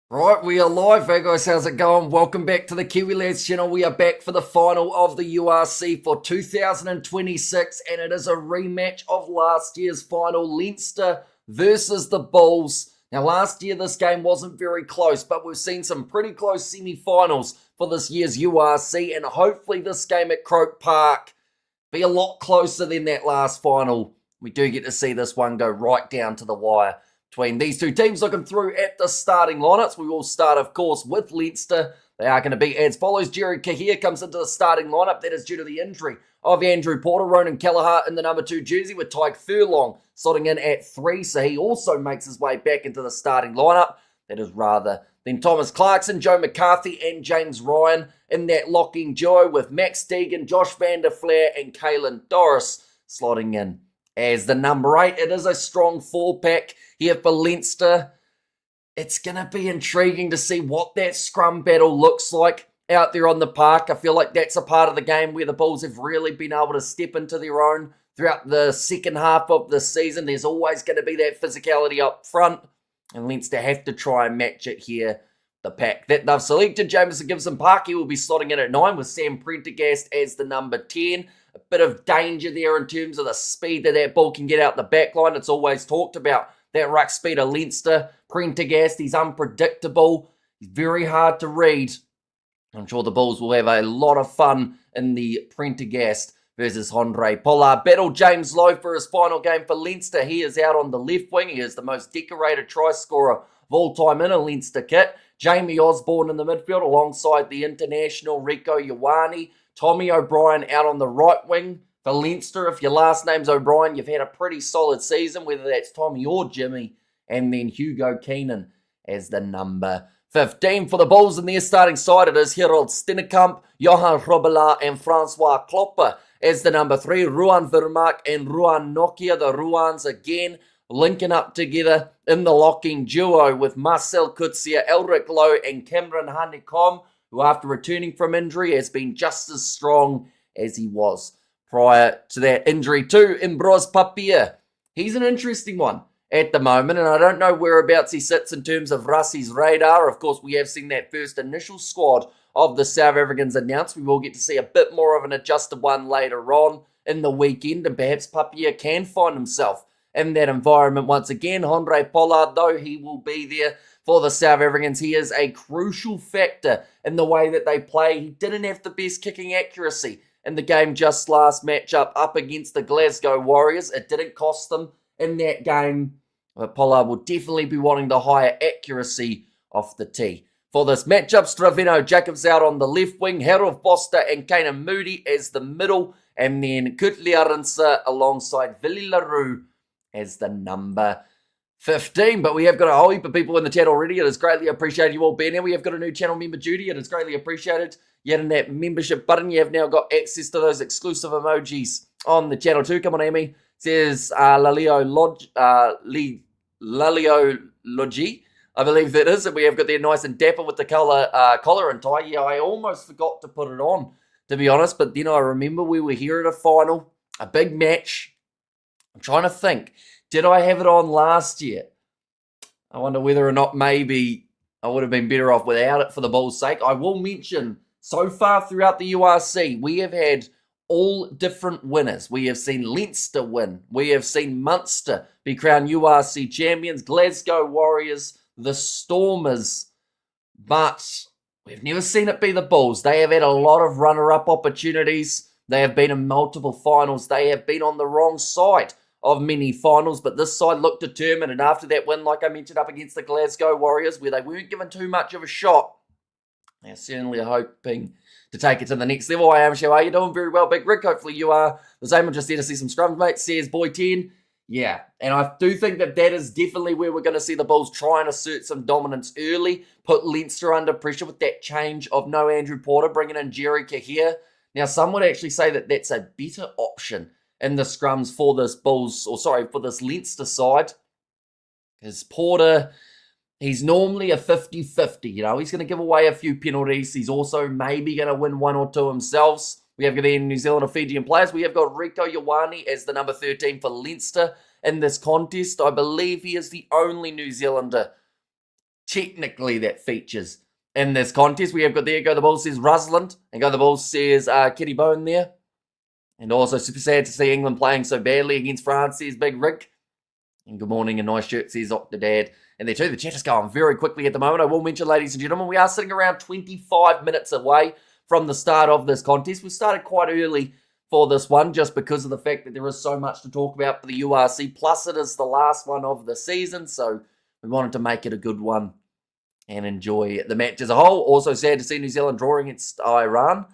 Right, we are live. Hey guys, how's it going? Welcome back to the Kiwi Lads channel. We are back for the final of the URC for 2026, and it is a rematch of last year's final, Leinster versus the Bulls. Now, last year this game wasn't very close, but we've seen some pretty close semi-finals for this year's URC, and hopefully this game at Croke Park be a lot closer than that last final. We do get to see this one go right down to the wire between these two teams. Looking through at the starting lineups, we will start, of course, with Leinster. They are going to be as follows. Jerry Kahir comes into the starting lineup. That is due to the injury of Andrew Porter. Ronan Kelleher in the number 2 jersey with Tyke Furlong slotting in at 3. So he also makes his way back into the starting lineup. That is rather than Thomas Clarkson, Joe McCarthy and James Ryan in that locking duo with Max Deegan, Josh van der Flair and Caelan Doris slotting in as the number 8. It is a strong 4-pack here for Leinster. It's going to be intriguing to see what that scrum battle looks like out there on the park. I feel like that's a part of the game where the Bulls have really been able to step into their own throughout the second half of the season. There's always going to be that physicality up front, and Leinster have to try and match it here. The pack that they've selected, Jameson Gibson Parky will be slotting in at 9 with Sam Prendergast as the number 10. A bit of danger there in terms of the speed that ball can get out the back line. It's always talked about that ruck speed of Leinster. Prendergast, he's unpredictable. He's very hard to read. I'm sure the Bulls will have a lot of fun in the Prendergast versus Andre Pollard battle. James Lowe for his final game for Leinster. He is out on the left wing. He is the most decorated try scorer of all time in a Leinster kit. Jamie Osborne in the midfield alongside the international Rieko Ioane. Tommy O'Brien out on the right wing for Leinster. If your last name's O'Brien, you've had a pretty solid season, whether that's Tommy or Jimmy. And then Hugo Keenan as the number 15 for the Bulls in their starting side. It is Harold Steenekamp, Johan Robelaar and Francois Klopper as the number 3. Ruan Vermaak and Ruan Nokia, the Ruans again linking up together in the locking duo with Marcel Kutsia, Elric Lowe and Cameron Hanekom, who after returning from injury has been just as strong as he was prior to that injury too. Imbros Papia, he's an interesting one at the moment, and I don't know whereabouts he sits in terms of Rassi's radar. Of course, we have seen that first initial squad of the South Africans announced. We will get to see a bit more of an adjusted one later on in the weekend, and perhaps Papia can find himself in that environment once again. Andre Pollard, though, he will be there for the South Africans. He is a crucial factor in the way that they play. He didn't have the best kicking accuracy in the game just last matchup up against the Glasgow Warriors. It didn't cost them in that game. But Pollard will definitely be wanting the higher accuracy off the tee. For this matchup, Stravino Jacobs out on the left wing, Harold Foster and Kanan Moody as the middle, and then Kutli Arunsa alongside Willie LaRue as the number 15. But we have got a whole heap of people in the chat already. It is greatly appreciated you all being here. We have got a new channel member duty. It is greatly appreciated. Yet in that membership button, you have now got access to those exclusive emojis on the channel too. Come on, Amy. It says Lalio Logi, I believe that is. And we have got there nice and dapper with the collar and tie. Yeah, I almost forgot to put it on, to be honest. But then I remember we were here at a final, a big match. I'm trying to think. Did I have it on last year? I wonder whether or not maybe I would have been better off without it for the Bulls' sake. I will mention, so far throughout the URC, we have had all different winners. We have seen Leinster win. We have seen Munster be crowned URC champions. Glasgow Warriors, the Stormers. But we've never seen it be the Bulls. They have had a lot of runner-up opportunities. They have been in multiple finals. They have been on the wrong side of many finals, but this side looked determined, and after that win, like I mentioned, up against the Glasgow Warriors, where they weren't given too much of a shot, they're certainly hoping to take it to the next level. I am sure. Are you doing very well, Big Rick? Hopefully you are the same. I'm just there to see some scrums, mate. Says Boy 10. Yeah, and I do think that is definitely where we're going to see the Bulls try and assert some dominance early, put Leinster under pressure with that change of no Andrew Porter, bringing in Jerry Kahir. Now, some would actually say that that's a better option in the scrums for this for this Leinster side. Because Porter, he's normally a 50-50, he's going to give away a few penalties. He's also maybe going to win one or two himself. We have got the New Zealand or Fijian players. We have got Rieko Ioane as the number 13 for Leinster in this contest. I believe he is the only New Zealander technically that features in this contest. We have got there, Go the Bulls says Rusland, and Go the Bulls says Kitty Bone there. And also super sad to see England playing so badly against France, says Big Rig. And good morning, a nice shirt, says Octodad. And there too, the chat is going very quickly at the moment. I will mention, ladies and gentlemen, we are sitting around 25 minutes away from the start of this contest. We started quite early for this one just because of the fact that there is so much to talk about for the URC. Plus, it is the last one of the season, so we wanted to make it a good one and enjoy the match as a whole. Also sad to see New Zealand drawing against Iran.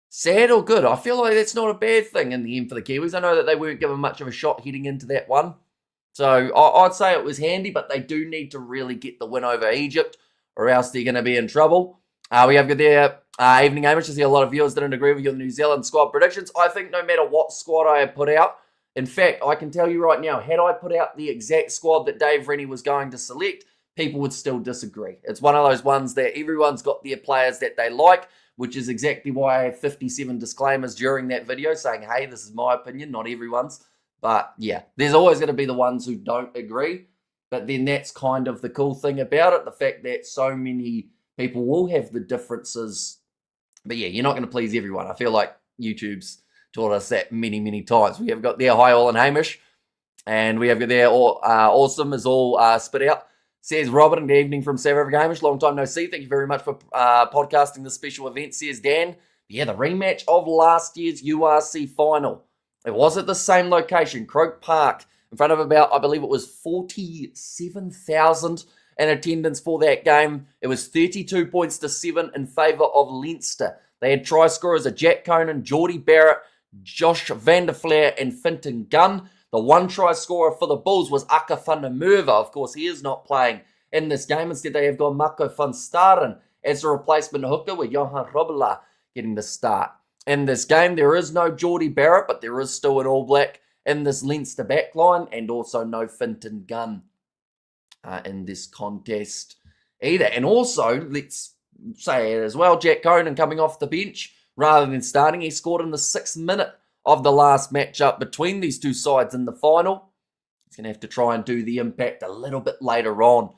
Sad or good? I feel like that's not a bad thing in the end for the Kiwis. I know that they weren't given much of a shot heading into that one. So I'd say it was handy, but they do need to really get the win over Egypt or else they're going to be in trouble. We have got there, Evening Amish. I see a lot of viewers didn't agree with your New Zealand squad predictions. I think no matter what squad I had put out, in fact, I can tell you right now, had I put out the exact squad that Dave Rennie was going to select, people would still disagree. It's one of those ones that everyone's got their players that they like, which is exactly why I have 57 disclaimers during that video saying, hey, this is my opinion, not everyone's. But yeah, there's always going to be the ones who don't agree. But then that's kind of the cool thing about it, the fact that so many people will have the differences. But yeah, you're not going to please everyone. I feel like YouTube's taught us that many, many times. We have got there, hi all and Hamish. And we have got there, awesome is all spit out. Says Robert, good evening from South Africa. Hamish, long time no see. Thank you very much for podcasting this special event, says Dan. Yeah, the rematch of last year's URC Final. It was at the same location, Croke Park, in front of about, I believe it was 47,000 in attendance for that game. It was 32 points to 7 in favour of Leinster. They had try scorers of Jack Conan, Geordie Barrett, Josh van der Flair and Finton Gunn. The one try scorer for the Bulls was Aka van der Merwe. Of course, he is not playing in this game. Instead, they have got Marco van Staren as a replacement hooker with Johan Robela getting the start. In this game, there is no Geordie Barrett, but there is still an All Black in this Leinster backline, and also no Finton Gunn in this contest either. And also, let's say it as well, Jack Conan coming off the bench rather than starting. He scored in the 6th minute of the last matchup between these two sides in the final. He's going to have to try and do the impact a little bit later on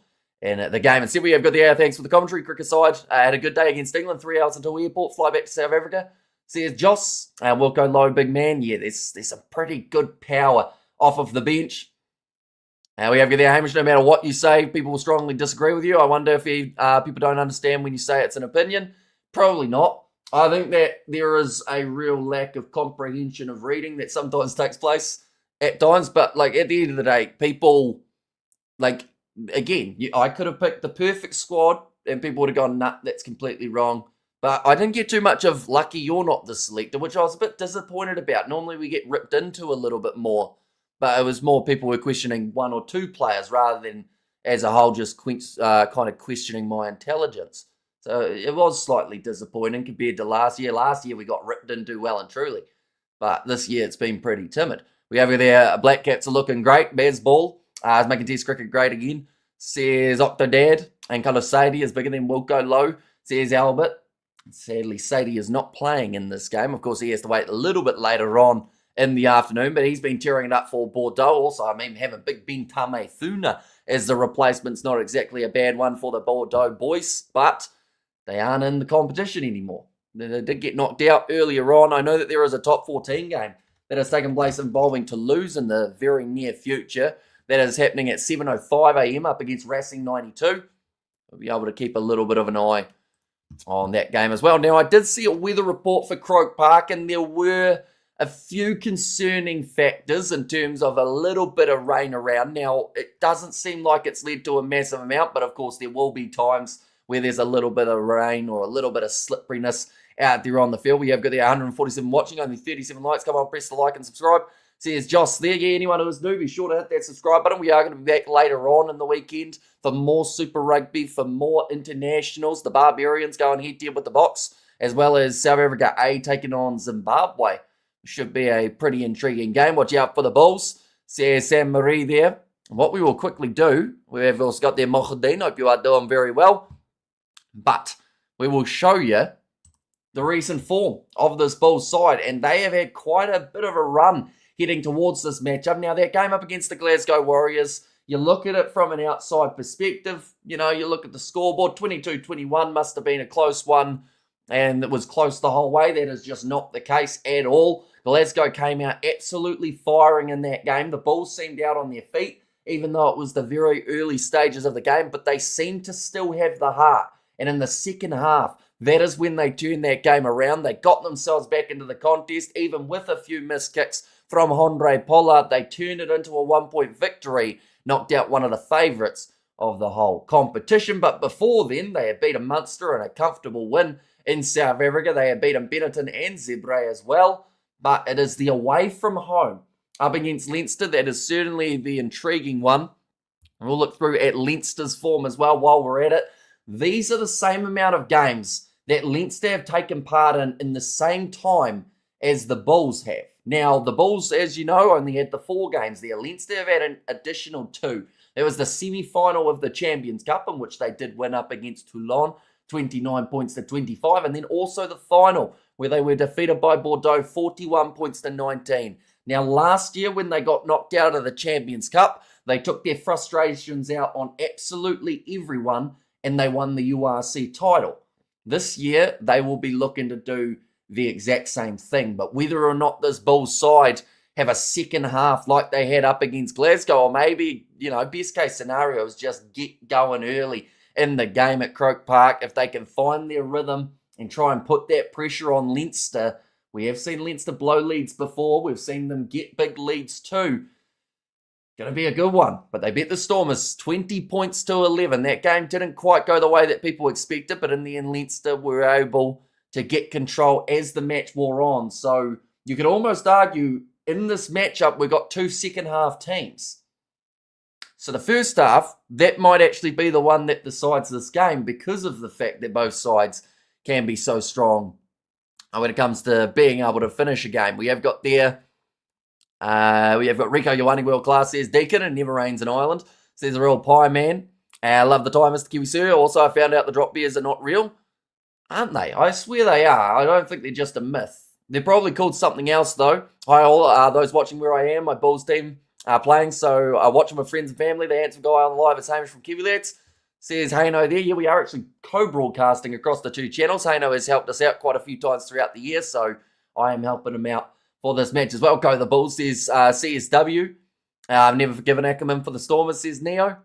in the game. And so we have got the air. Thanks for the commentary. Cricket side had a good day against England. 3 hours until airport. Fly back to South Africa. Says Joss, we'll go low, big man. Yeah, there's some pretty good power off of the bench. We have got there, Hamish, no matter what you say, people will strongly disagree with you. I wonder if people don't understand when you say it's an opinion. Probably not. I think that there is a real lack of comprehension of reading that sometimes takes place at times. But, like, at the end of the day, people, like, again, I could have picked the perfect squad and people would have gone, nah, that's completely wrong. But I didn't get too much of lucky you're not the selector, which I was a bit disappointed about. Normally we get ripped into a little bit more. But it was more people were questioning one or two players rather than as a whole just kind of questioning my intelligence. So it was slightly disappointing compared to last year. Last year we got ripped into well and truly. But this year it's been pretty timid. We have there, Black Cats are looking great. Baz Ball is making Test cricket great again. Says Octodad. And Colour Sadie is bigger than Wilco Low. Says Albert. Sadly, Sadie is not playing in this game. Of course, he has to wait a little bit later on in the afternoon, but he's been tearing it up for Bordeaux. Also, I mean, having Big Ben Tame Thuna as the replacement's not exactly a bad one for the Bordeaux boys, but they aren't in the competition anymore. They did get knocked out earlier on. I know that there is a top 14 game that has taken place involving Toulouse in the very near future. That is happening at 7:05 a.m. up against Racing 92. We'll be able to keep a little bit of an eye on that game as well. Now, I did see a weather report for Croke Park, and there were a few concerning factors in terms of a little bit of rain around. Now, it doesn't seem like it's led to a massive amount, but of course there will be times where there's a little bit of rain or a little bit of slipperiness out there on the field. We have got the 147 watching, only 37 likes. Come on, press the like and subscribe. Says Joss there. Yeah, anyone who is new, be sure to hit that subscribe button. We are going to be back later on in the weekend for more Super Rugby, for more internationals. The Barbarians going head-to-head with the Box, as well as South Africa A taking on Zimbabwe. Should be a pretty intriguing game. Watch out for the Bulls. Says Sam Marie there. And what we will quickly do, we have also got there Mohadin. Hope you are doing very well. But we will show you the recent form of this Bulls side, and they have had quite a bit of a run heading towards this matchup. Now, that game up against the Glasgow Warriors, You look at it from an outside perspective, you look at the scoreboard, 22-21 must have been a close one, and it was close the whole way. That is just not the case at all. Glasgow came out absolutely firing in that game. The Bulls seemed out on their feet, even though it was the very early stages of the game, but they seemed to still have the heart. And in the second half, that is when they turned that game around. They got themselves back into the contest, even with a few missed kicks from Andre Pollard. They turned it into a 1-point victory, knocked out one of the favourites of the whole competition. But before then, they had beaten Munster in a comfortable win in South Africa. They had beaten Benetton and Zebre as well. But it is the away from home up against Leinster that is certainly the intriguing one. We'll look through at Leinster's form as well while we're at it. These are the same amount of games that Leinster have taken part in the same time as the Bulls have. Now, the Bulls, as you know, only had the 4 games there. Leinster have had an additional 2. There was the semi-final of the Champions Cup, in which they did win up against Toulon, 29 points to 25, and then also the final, where they were defeated by Bordeaux, 41 points to 19. Now, last year, when they got knocked out of the Champions Cup, they took their frustrations out on absolutely everyone, and they won the URC title. This year, they will be looking to do the exact same thing. But whether or not this Bulls side have a second half like they had up against Glasgow, or maybe, best case scenario is just get going early in the game at Croke Park. If they can find their rhythm and try and put that pressure on Leinster. We have seen Leinster blow leads before. We've seen them get big leads too. Going to be a good one. But they beat the Stormers 20 points to 11. That game didn't quite go the way that people expected, but in the end, Leinster were able to get control as the match wore on. So you could almost argue in this matchup, we got 2 second-half teams. So the first half, that might actually be the one that decides this game because of the fact that both sides can be so strong when it comes to being able to finish a game. We have got there... we have got Rico Ioane, world class, says Deacon, and never rains in Ireland. Says a real pie man. I love the time, Mr. Kiwi Sir. Also, I found out the drop beers are not real. Aren't they? I swear they are. I don't think they're just a myth. They're probably called something else, though. Hi, all those watching where I am. My Bulls team are playing, so I watch them with friends and family. The handsome guy on the live is Hamish from Kiwi Lads. Says Hanno there. Yeah, we are actually co-broadcasting across the 2 channels. Hanno has helped us out quite a few times throughout the year, so I am helping him out for this match as well. Go the Bulls, says CSW. I've never forgiven Ackerman for the Stormers, says Neo.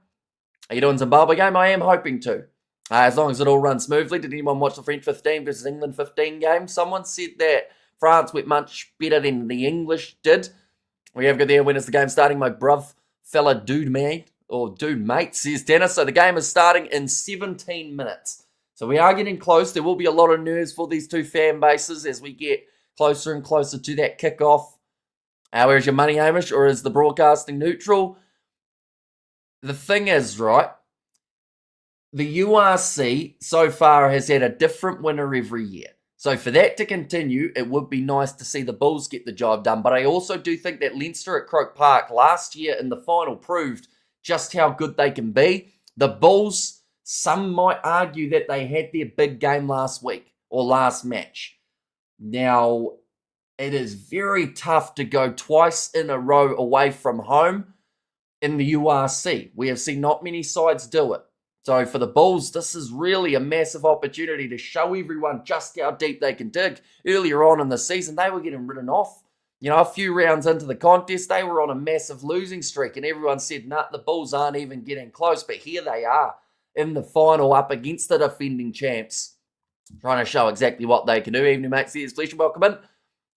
Are you doing Zimbabwe game? I am hoping to. As long as it all runs smoothly. Did anyone watch the French 15 versus England 15 game? Someone said that France went much better than the English did. We have got there. When is the game starting? My bruv fella dude mate, says Dennis. So the game is starting in 17 minutes. So we are getting close. There will be a lot of nerves for these 2 fan bases as we get closer and closer to that kickoff. Where's your money, Hamish? Or is the broadcasting neutral? The thing is, right, the URC so far has had a different winner every year. So for that to continue, it would be nice to see the Bulls get the job done. But I also do think that Leinster at Croke Park last year in the final proved just how good they can be. The Bulls, some might argue that they had their big game last week or last match. Now, it is very tough to go twice in a row away from home in the URC. We have seen not many sides do it. So for the Bulls, this is really a massive opportunity to show everyone just how deep they can dig. Earlier on in the season, they were getting written off. A few rounds into the contest, they were on a massive losing streak, and everyone said, nah, the Bulls aren't even getting close. But here they are in the final up against the defending champs, trying to show exactly what they can do. Evening, mate. See you, pleasure. Welcome in.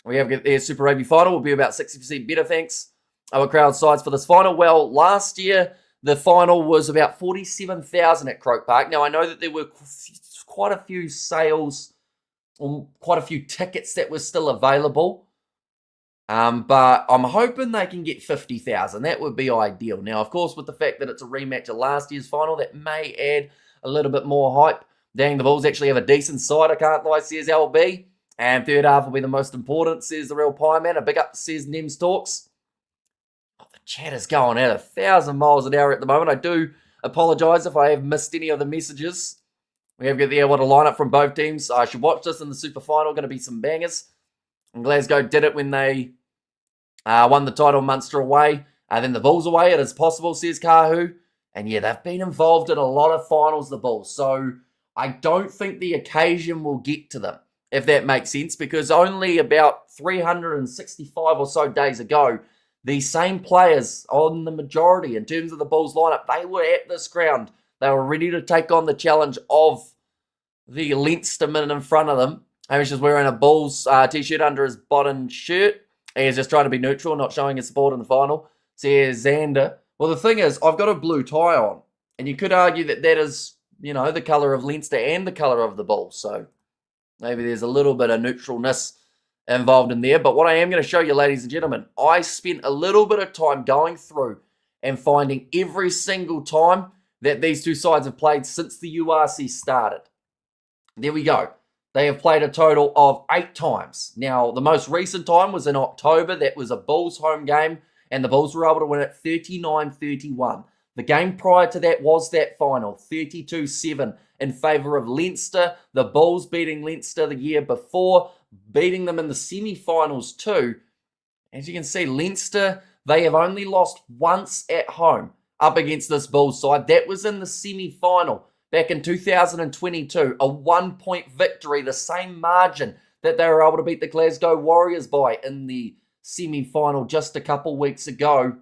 We have got their Super Rugby final. Will be about 60% better, thanks. Our crowd size for this final. Well, last year, the final was about 47,000 at Croke Park. Now, I know that there were quite a few sales, or quite a few tickets that were still available. But I'm hoping they can get 50,000. That would be ideal. Now, of course, with the fact that it's a rematch of last year's final, that may add a little bit more hype. Dang, the Bulls actually have a decent side, I can't lie, says LB. And third half will be the most important, says the real pie man. A big up, says Nems Talks. Oh, the chat is going at 1,000 miles an hour at the moment. I do apologise if I have missed any of the messages. We have got there what a lineup from both teams. I should watch this in the super final. Going to be some bangers. And Glasgow did it when they won the title Munster away. And then the Bulls away, it is possible, says Kahu. And yeah, they've been involved in a lot of finals, the Bulls. So I don't think the occasion will get to them, if that makes sense, because only about 365 or so days ago, these same players on the majority in terms of the Bulls lineup, they were at this ground. They were ready to take on the challenge of the Leinster men in front of them. Hamish is wearing a Bulls t-shirt under his bottom shirt. He's just trying to be neutral, not showing his support in the final. Says Xander. Well, the thing is, I've got a blue tie on. And you could argue that that is, you know, the colour of Leinster and the colour of the Bulls. So maybe there's a little bit of neutralness involved in there. But what I am going to show you, ladies and gentlemen, I spent a little bit of time going through and finding every single time that these two sides have played since the URC started. There we go. They have played a total of 8 times. Now, the most recent time was in October. That was a Bulls home game, and the Bulls were able to win it 39-31. The game prior to that was that final, 32-7 in favour of Leinster. The Bulls beating Leinster the year before, beating them in the semi-finals too. As you can see, Leinster, they have only lost once at home up against this Bulls side. That was in the semi-final back in 2022. A 1-point victory, the same margin that they were able to beat the Glasgow Warriors by in the semi-final just a couple weeks ago.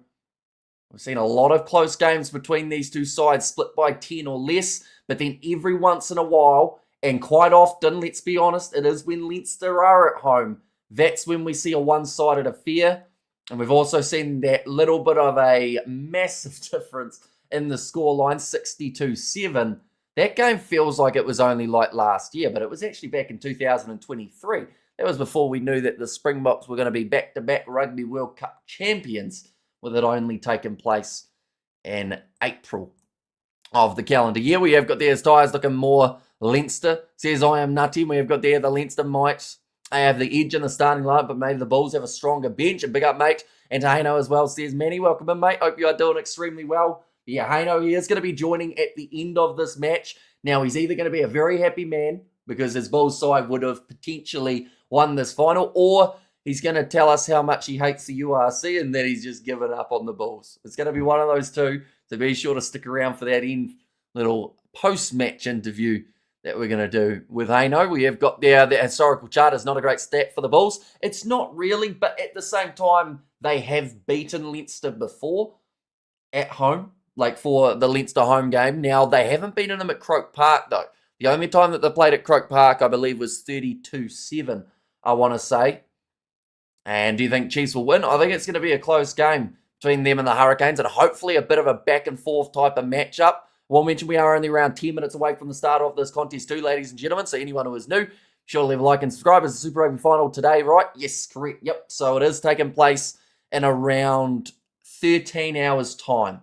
We've seen a lot of close games between these two sides, split by 10 or less, but then every once in a while, and quite often, let's be honest, it is when Leinster are at home, that's when we see a one-sided affair. And we've also seen that little bit of a massive difference in the scoreline, 62-7. That game feels like it was only like last year, but it was actually back in 2023. That was before we knew that the Springboks were going to be back-to-back Rugby World Cup champions, with it only taking place in April of the calendar year. We have got there as tyres looking more Leinster. Says I am nutty. We have got there the Leinster might have the edge in the starting line, but maybe the Bulls have a stronger bench. And big up, mate. And Hanno as well, says Manny. Welcome in, mate. Hope you are doing extremely well. Yeah, Hanno, he is going to be joining at the end of this match. Now, he's either going to be a very happy man because his Bulls side would have potentially won this final, or he's going to tell us how much he hates the URC and that he's just given up on the Bulls. It's going to be one of those two, so be sure to stick around for that end little post-match interview that we're going to do with Hanno. We have got there the historical chart is not a great stat for the Bulls. It's not really, but at the same time, they have beaten Leinster before at home, like for the Leinster home game. Now, they haven't beaten them at Croke Park, though. The only time that they played at Croke Park, I believe, was 32-7, I want to say. And do you think Chiefs will win? I think it's going to be a close game between them and the Hurricanes, and hopefully a bit of a back-and-forth type of matchup. We'll mention we are only around 10 minutes away from the start of this contest too, ladies and gentlemen. So anyone who is new, sure to leave a like and subscribe. It's the Super Rugby Final today, right? Yes, correct. Yep. So it is taking place in around 13 hours' time.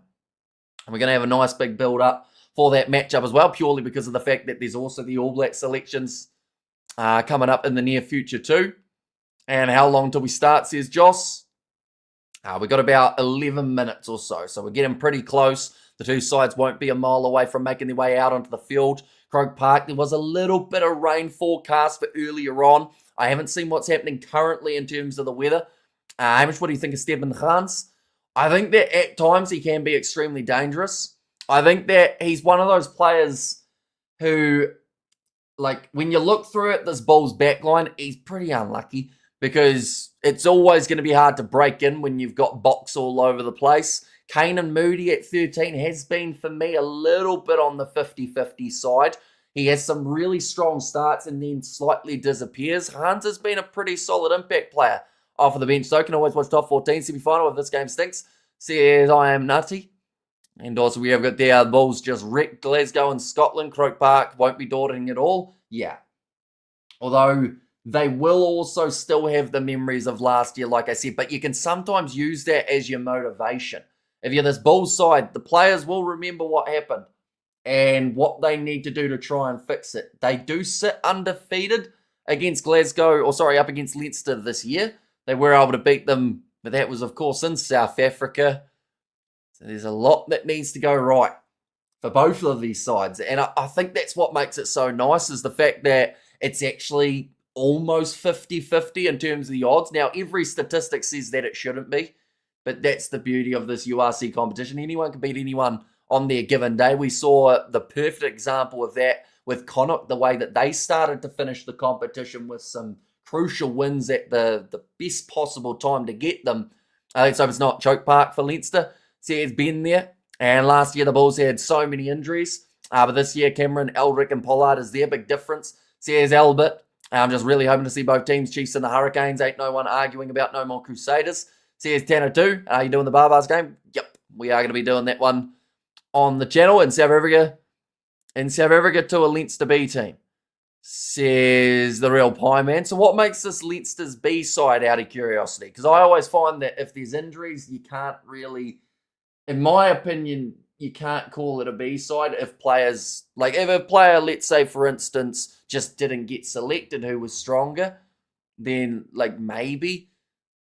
And we're going to have a nice big build-up for that matchup as well, purely because of the fact that there's also the All Black selections coming up in the near future too. And how long till we start, says Joss? We've got about 11 minutes or so. So we're getting pretty close. The two sides won't be a mile away from making their way out onto the field. Croke Park, there was a little bit of rain forecast for earlier on. I haven't seen what's happening currently in terms of the weather. Hamish, what do you think of Stephen Gans? I think that at times he can be extremely dangerous. I think that he's one of those players who, like, when you look through at this Bulls backline, he's pretty unlucky because it's always going to be hard to break in when you've got box all over the place. Kane and Moody at 13 has been, for me, a little bit on the 50-50 side. He has some really strong starts and then slightly disappears. Hans has been a pretty solid impact player off of the bench, so can always watch top 14 semi-final if this game stinks. Says I am nutty. And also we have got the Bulls just wrecked Glasgow and Scotland. Croke Park won't be daunting at all. Yeah. Although they will also still have the memories of last year, like I said, but you can sometimes use that as your motivation. If you're this Bulls side, the players will remember what happened and what they need to do to try and fix it. They do sit undefeated against up against Leinster this year. They were able to beat them, but that was, of course, in South Africa. So there's a lot that needs to go right for both of these sides. And I think that's what makes it so nice, is the fact that it's actually almost 50-50 in terms of the odds. Now, every statistic says that it shouldn't be. but that's the beauty of this URC competition. Anyone can beat anyone on their given day. We saw the perfect example of that with Connacht, the way that they started to finish the competition with some crucial wins at the best possible time to get them. Let's hope it's not Croke Park for Leinster. See, it's been there. And last year, the Bulls had so many injuries. But this year, Cameron, Eldrick, and Pollard is their big difference. See, there's Albert. I'm just really hoping to see both teams, Chiefs and the Hurricanes. Ain't no one arguing about no more Crusaders. See, there's Tanner too. Are you doing the Barbars game? Yep, we are going to be doing that one on the channel in South Africa. In South Africa to a Leinster B team, says the real Pie Man. So what makes this Leinster's B side, out of curiosity? Because I always find that if there's injuries, you can't really, in my opinion, you can't call it a B side if players, like if a player, let's say for instance, just didn't get selected who was stronger, then like maybe.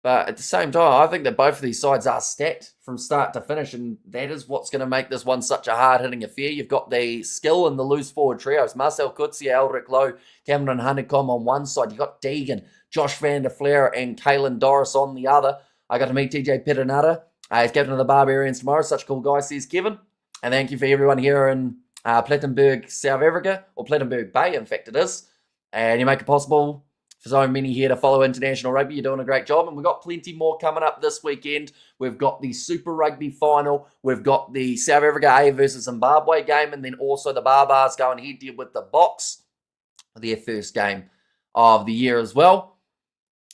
But at the same time, I think that both of these sides are stacked from start to finish, and that is what's going to make this one such a hard-hitting affair. You've got the skill in the loose forward trios. Marcel Coetzee, Eldrick Lowe, Cameron Honeycomb on one side. You've got Deegan, Josh van der Flair, and Kalen Doris on the other. I got to meet TJ Perenara. He's captain of the Barbarians tomorrow. Such a cool guy, says Kevin. And thank you for everyone here in Plettenberg, South Africa, or Plettenberg Bay, in fact it is. And you make it possible for so many here to follow international rugby. You're doing a great job, and we've got plenty more coming up this weekend. We've got the Super Rugby final. We've got the South Africa A versus Zimbabwe game, and then also the Barbars going head-to-head with the Box for their first game of the year as well.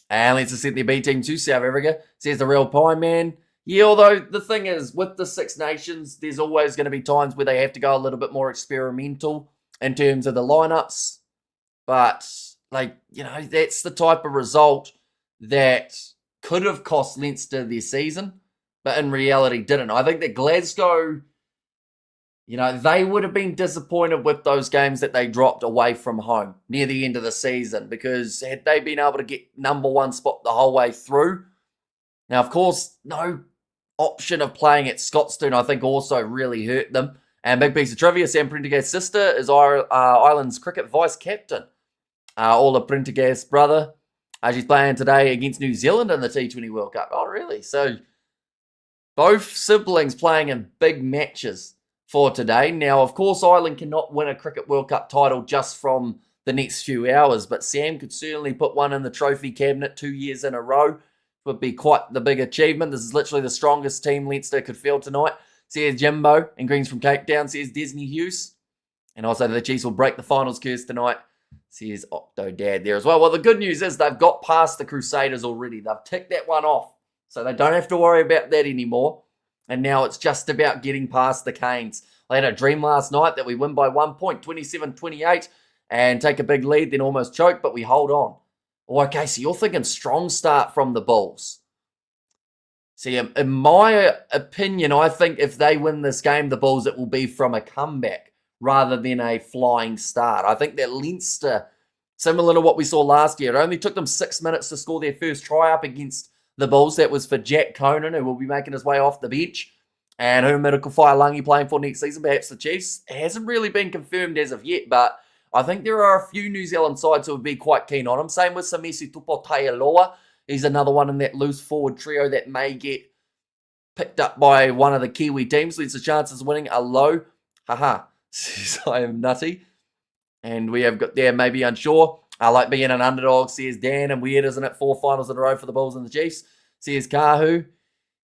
And let's just send their B team to South Africa, says the real Pie Man. Yeah, although the thing is, with the Six Nations, there's always going to be times where they have to go a little bit more experimental in terms of the lineups. But like, you know, that's the type of result that could have cost Leinster their season, but in reality didn't. I think that Glasgow, you know, they would have been disappointed with those games that they dropped away from home near the end of the season, because had they been able to get number one spot the whole way through, now, of course, no option of playing at Scotstoun, I think, also really hurt them. And big piece of trivia, Sam Prendergast's sister is Ireland's cricket vice-captain. Ola Prendergast's brother. She's playing today against New Zealand in the T20 World Cup. Oh, really? So, both siblings playing in big matches for today. Now, of course, Ireland cannot win a Cricket World Cup title just from the next few hours, but Sam could certainly put one in the trophy cabinet 2 years in a row. Would be quite the big achievement. This is literally the strongest team Leinster could field tonight. Says Jimbo, and Greens from Cape Town, says Disney Hughes. And also the Chiefs will break the finals curse tonight, says Octo Dad there as well. Well, the good news is they've got past the Crusaders already. They've ticked that one off. So they don't have to worry about that anymore. And now it's just about getting past the Canes. I had a dream last night that we win by 1 point, 27-28, and take a big lead, then almost choke, but we hold on. Okay, so you're thinking strong start from the Bulls. See, in my opinion, I think if they win this game, the Bulls, it will be from a comeback rather than a flying start. I think that Leinster, similar to what we saw last year, it only took them 6 minutes to score their first try up against the Bulls. That was for Jack Conan, who will be making his way off the bench, and who Miracle Whailangi playing for next season, perhaps the Chiefs. It hasn't really been confirmed as of yet, but I think there are a few New Zealand sides who would be quite keen on him. Same with Samisi Tupotaeloa. He's another one in that loose forward trio that may get picked up by one of the Kiwi teams. Leads the chances of winning are low. Haha, says I am nutty. And we have got there, maybe unsure. I like being an underdog, says Dan. And weird, isn't it? 4 finals in a row for the Bulls and the Chiefs, says Kahu.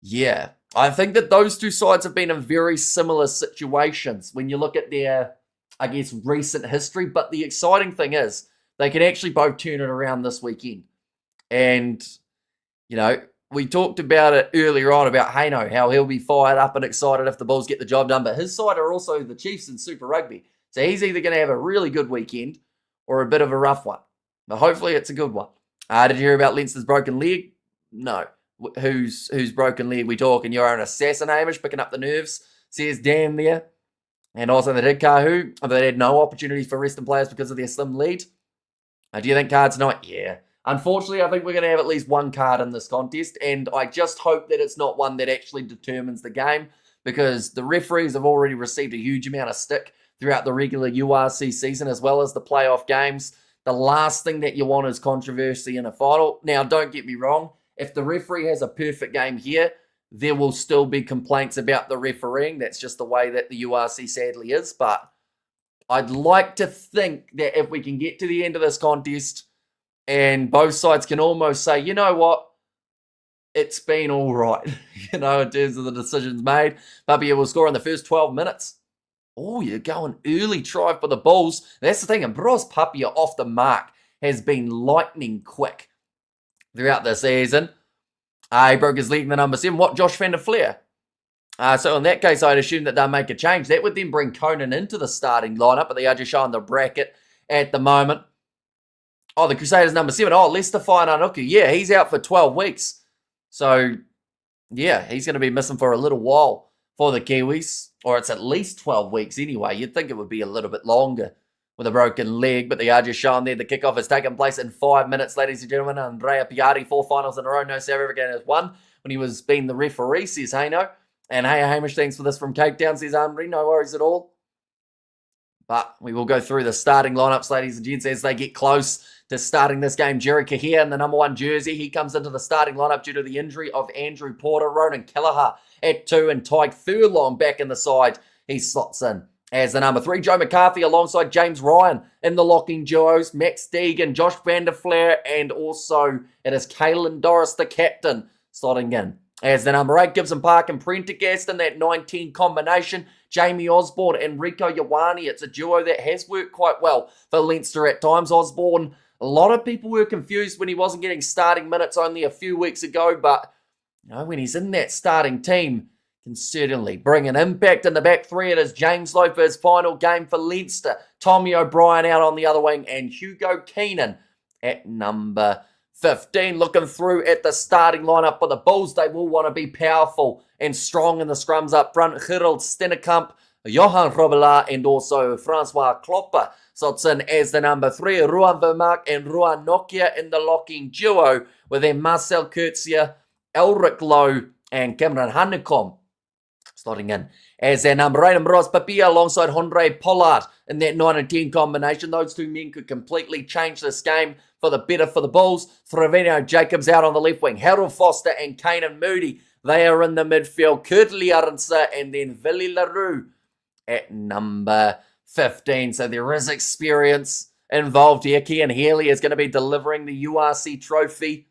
Yeah, I think that those two sides have been in very similar situations when you look at their, I guess, recent history. But the exciting thing is they can actually both turn it around this weekend. And, you know, we talked about it earlier on about Hanno, how he'll be fired up and excited if the Bulls get the job done. But his side are also the Chiefs in Super Rugby. So he's either going to have a really good weekend or a bit of a rough one. But hopefully it's a good one. Did you hear about Leinster's broken leg? No. Whose broken leg we talking? You're an assassin, Hamish, picking up the nerves, says Dan there. And also they did Kahu. They had no opportunities for resting players because of their slim lead. Do you think card tonight? Yeah. Unfortunately, I think we're going to have at least one card in this contest, and I just hope that it's not one that actually determines the game, because the referees have already received a huge amount of stick throughout the regular URC season as well as the playoff games. The last thing that you want is controversy in a final. Now, don't get me wrong. If the referee has a perfect game here, there will still be complaints about the refereeing. That's just the way that the URC sadly is. But I'd like to think that if we can get to the end of this contest and both sides can almost say, you know what, it's been all right, in terms of the decisions made. Papia will score in the first 12 minutes. Oh, you're going early try for the Bulls. That's the thing. And Bros Papia off the mark has been lightning quick throughout the season. He broke his leg in the number 7. What, Josh van der Fleer? So in that case, I'd assume that they'll make a change. That would then bring Cullen into the starting lineup, but they are just showing the bracket at the moment. Oh, the Crusaders number 7. Oh, Leinster Whainanukau. Yeah, he's out for 12 weeks. So, yeah, he's going to be missing for a little while for the Kiwis. Or it's at least 12 weeks anyway. You'd think it would be a little bit longer with a broken leg, but they are just showing there the kickoff has taken place in 5 minutes, ladies and gentlemen. Andrea Piatti, 4 finals in a row. No South African has won when he was being the referee, says Hanno. And hey, Hamish, thanks for this from Cape Town, says Amri. No worries at all. But we will go through the starting lineups, ladies and gents, as they get close to starting this game. Jerry Kahir in the number 1 jersey. He comes into the starting lineup due to the injury of Andrew Porter. Ronan Kelleher at 2 and Tyke Furlong back in the side. He slots in as the number 3. Joe McCarthy alongside James Ryan in the locking duos. Max Deegan, Josh van der Fleer, and also it is Caelan Doris, the captain, slotting in as the number 8. Gibson Park and Prendergast in that 19 combination. Jamie Osborne and Rico Ioane. It's a duo that has worked quite well for Leinster at times. Osborne, a lot of people were confused when he wasn't getting starting minutes only a few weeks ago, but when he's in that starting team, can certainly bring an impact in the back 3. It is James Lowe for his final game for Leinster. Tommy O'Brien out on the other wing, and Hugo Keenan at number 15. Looking through at the starting lineup for the Bulls, they will want to be powerful and strong in the scrums up front. Gerald Stennekamp, Johan Robelaar, and also Francois Klopper slots in as the number 3. Ruan Vermaak and Ruan Nokia in the locking duo, with then Marcel Kurtzia, Elric Lowe, and Cameron Hanekom slotting in as their number 8. And Bros Papia alongside Andre Pollard in that 9 and 10 combination. Those two men could completely change this game for the better for the Bulls. Trevino Jacobs out on the left wing. Harold Foster and Kanan Moody, they are in the midfield. Kurt Liarensa and then Willie LaRue at number 15. So there is experience involved here. Kian Healy is going to be delivering the URC trophy.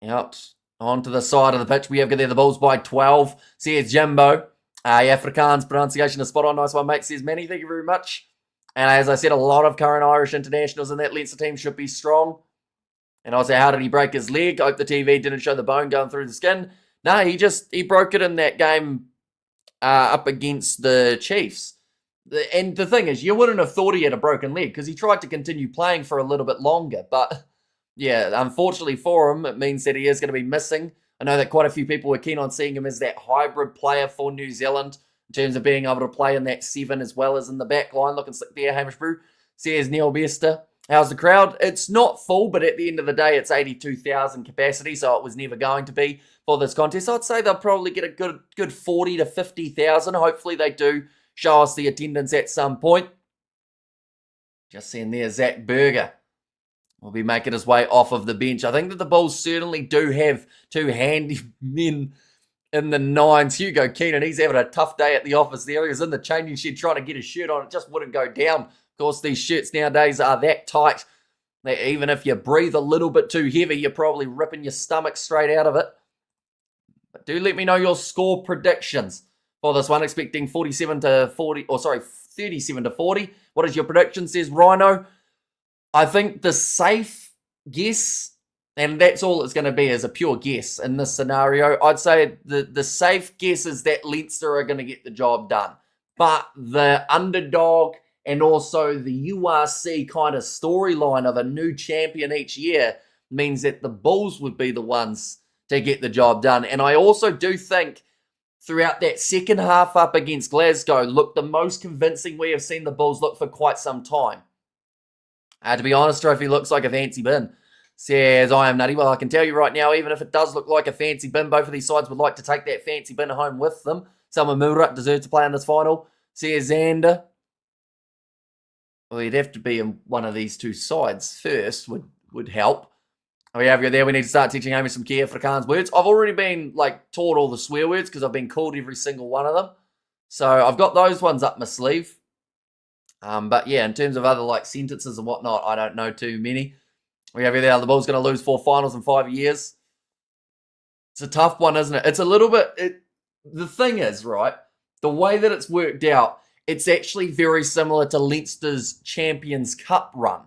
Out onto the side of the pitch, we have there the Bulls by 12. Says Jimbo. Afrikaans pronunciation is spot on. Nice one, mate. Says Manny, thank you very much. And as I said, a lot of current Irish internationals in that Leinster team should be strong. And I was like, how did he break his leg? I hope the TV didn't show the bone going through the skin. No, he broke it in that game up against the Chiefs. And the thing is, you wouldn't have thought he had a broken leg because he tried to continue playing for a little bit longer. But yeah, unfortunately for him, it means that he is going to be missing. I know that quite a few people were keen on seeing him as that hybrid player for New Zealand in terms of being able to play in that 7 as well as in the back line. Looking slick there, Hamish Brew. Says Neil Bester. How's the crowd? It's not full, but at the end of the day, it's 82,000 capacity, so it was never going to be for this contest. I'd say they'll probably get a good 40 to 50,000. Hopefully they do show us the attendance at some point. Just seeing there, Zach Berger will be making his way off of the bench. I think that the Bulls certainly do have 2 handy men in the 9s. Hugo Keenan, he's having a tough day at the office there. He was in the changing shed trying to get his shirt on. It just wouldn't go down. Of course, these shirts nowadays are that tight that even if you breathe a little bit too heavy, you're probably ripping your stomach straight out of it. But do let me know your score predictions for this one. Expecting 37 to 40, 37 to 40. What is your prediction, says Rhino? I think the safe guess, and that's all it's going to be, is a pure guess in this scenario. I'd say the safe guess is that Leinster are going to get the job done. But the underdog and also the URC kind of storyline of a new champion each year means that the Bulls would be the ones to get the job done. And I also do think throughout that second half up against Glasgow looked the most convincing we have seen the Bulls look for quite some time. To be honest, trophy looks like a fancy bin, says I am nutty. Well, I can tell you right now, even if it does look like a fancy bin, both of these sides would like to take that fancy bin home with them. Selma Murat deserves to play in this final, says Xander. Well, he'd have to be in one of these two sides first, would help. We have you there. We need to start teaching Amy some key Afrikaans words. I've already been taught all the swear words because I've been called every single one of them. So I've got those ones up my sleeve. But yeah, in terms of other sentences and whatnot, I don't know too many. We have you there. The Bulls going to lose 4 finals in 5 years. It's a tough one, isn't it? It's a little bit. The thing is, right, the way that it's worked out, it's actually very similar to Leinster's Champions Cup run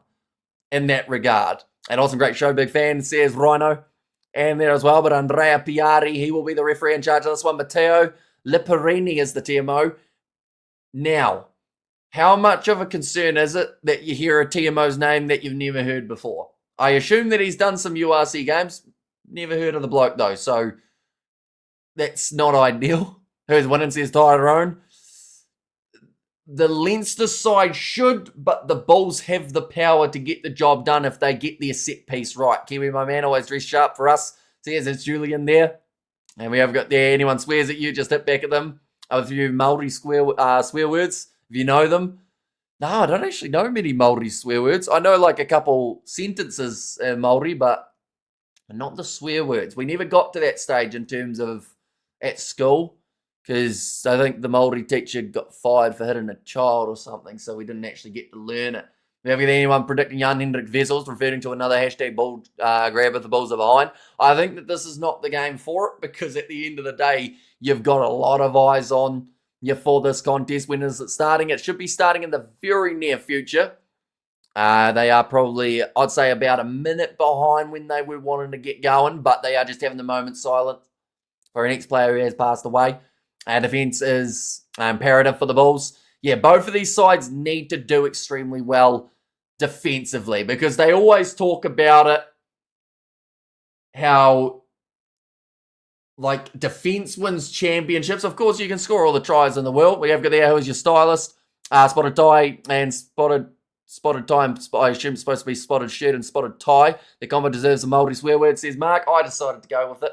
in that regard. And awesome, great show, big fan, says Rhino. And there as well, but Andrea Piari, he will be the referee in charge of this one. Matteo Liparini is the TMO. Now, how much of a concern is it that you hear a TMO's name that you've never heard before? I assume that he's done some URC games. Never heard of the bloke, though, so that's not ideal. Who's winning, says Tyrone. The Leinster side should, but the Bulls have the power to get the job done if they get their set piece right. Kiwi, my man, always dressed sharp for us. Says it's Julian there. And we have got there, anyone swears at you, just hit back at them. A few Māori swear words, if you know them. No, I don't actually know many Māori swear words. I know a couple sentences in Māori, but not the swear words. We never got to that stage in terms of at school. Because I think the Māori teacher got fired for hitting a child or something, so we didn't actually get to learn it. We have anyone predicting Jan Hendrik Vessels, referring to another hashtag bull grab if the Bulls are behind. I think that this is not the game for it, because at the end of the day, you've got a lot of eyes on you for this contest. When is it starting? It should be starting in the very near future. They are probably, I'd say, about a minute behind when they were wanting to get going, but they are just having the moment silent for an ex-player who has passed away. Defense is imperative for the Bulls. Yeah, both of these sides need to do extremely well defensively, because they always talk about it, how defense wins championships. Of course, you can score all the tries in the world. We have got there, who is your stylist? Spotted tie and spotted tie. I assume it's supposed to be spotted shirt and spotted tie. The combo deserves a Māori swear word, says Mark. I decided to go with it.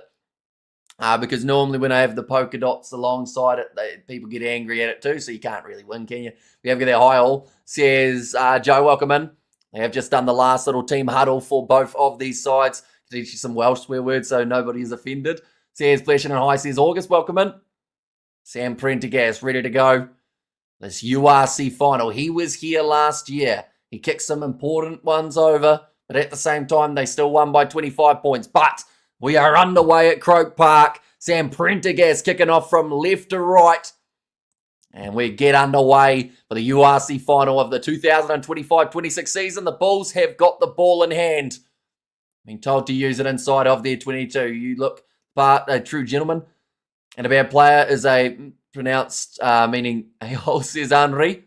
Because normally when I have the polka dots alongside it, people get angry at it too, so you can't really win, can you? We have got there, hi all, says Joe, welcome in. They have just done the last little team huddle for both of these sides. Teach you some Welsh swear words so nobody is offended. Says Pleasure and hi, says August, welcome in. Sam Prendergast, ready to go. This URC final, he was here last year. He kicked some important ones over, but at the same time, they still won by 25 points. But we are underway at Croke Park. Sam Prendergast kicking off from left to right. And we get underway for the URC final of the 2025-26 season. The Bulls have got the ball in hand. Being told to use it inside of their 22. You look a true gentleman. And a bad player is a pronounced meaning a hole, says Henri.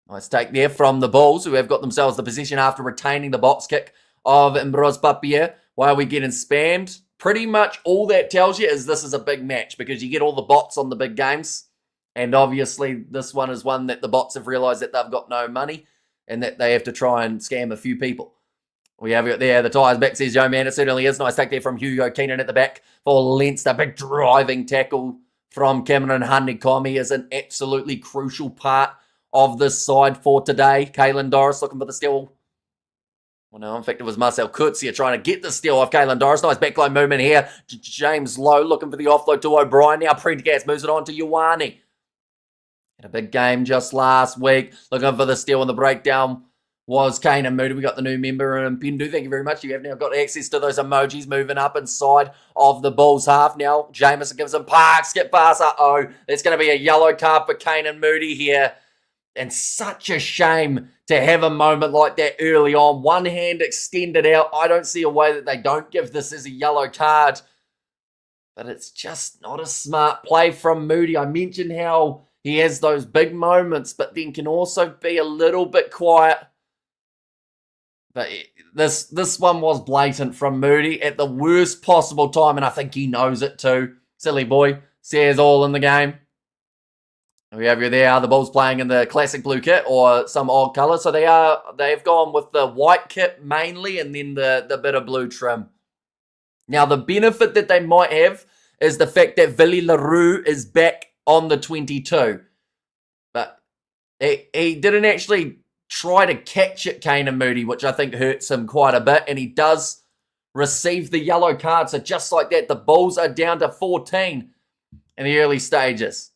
Nice take there from the Bulls, who have got themselves the possession after retaining the box kick of Mbros Papier. Why are we getting spammed? Pretty much all that tells you is this is a big match, because you get all the bots on the big games. And obviously this one is one that the bots have realised that they've got no money and that they have to try and scam a few people. We have it there. The tyres back, says Joe Man. It certainly is. Nice take there from Hugo Keenan at the back for Leinster. Big driving tackle from Cameron Honeycomb is an absolutely crucial part of this side for today. Caelan Doris looking for the steal. Well, no, in fact, it was Marcel Kurtzia trying to get the steal off Caelan Doris. Nice backline movement here. James Lowe looking for the offload to O'Brien. Now Prendergast moves it on to Ioane. Had a big game just last week. Looking for the steal and the breakdown was Kane and Moody. We got the new member in Pindu. Thank you very much. You have now got access to those emojis moving up inside of the Bulls half. Now Jameson gives him Park. Skip pass. Uh-oh. There's going to be a yellow card for Kane and Moody here. And such a shame to have a moment like that early on. One hand extended out. I don't see a way that they don't give this as a yellow card. But it's just not a smart play from Moody. I mentioned how he has those big moments, but then can also be a little bit quiet. But this one was blatant from Moody at the worst possible time, and I think he knows it too. Silly boy. Says all in the game. We have you there. The Bulls playing in the classic blue kit or some odd colour. So they've gone with the white kit mainly and then the bit of blue trim. Now, the benefit that they might have is the fact that Willie LaRue is back on the 22. But he didn't actually try to catch it, Kane and Moody, which I think hurts him quite a bit. And he does receive the yellow card. So just like that, the Bulls are down to 14 in the early stages.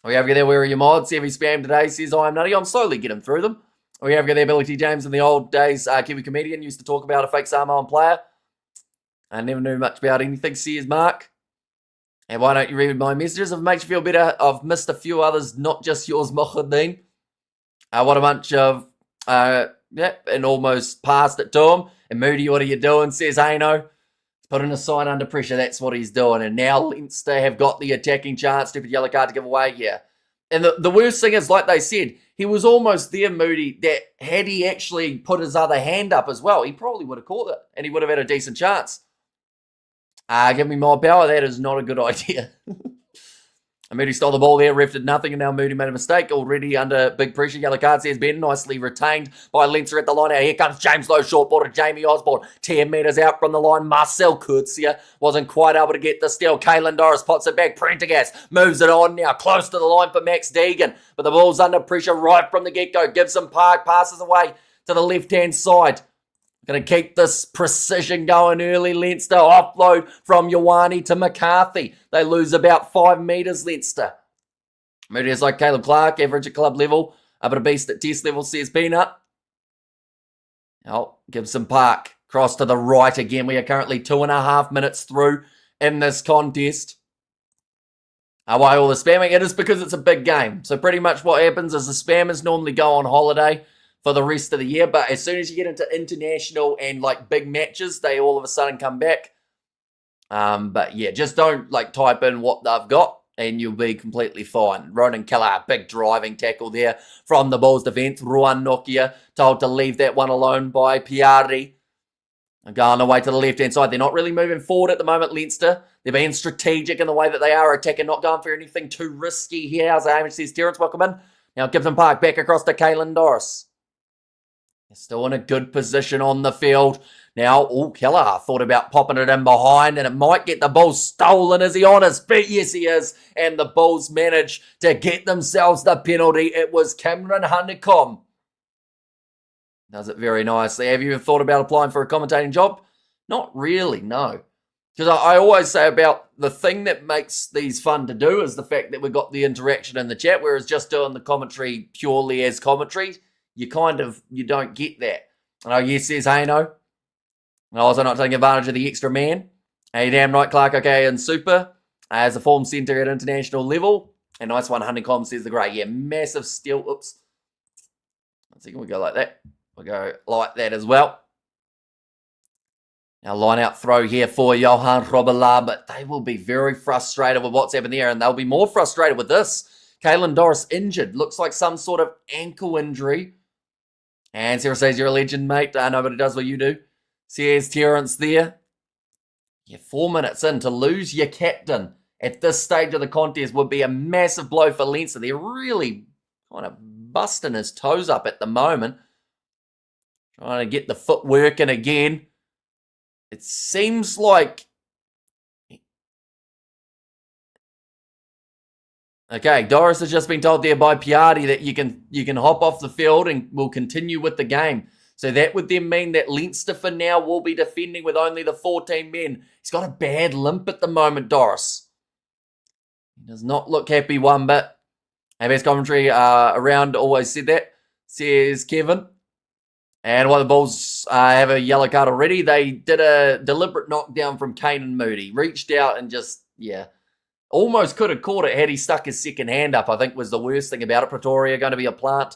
We have there, where are your mods? Heavy spam today says, I'm nutty. I'm slowly getting through them. We have there, Billy T. James in the old days. Kiwi comedian used to talk about a fake Samoan player. I never knew much about anything, says Mark. And why don't you read my messages? If it makes you feel better, I've missed a few others, not just yours, Mohaddin. What a bunch of, and almost passed it to him. And Moody, what are you doing? Says Hanno. Putting a sign under pressure, that's what he's doing. And now Leinster have got the attacking chance. Stupid yellow card to give away, yeah. And the worst thing is, like they said, he was almost there, Moody, that had he actually put his other hand up as well, he probably would have caught it. And he would have had a decent chance. Give me more power. That is not a good idea. Moody stole the ball there, ref did nothing, and now Moody made a mistake. Already under big pressure. Yellow card says Ben, nicely retained by Leinster at the line. Now here comes James Lowe, short ball to Jamie Osborne. 10 metres out from the line. Marcel Kurtzia wasn't quite able to get the steal. Caelan Doris pots it back. Prendergast moves it on now, close to the line for Max Deegan. But the ball's under pressure right from the get-go. Gibson Park passes away to the left-hand side. Going to keep this precision going early. Leinster offload from Ioane to McCarthy. They lose about 5 metres, Leinster. Moody is like Caleb Clark, average at club level. But a beast at test level, says Peanut. Oh, Gibson Park. Cross to the right again. We are currently 2.5 minutes through in this contest. Why all the spamming? It is because it's a big game. So pretty much what happens is the spammers normally go on holiday for the rest of the year, but as soon as you get into international and like big matches, they all of a sudden come back. But yeah, just don't like type in what they've got and you'll be completely fine. Ronan Kelleher, big driving tackle there from the Bulls defence. Ruan Nokia told to leave that one alone by Piari. Going away to the left-hand side. They're not really moving forward at the moment, Leinster. They're being strategic in the way that they are attacking, not going for anything too risky here. How's Hamish says, Terence, welcome in. Now Gibson Park back across to Caelan Doris. They're still in a good position on the field. Now, Kelleher thought about popping it in behind, and it might get the Bulls stolen. Is he on his feet? Yes, he is. And the Bulls managed to get themselves the penalty. It was Cameron Honeycomb. Does it very nicely. Have you ever thought about applying for a commentating job? Not really, no. Because I always say about the thing that makes these fun to do is the fact that we've got the interaction in the chat, whereas just doing the commentary purely as commentary, you don't get that. And oh, yes, says Hanno. And also not taking advantage of the extra man. Hey, damn right, Clark, okay, and super. As a form centre at international level. And nice one, Honeycomb, says the great. Yeah, massive steal. Oops. 1 second, we go like that. We'll go like that as well. Now, line out throw here for Johan Robillard, but they will be very frustrated with what's happened there, and they'll be more frustrated with this. Caelan Doris injured. Looks like some sort of ankle injury. And Sarah says, you're a legend, mate. Nobody does what you do. Says Terence there. Yeah, 4 minutes in to lose your captain at this stage of the contest would be a massive blow for Leinster. They're really kind of busting his toes up at the moment. Trying to get the footwork in again. It seems like... Okay, Doris has just been told there by Piatti that you can hop off the field and we'll continue with the game. So that would then mean that Leinster for now will be defending with only the 14 men. He's got a bad limp at the moment, Doris. He does not look happy one bit. ABS commentary around always said that, says Kevin. And while the Bulls have a yellow card already, they did a deliberate knockdown from Kane Moody. Reached out and just, almost could have caught it had he stuck his second hand up, I think was the worst thing about it. Pretoria going to be a plant.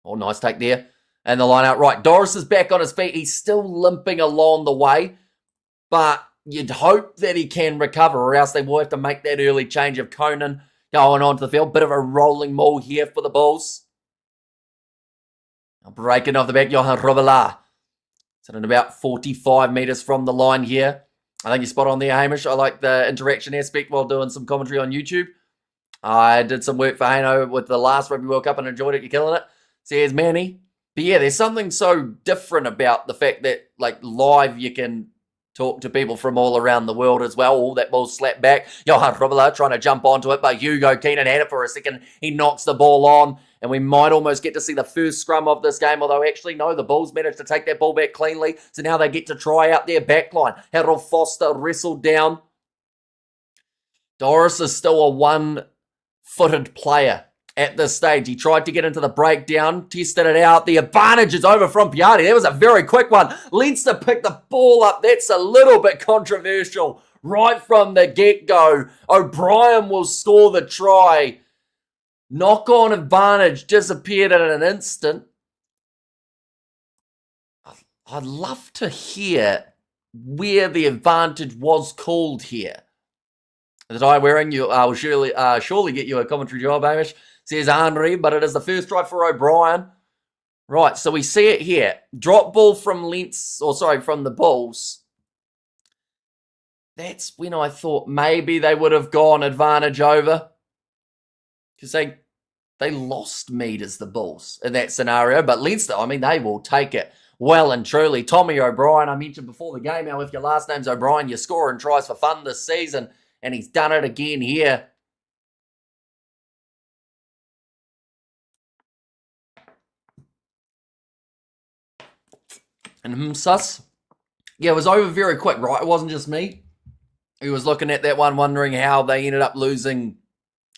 Oh, nice take there. And the line out right. Doris is back on his feet. He's still limping along the way. But you'd hope that he can recover, or else they will have to make that early change of Conan going onto the field. Bit of a rolling maul here for the Bulls. Breaking off the back, Johan Robillard. Sitting about 45 metres from the line here. I think you're spot on there, Hamish. I like the interaction aspect while doing some commentary on YouTube. I did some work for Hanno with the last Rugby World Cup and enjoyed it. You're killing it. Says Manny. But yeah, there's something so different about the fact that, like, live you can talk to people from all around the world as well. All that ball slapped back. Johan Robillard trying to jump onto it, but Hugo Keenan had it for a second. He knocks the ball on. and we might almost get to see the first scrum of this game, although actually, no, the Bulls managed to take that ball back cleanly, so now they get to try out their backline. Harold Foster wrestled down. Doris is still a one-footed player at this stage. He tried to get into the breakdown, tested it out. The advantage is over from Piatti. That was a very quick one. Leinster picked the ball up. That's a little bit controversial. Right from the get-go, O'Brien will score the try. Knock-on advantage disappeared in an instant. I'd love to hear where the advantage was called here. The tie wearing, you will surely get you a commentary job, Hamish, says Henry, but it is the first try for O'Brien. Right, so we see it here. Drop ball from from the Bulls. That's when I thought maybe they would have gone advantage over. Because they lost meters, the Bulls, in that scenario. But Leinster, I mean, they will take it well and truly. Tommy O'Brien, I mentioned before the game, how if your last name's O'Brien, you're scoring tries for fun this season. And he's done it again here. And sus. Yeah, it was over very quick, right? It wasn't just me. He was looking at that one, wondering how they ended up losing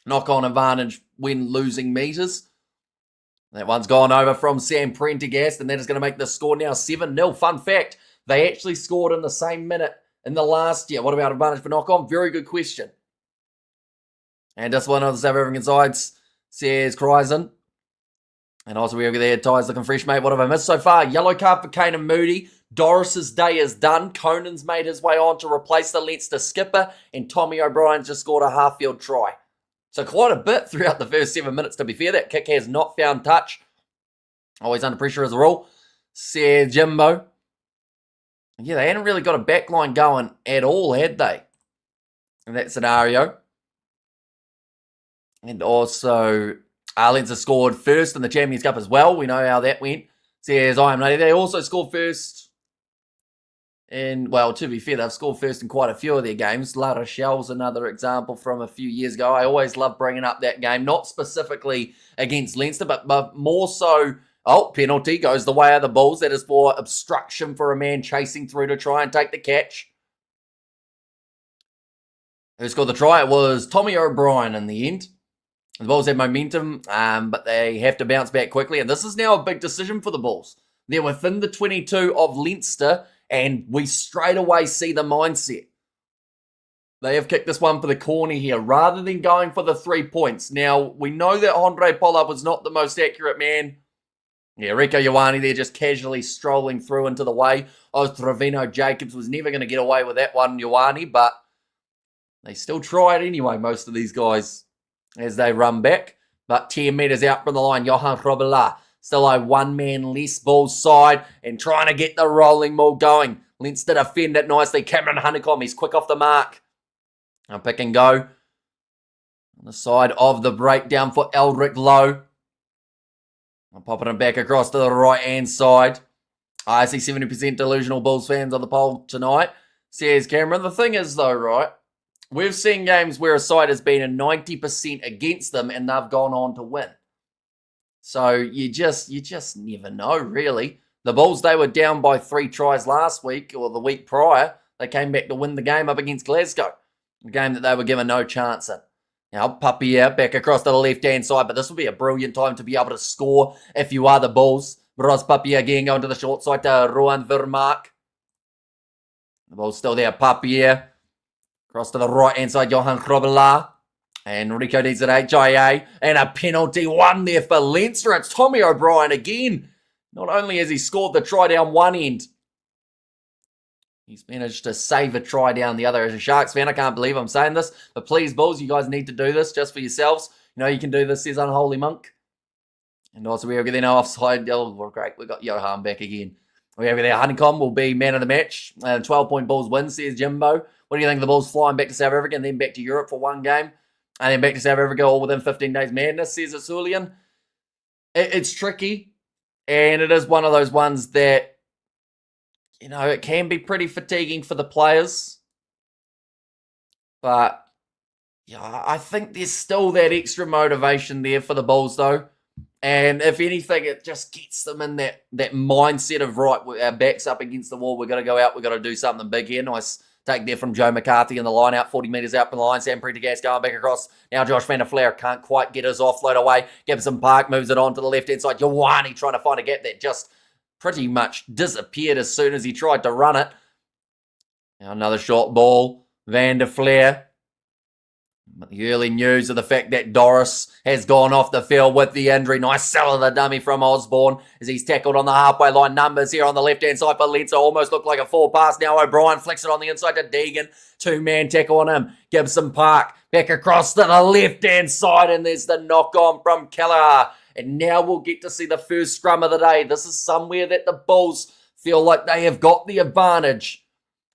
knock-on advantage when losing meters. That one's gone over from Sam Prendergast, and that is going to make the score now 7-0. Fun fact, they actually scored in the same minute in the last year. What about advantage for knock-on? Very good question. And just one of the South African sides, says Kryzen. And also we over there, Ty's looking fresh, mate. What have I missed so far? Yellow card for Kane and Moody. Doris's day is done. Conan's made his way on to replace the Leinster skipper. And Tommy O'Brien just scored a half-field try. So quite a bit throughout the first 7 minutes, to be fair. That kick has not found touch. Always under pressure as a rule, says Jimbo. Yeah, they hadn't really got a backline going at all, had they? In that scenario. And also, Leinster scored first in the Champions Cup as well. We know how that went. Says I am ready. They also scored first in, well, to be fair, they've scored first in quite a few of their games. La Rochelle's another example from a few years ago. I always love bringing up that game, not specifically against Leinster, but more so, penalty goes the way of the Bulls. That is for obstruction for a man chasing through to try and take the catch. Who scored the try? It was Tommy O'Brien in the end. The Bulls have momentum, but they have to bounce back quickly. And this is now a big decision for the Bulls. They're within the 22 of Leinster, and we straight away see the mindset. They have kicked this one for the corner here, rather than going for the 3 points. Now, we know that Andre Pollard was not the most accurate man. Yeah, Rieko Ioane there just casually strolling through into the way. Trevino Jacobs was never going to get away with that one, Ioane, but they still tried anyway, most of these guys, as they run back. But 10 metres out from the line, Johan Robela. Still a one-man less Bulls side and trying to get the rolling maul going. Leinster defend it nicely. Cameron Honeycomb, he's quick off the mark. Now pick and go. On the side of the breakdown for Eldrick Lowe. I'm popping it back across to the right-hand side. I see 70% delusional Bulls fans on the poll tonight, says Cameron. The thing is, though, right, we've seen games where a side has been a 90% against them and they've gone on to win. So you just never know, really. The Bulls, they were down by 3 tries last week or the week prior. They came back to win the game up against Glasgow, a game that they were given no chance in. Now, Papier back across to the left-hand side, but this will be a brilliant time to be able to score if you are the Bulls. Ross Papier again going to the short side to Rowan Vermaak. The Bulls still there, Papier. Across to the right-hand side, Johan Robela. And Rico needs an HIA. And a penalty one there for Leinster. It's Tommy O'Brien again. Not only has he scored the try down one end, he's managed to save a try down the other. As a Sharks fan, I can't believe I'm saying this. But please, Bulls, you guys need to do this just for yourselves. You know you can do this, says Unholy Monk. And also, we're getting offside. Oh, we're great. We've got Johan back again. We're over there. Honeycomb will be man of the match. 12-point Bulls win, says Jimbo. What do you think of the Bulls flying back to South Africa and then back to Europe for one game? And then back to South Africa all within 15 days madness, says Asulian. It's tricky. And it is one of those ones that, you know, it can be pretty fatiguing for the players. But, yeah, I think there's still that extra motivation there for the Bulls, though. And if anything, it just gets them in that mindset of, right, our back's up against the wall. We've got to go out. We've got to do something big here. Nice take there from Joe McCarthy in the line out, 40 metres out from the line. Sam Prendergast going back across. Now Josh Van der Flair can't quite get his offload away. Gibson Park moves it on to the left-hand side. Ioane trying to find a gap that just pretty much disappeared as soon as he tried to run it. Now another short ball. Van der Flair. But the early news of the fact that Doris has gone off the field with the injury. Nice sell of the dummy from Osborne as he's tackled on the halfway line. Numbers here on the left-hand side for Leinster. Almost looked like a full pass. Now O'Brien flicks it on the inside to Deegan. Two-man tackle on him. Gibson Park back across to the left-hand side. And there's the knock-on from Kelleher. And now we'll get to see the first scrum of the day. This is somewhere that the Bulls feel like they have got the advantage.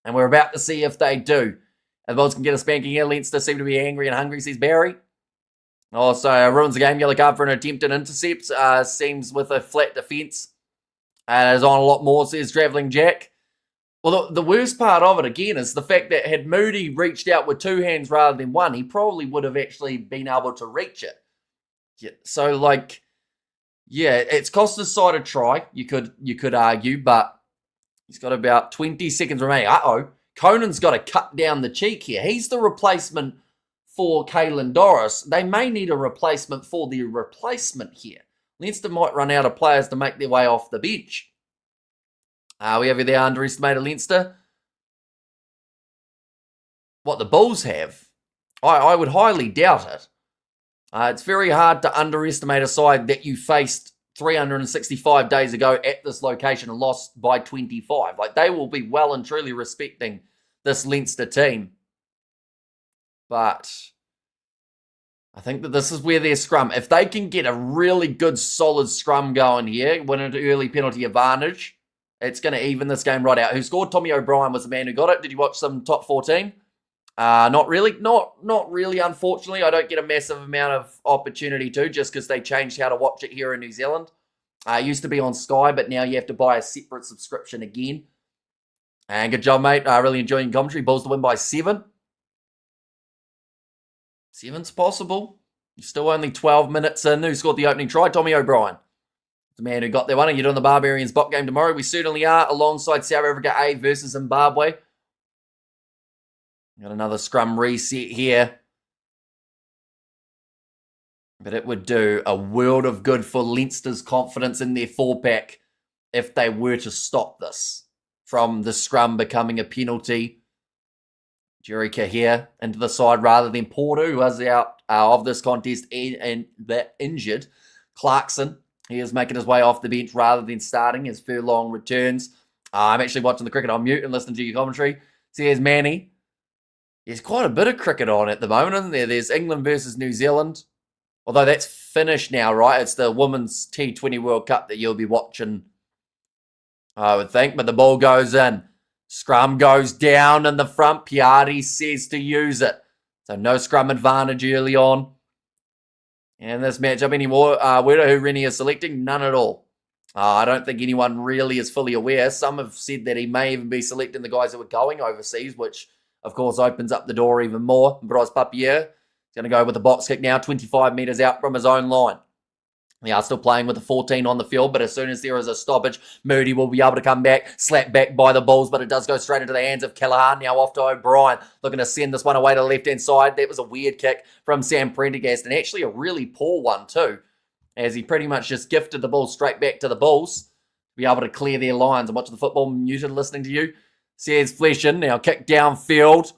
And we're about to see if they do. The Bulls can get a spanking here. Leinster seem to be angry and hungry, says Barry. Also, ruins the game. Yellow card for an attempted intercept. Seems with a flat defence. Is on a lot more, says Travelling Jack. Well, the worst part of it, again, is the fact that had Moody reached out with two hands rather than one, he probably would have actually been able to reach it. Yeah, so, it's cost his side a try, you could argue, but he's got about 20 seconds remaining. Uh-oh. Conan's got to cut down the cheek here. He's the replacement for Caelan Doris. They may need a replacement for the replacement here. Leinster might run out of players to make their way off the bench. We have there underestimated Leinster. What the Bulls have, I would highly doubt it. It's very hard to underestimate a side that you faced 365 days ago at this location and lost by 25. They will be well and truly respecting this Leinster team. But I think that this is where their scrum, if they can get a really good solid scrum going here, win an early penalty advantage, it's going to even this game right out. Who scored? Tommy O'Brien was the man who got it. Did you watch some top 14? Not really. Not really, unfortunately. I don't get a massive amount of opportunity to, just because they changed how to watch it here in New Zealand. It used to be on Sky, but now you have to buy a separate subscription again. And good job, mate. Really enjoying commentary. Bulls to win by 7. 7's possible. You're still only 12 minutes in. Who scored the opening try? Tommy O'Brien. The man who got that one. Are you doing the Barbarians bot game tomorrow? We certainly are, alongside South Africa A versus Zimbabwe. Got another scrum reset here. But it would do a world of good for Leinster's confidence in their 4-pack if they were to stop this from the scrum becoming a penalty. Jerica here into the side rather than Porter, who was out of this contest and injured. Clarkson, he is making his way off the bench rather than starting as Furlong returns. I'm actually watching the cricket on mute and listening to your commentary. So here's Manny. There's quite a bit of cricket on at the moment, isn't there? There's England versus New Zealand. Although that's finished now, right? It's the Women's T20 World Cup that you'll be watching, I would think. But the ball goes in. Scrum goes down in the front. Piatti says to use it. So no scrum advantage early on. And this matchup anymore. Who Rennie is selecting? None at all. I don't think anyone really is fully aware. Some have said that he may even be selecting the guys that were going overseas, which of course opens up the door even more. Bryce Papier is going to go with the box kick now, 25 metres out from his own line. They are still playing with the 14 on the field, but as soon as there is a stoppage, Moody will be able to come back, slap back by the Bulls, but it does go straight into the hands of Kelleher. Now off to O'Brien, looking to send this one away to the left-hand side. That was a weird kick from Sam Prendergast, and actually a really poor one too, as he pretty much just gifted the ball straight back to the Bulls to be able to clear their lines. I'm watching the football muted, listening to you. Says Fleshin, now kick downfield.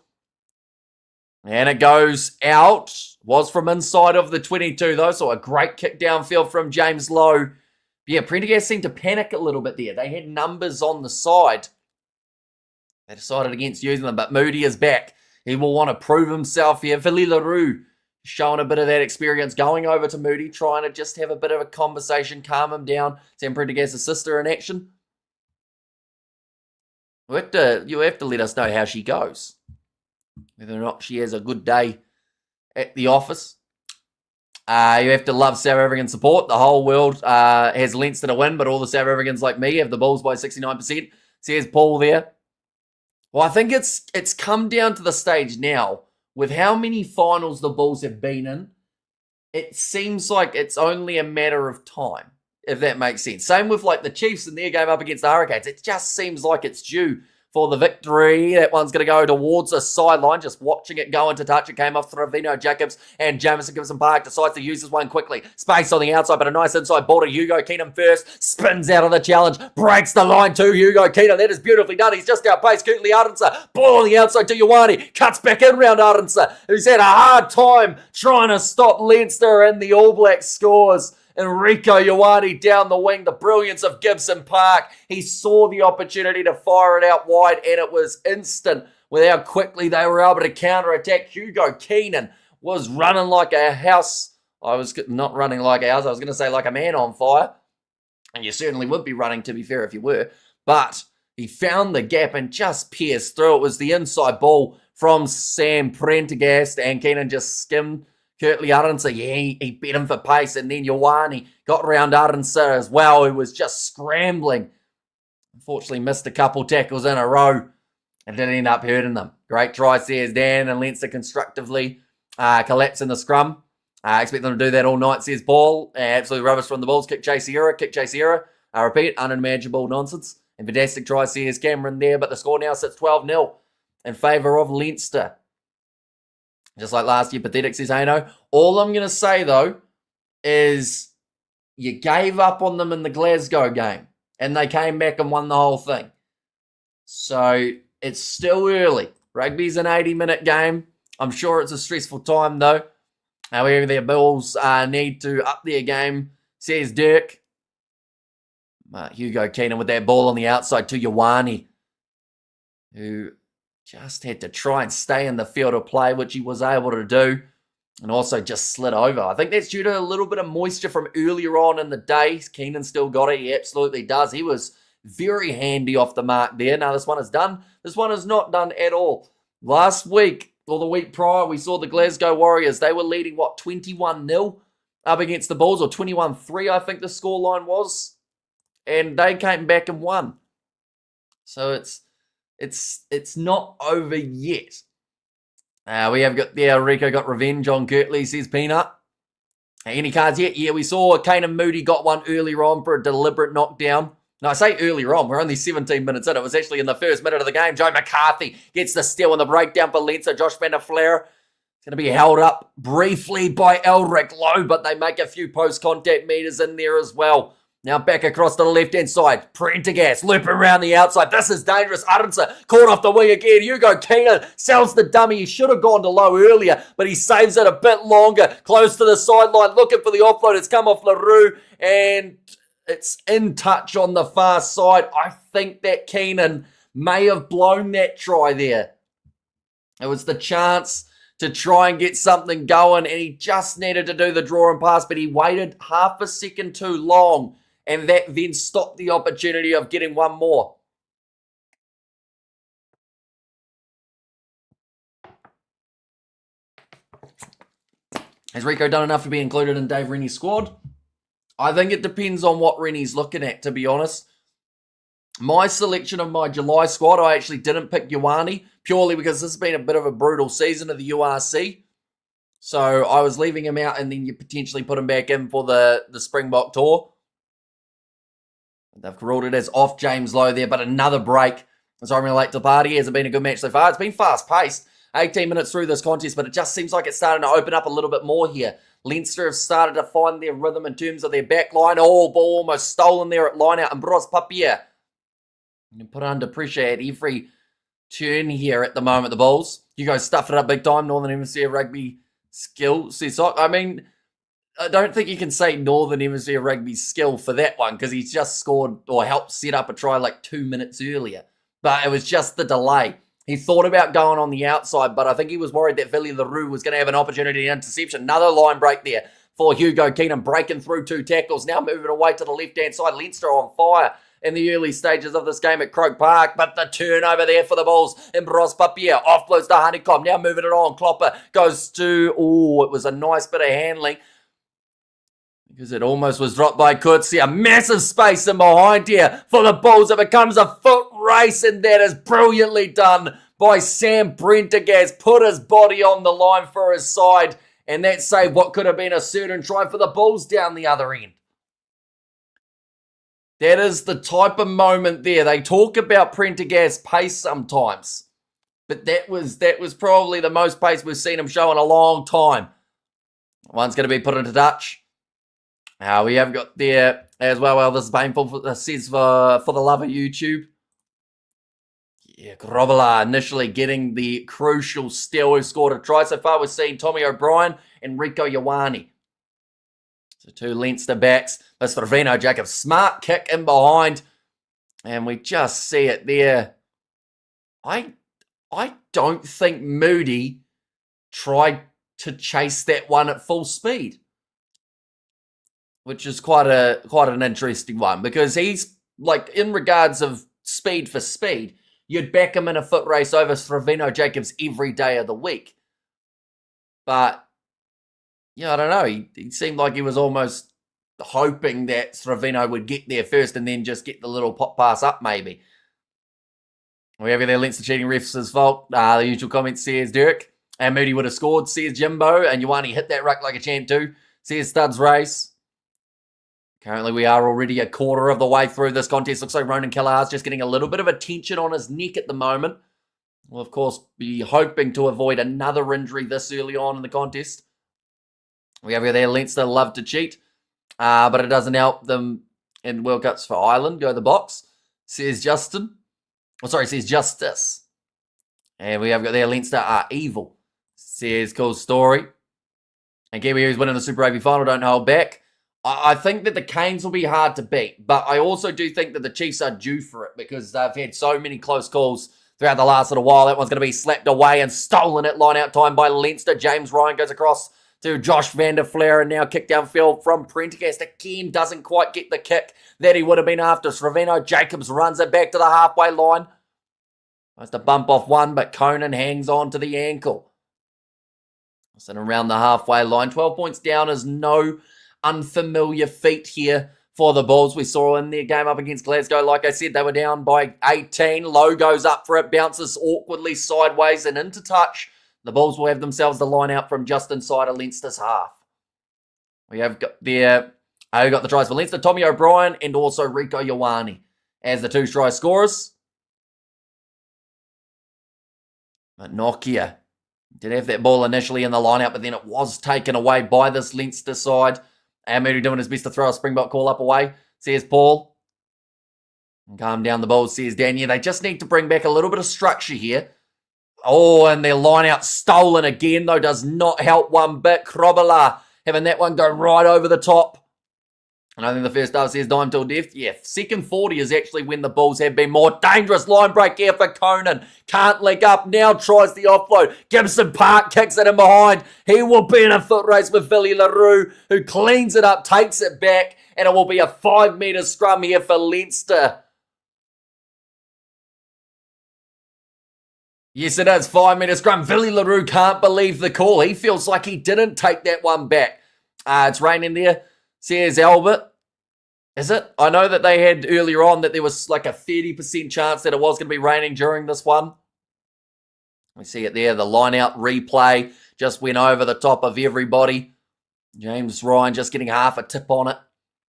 And it goes out. Was from inside of the 22 though, so a great kick downfield from James Lowe. Yeah, Prendergast seemed to panic a little bit there. They had numbers on the side. They decided against using them, but Moody is back. He will want to prove himself here. Philly LaRue showing a bit of that experience, going over to Moody, trying to just have a bit of a conversation, calm him down. Sam Prendergast's sister in action. You have to let us know how she goes. Whether or not she has a good day at the office. You have to love South African support. The whole world has Leinster to win, but all the South Africans like me have the Bulls by 69%. Says Paul there. Well, I think it's come down to the stage now with how many finals the Bulls have been in it seems like it's only a matter of time, if that makes sense. Same with like the Chiefs in their game up against the Hurricanes. It just seems like it's due for the victory. That one's going to go towards the sideline. Just watching it go into touch. It came off Ravino Jacobs, and Jamison Gibson Park decides to use this one quickly. Space on the outside, but a nice inside ball to Hugo Keenan first. Spins out of the challenge. Breaks the line to Hugo Keenan. That is beautifully done. He's just outpaced Curtly Ardenser. Ball on the outside to Ioane. Cuts back in round Ardenser, who's had a hard time trying to stop Leinster, and the All Blacks scores. Enrico Ioane down the wing, the brilliance of Gibson Park. He saw the opportunity to fire it out wide, and it was instant with how quickly they were able to counter-attack. Hugo Keenan was running like a house. I was not running like a house. I was going to say like a man on fire. And you certainly would be running, to be fair, if you were. But he found the gap and just pierced through. It was the inside ball from Sam Prendergast, and Keenan just skimmed Curtly Ardenser, he beat him for pace, and then Ioane got around Ardenser as well, who was just scrambling. Unfortunately, missed a couple tackles in a row and didn't end up hurting them. Great try, says Dan, and Leinster constructively collapsing the scrum. Expect them to do that all night, says Paul. Absolutely rubbish from the Bulls. Kick chase era. Repeat, unimaginable nonsense. And fantastic try, says Cameron there, but the score now sits 12-0 in favour of Leinster. Just like last year, pathetic, says Hanno. All I'm going to say, though, is you gave up on them in the Glasgow game, and they came back and won the whole thing. So it's still early. Rugby's an 80-minute game. I'm sure it's a stressful time, though. However, their Bulls need to up their game, says Dirk. Hugo Keenan with that ball on the outside to Ioane, who just had to try and stay in the field of play, which he was able to do, and also just slid over. I think that's due to a little bit of moisture from earlier on in the day. Keenan still got it. He absolutely does. He was very handy off the mark there. Now, this one is done. This one is not done at all. Last week, or the week prior, we saw the Glasgow Warriors. They were leading, 21-0 up against the Bulls, or 21-3, I think the scoreline was. And they came back and won. So it's not over yet. We have got Rico got revenge on Kirtley, says Peanut. Any cards yet? Yeah, we saw Keenan Moody got one earlier on for a deliberate knockdown. No, I say earlier on. We're only 17 minutes in. It was actually in the first minute of the game. Joe McCarthy gets the steal and the breakdown for Leinster. Josh van der Flair is going to be held up briefly by Elric Lowe, but they make a few post-contact meters in there as well. Now back across to the left-hand side. Prendergast looping around the outside. This is dangerous. Ardenser caught off the wing again. Hugo Keenan sells the dummy. He should have gone to Lowe earlier, but he saves it a bit longer. Close to the sideline, looking for the offload. It's come off LaRue, and it's in touch on the far side. I think that Keenan may have blown that try there. It was the chance to try and get something going, and he just needed to do the draw and pass, but he waited half a second too long. And that then stopped the opportunity of getting one more. Has Rico done enough to be included in Dave Rennie's squad? I think it depends on what Rennie's looking at, to be honest. My selection of my July squad, I actually didn't pick Ioane, purely because this has been a bit of a brutal season of the URC. So I was leaving him out, and then you potentially put him back in for the Springbok tour. They've ruled it as off James Lowe there, but another break. Sorry, I'm really late to the party. Has it been a good match so far? It's been fast-paced. 18 minutes through this contest, but it just seems like it's starting to open up a little bit more here. Leinster have started to find their rhythm in terms of their back line. Oh, ball almost stolen there at line out. And Bros Papier put under pressure at every turn here at the moment, the Bulls. You guys stuff it up big time. Northern Hemisphere Rugby skill. I mean, I don't think you can say Northern Hemisphere Rugby skill for that one, because he's just scored or helped set up a try like 2 minutes earlier. But it was just the delay. He thought about going on the outside, but I think he was worried that Villy LaRue was going to have an opportunity in interception. Another line break there for Hugo Keenan, breaking through 2 tackles. Now moving away to the left-hand side. Leinster on fire in the early stages of this game at Croke Park, but the turnover there for the Bulls. And Bros Papier offloads to Honeycomb. Now moving it on. Klopper goes to, it was a nice bit of handling, because it almost was dropped by Coetzee. A massive space in behind here for the Bulls. It becomes a foot race, and that is brilliantly done by Sam Prendergast. Put his body on the line for his side, And that saved what could have been a certain try for the Bulls down the other end. That is the type of moment there. They talk about Prendergast's pace sometimes, but that was probably the most pace we've seen him show in a long time. One's going to be put into touch. We have got there as well. Well, this is painful, says for the love of YouTube. Yeah, Grobbelaar initially getting the crucial steal who scored a try. So far, we've seen Tommy O'Brien and Rieko Ioane. So two Leinster backs. That's Sravino Jacobs. Smart kick in behind. And we just see it there. I don't think Moody tried to chase that one at full speed, which is quite an interesting one, because he's like, in regards of speed for speed, you'd back him in a foot race over Sravino Jacobs every day of the week. But yeah, I don't know. He seemed like he was almost hoping that Sravino would get there first and then just get the little pop pass up maybe. We have there, Leinster cheating refs' fault. The usual comment says Derek. And Moody would have scored, says Jimbo. And Ioane hit that ruck like a champ too, says Studs Race. Currently, we are already a quarter of the way through this contest. Looks like Ronan Kelleher's just getting a little bit of a tension on his neck at the moment. We'll, of course, be hoping to avoid another injury this early on in the contest. We have there, Leinster love to cheat, but it doesn't help them in World Cups for Ireland. Go to the box, says Justin. Says Justice. And we have got there, Leinster are evil, says Cool Story. And Kiwi, who's winning the Super Rugby final, don't hold back. I think that the Canes will be hard to beat, but I also do think that the Chiefs are due for it, because they've had so many close calls throughout the last little while. That one's going to be slapped away and stolen at line-out time by Leinster. James Ryan goes across to Josh van der Flair, and now kick downfield from Prendergast. Again, doesn't quite get the kick that he would have been after. Sravino Jacobs runs it back to the halfway line. Has to bump off one, but Conan hangs on to the ankle. Sitting around the halfway line. 12 points down is no unfamiliar feat here for the Bulls. We saw in their game up against Glasgow, like I said, they were down by 18. Low goes up for it, bounces awkwardly sideways and into touch. The Bulls will have themselves the line out from just inside of Leinster's half. We have got there, who got the tries for Leinster, Tommy O'Brien and also Rieko Ioane as the two try scorers. But Nokia did have that ball initially in the line-out, but then it was taken away by this Leinster side. And Moody doing his best to throw a Springbok call up away, says Paul. And calm down the Bulls, says Daniel. They just need to bring back a little bit of structure here. Oh, and their line-out stolen again, though, does not help one bit. Grobbelaar having that one go right over the top. And I think the first half says dime till death. Yeah, second 40 is actually when the Bulls have been more dangerous. Line break here for Conan. Can't leg up. Now tries the offload. Gibson Park kicks it in behind. He will be in a foot race with Billy LaRue, who cleans it up, takes it back, and it will be a 5-metre scrum here for Leinster. Yes, it is. 5-metre scrum. Billy LaRue can't believe the call. He feels like he didn't take that one back. It's raining there. Says Albert. Is it? I know that they had earlier on that there was like a 30% chance that it was going to be raining during this one. We see it there. The line-out replay just went over the top of everybody. James Ryan just getting half a tip on it.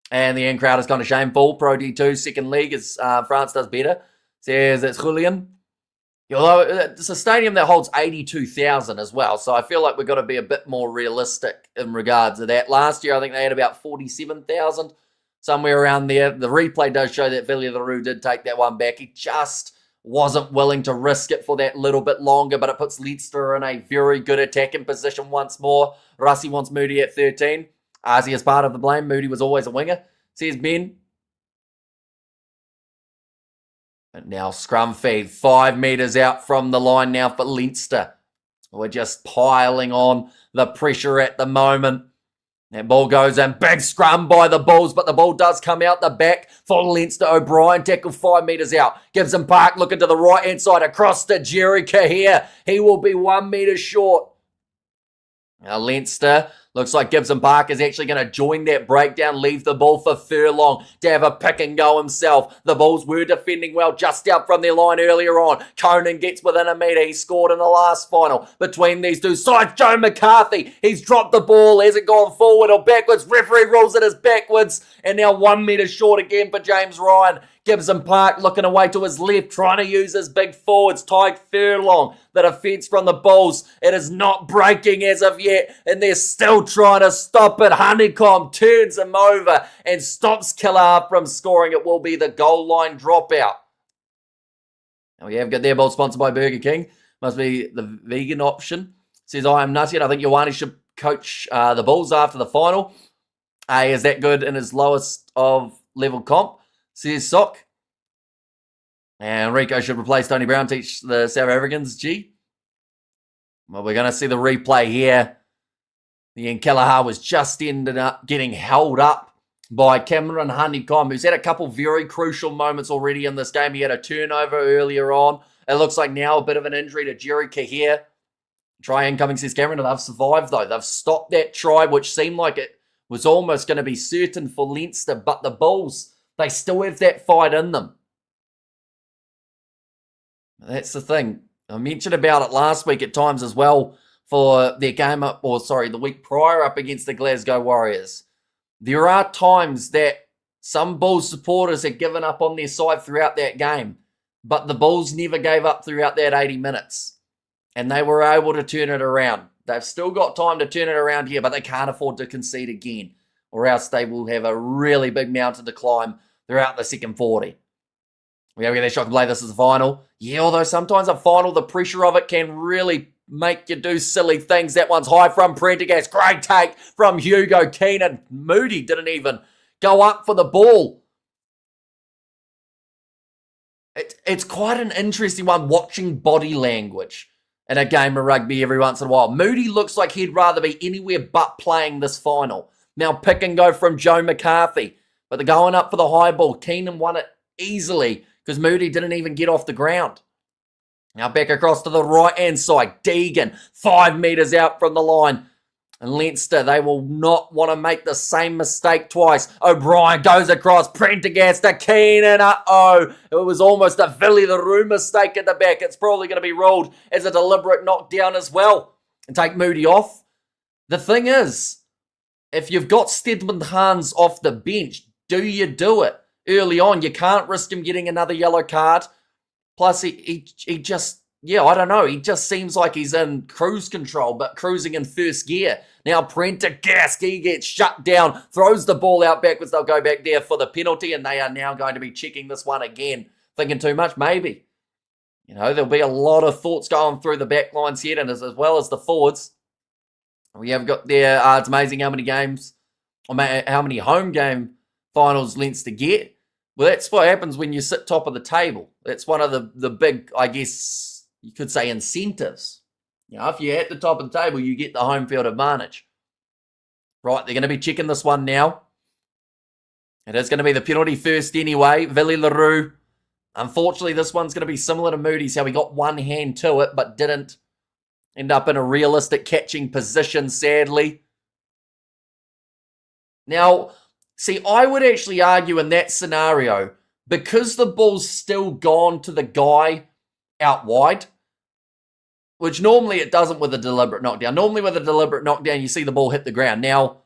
And the end crowd is kind of shameful. Pro D2, second league, as France does better. Says it's Cullen. Although it's a stadium that holds 82,000 as well, so I feel like we've got to be a bit more realistic in regards to that. Last year, I think they had about 47,000, somewhere around there. The replay does show that Billy LaRue did take that one back. He just wasn't willing to risk it for that little bit longer, but it puts Leinster in a very good attacking position once more. Russie wants Moody at 13. Ozzy is part of the blame. Moody was always a winger, says Ben. And now scrum feed, 5 metres out from the line now for Leinster. We're just piling on the pressure at the moment. That ball goes in, big scrum by the Bulls, but the ball does come out the back for Leinster. O'Brien tackled 5 metres out. Gibson Park looking to the right-hand side, across to Jerry Cahir. He will be 1 metre short. Now Leinster Looks like Gibson Park is actually going to join that breakdown, leave the ball for Furlong to have a pick and go himself. The Bulls were defending well just out from their line earlier on. Cullen gets within a metre. He scored in the last final between these two sides. Joe McCarthy, he's dropped the ball. Has it gone forward or backwards? Referee rules it as backwards. And now 1 metre short again for James Ryan. Gibson Park looking away to his left, trying to use his big forwards. Tyke Furlong, the defence from the Bulls. It is not breaking as of yet, and they're still trying to stop it. Honeycomb turns him over and stops Killer from scoring. It will be the goal line dropout. Now we have got their ball sponsored by Burger King. Must be the vegan option. Says, I am nutty, and I think Ioane should coach the Bulls after the final. Is that good in his lowest of level comp? Says Sock. And Rico should replace Tony Brown, teach the South Africans. Well, we're going to see the replay here. The Kelleher was just ended up getting held up by Cameron Honeycomb, who's had a couple very crucial moments already in this game. He had a turnover earlier on. It looks like now a bit of an injury to Jerry Kahir. Try incoming, says Cameron, and they've survived, though. They've stopped that try, which seemed like it was almost going to be certain for Leinster, but the Bulls, they still have that fight in them. That's the thing. I mentioned about it last week at times as well for their game up, the week prior up against the Glasgow Warriors. There are times that some Bulls supporters had given up on their side throughout that game, but the Bulls never gave up throughout that 80 minutes. And they were able to turn it around. They've still got time to turn it around here, but they can't afford to concede again, or else they will have a really big mountain to climb throughout the second 40. We have to get that shot to play. This is the final. Yeah, although sometimes a final, the pressure of it can really make you do silly things. That one's high from Prendergast. Great take from Hugo Keenan. Moody didn't even go up for the ball. It's quite an interesting one watching body language in a game of rugby every once in a while. Moody looks like he'd rather be anywhere but playing this final. Now pick and go from Joe McCarthy. But they're going up for the high ball. Keenan won it easily because Moody didn't even get off the ground. Now back across to the right-hand side. Deegan, 5 metres out from the line. And Leinster, they will not want to make the same mistake twice. O'Brien goes across. Prendergast to Keenan. It was almost a Billy the Roo mistake at the back. It's probably going to be ruled as a deliberate knockdown as well. And take Moody off. The thing is, if you've got Stedman Hans off the bench, do you do it early on? You can't risk him getting another yellow card. Plus, he just, I don't know. He just seems like he's in cruise control, but cruising in first gear. Now, Prendergast, he gets shut down, throws the ball out backwards. They'll go back there for the penalty, and they are now going to be checking this one again. Thinking too much? Maybe. There'll be a lot of thoughts going through the back lines here, and as well as the forwards. We have got there, it's amazing how many games, or how many home game finals Leinster get. Well, that's what happens when you sit top of the table. That's one of the big, I guess, you could say incentives. If you're at the top of the table, you get the home field advantage. Right, they're going to be checking this one now. It is going to be the penalty first anyway. Billy the Roo. Unfortunately, this one's going to be similar to Moody's, how he got one hand to it, but didn't end up in a realistic catching position, sadly. Now, see, I would actually argue in that scenario, because the ball's still gone to the guy out wide, which normally it doesn't with a deliberate knockdown. Normally with a deliberate knockdown, you see the ball hit the ground. Now,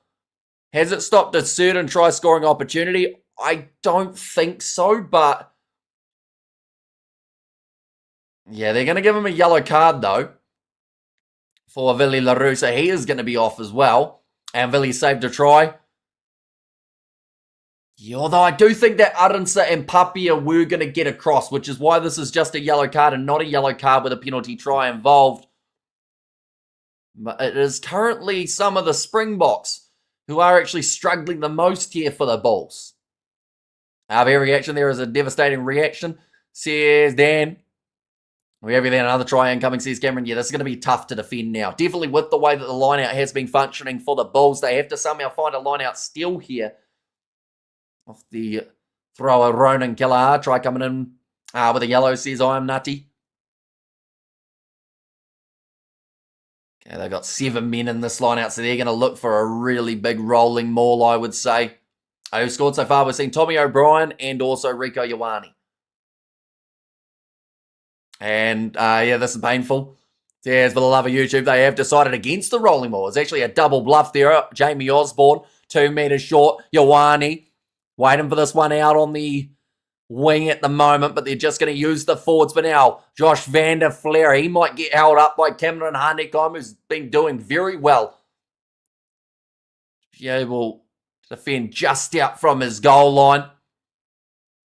has it stopped a certain try-scoring opportunity? I don't think so, but yeah, they're going to give him a yellow card, though, for Billy le Roux, so he is going to be off as well. And Billy saved a try. Yeah, although I do think that Aronsa and Papia were going to get across, which is why this is just a yellow card and not a yellow card with a penalty try involved. But it is currently some of the Springboks who are actually struggling the most here for the Bulls. Their reaction there is a devastating reaction, says Dan. We have then another try incoming, says Cameron. Yeah, this is going to be tough to defend now. Definitely with the way that the line-out has been functioning for the Bulls. They have to somehow find a line-out steal here. Off the thrower, Ronan Kelleher. Try coming in with a yellow, says I am nutty. Yeah, they've got 7 men in this line out, so they're going to look for a really big rolling maul, I would say. Who scored so far? We've seen Tommy O'Brien and also Rieko Ioane. And yeah, this is painful. Yes, for the love of YouTube, they have decided against the rolling maul. It's actually a double bluff there. Jamie Osborne, 2 metres short. Ioane waiting for this one out on the wing at the moment, but they're just going to use the forwards for now. Josh van der Flair, he might get held up by Cameron Hanno, who's been doing very well. Be able to defend just out from his goal line.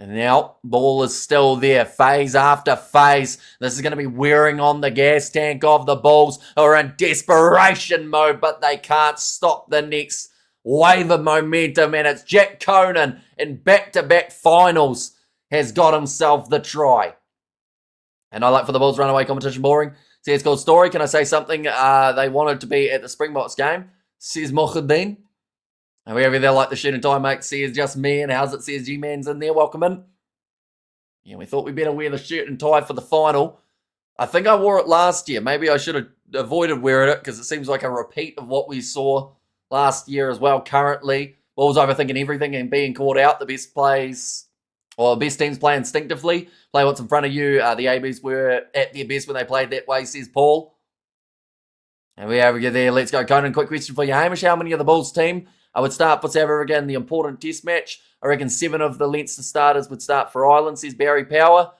And now, ball is still there, phase after phase. This is going to be wearing on the gas tank of the Bulls, who are in desperation mode, but they can't stop the next wave of momentum. And it's Jack Conan in back-to-back finals has got himself the try. And I like for the Bulls runaway competition boring. See, it's called Story. Can I say something? They wanted to be at the Springboks game, says Mohaddin. And wherever they like the shoot and tie, mate, says just me. And how's it? Says G-Man's in there. Welcome in. Yeah, we thought we better wear the shirt and tie for the final. I think I wore it last year. Maybe I should have avoided wearing it because it seems like a repeat of what we saw last year as well. Currently, Bulls overthinking everything and being caught out. The best plays, or the best teams play instinctively. Play what's in front of you. The ABs were at their best when they played that way, says Paul. And we over there. Let's go, Conan. Quick question for you, Hamish. How many of the Bulls team I would start for South Africa in the important test match? I reckon 7 of the Leinster starters would start for Ireland, says Barry Power.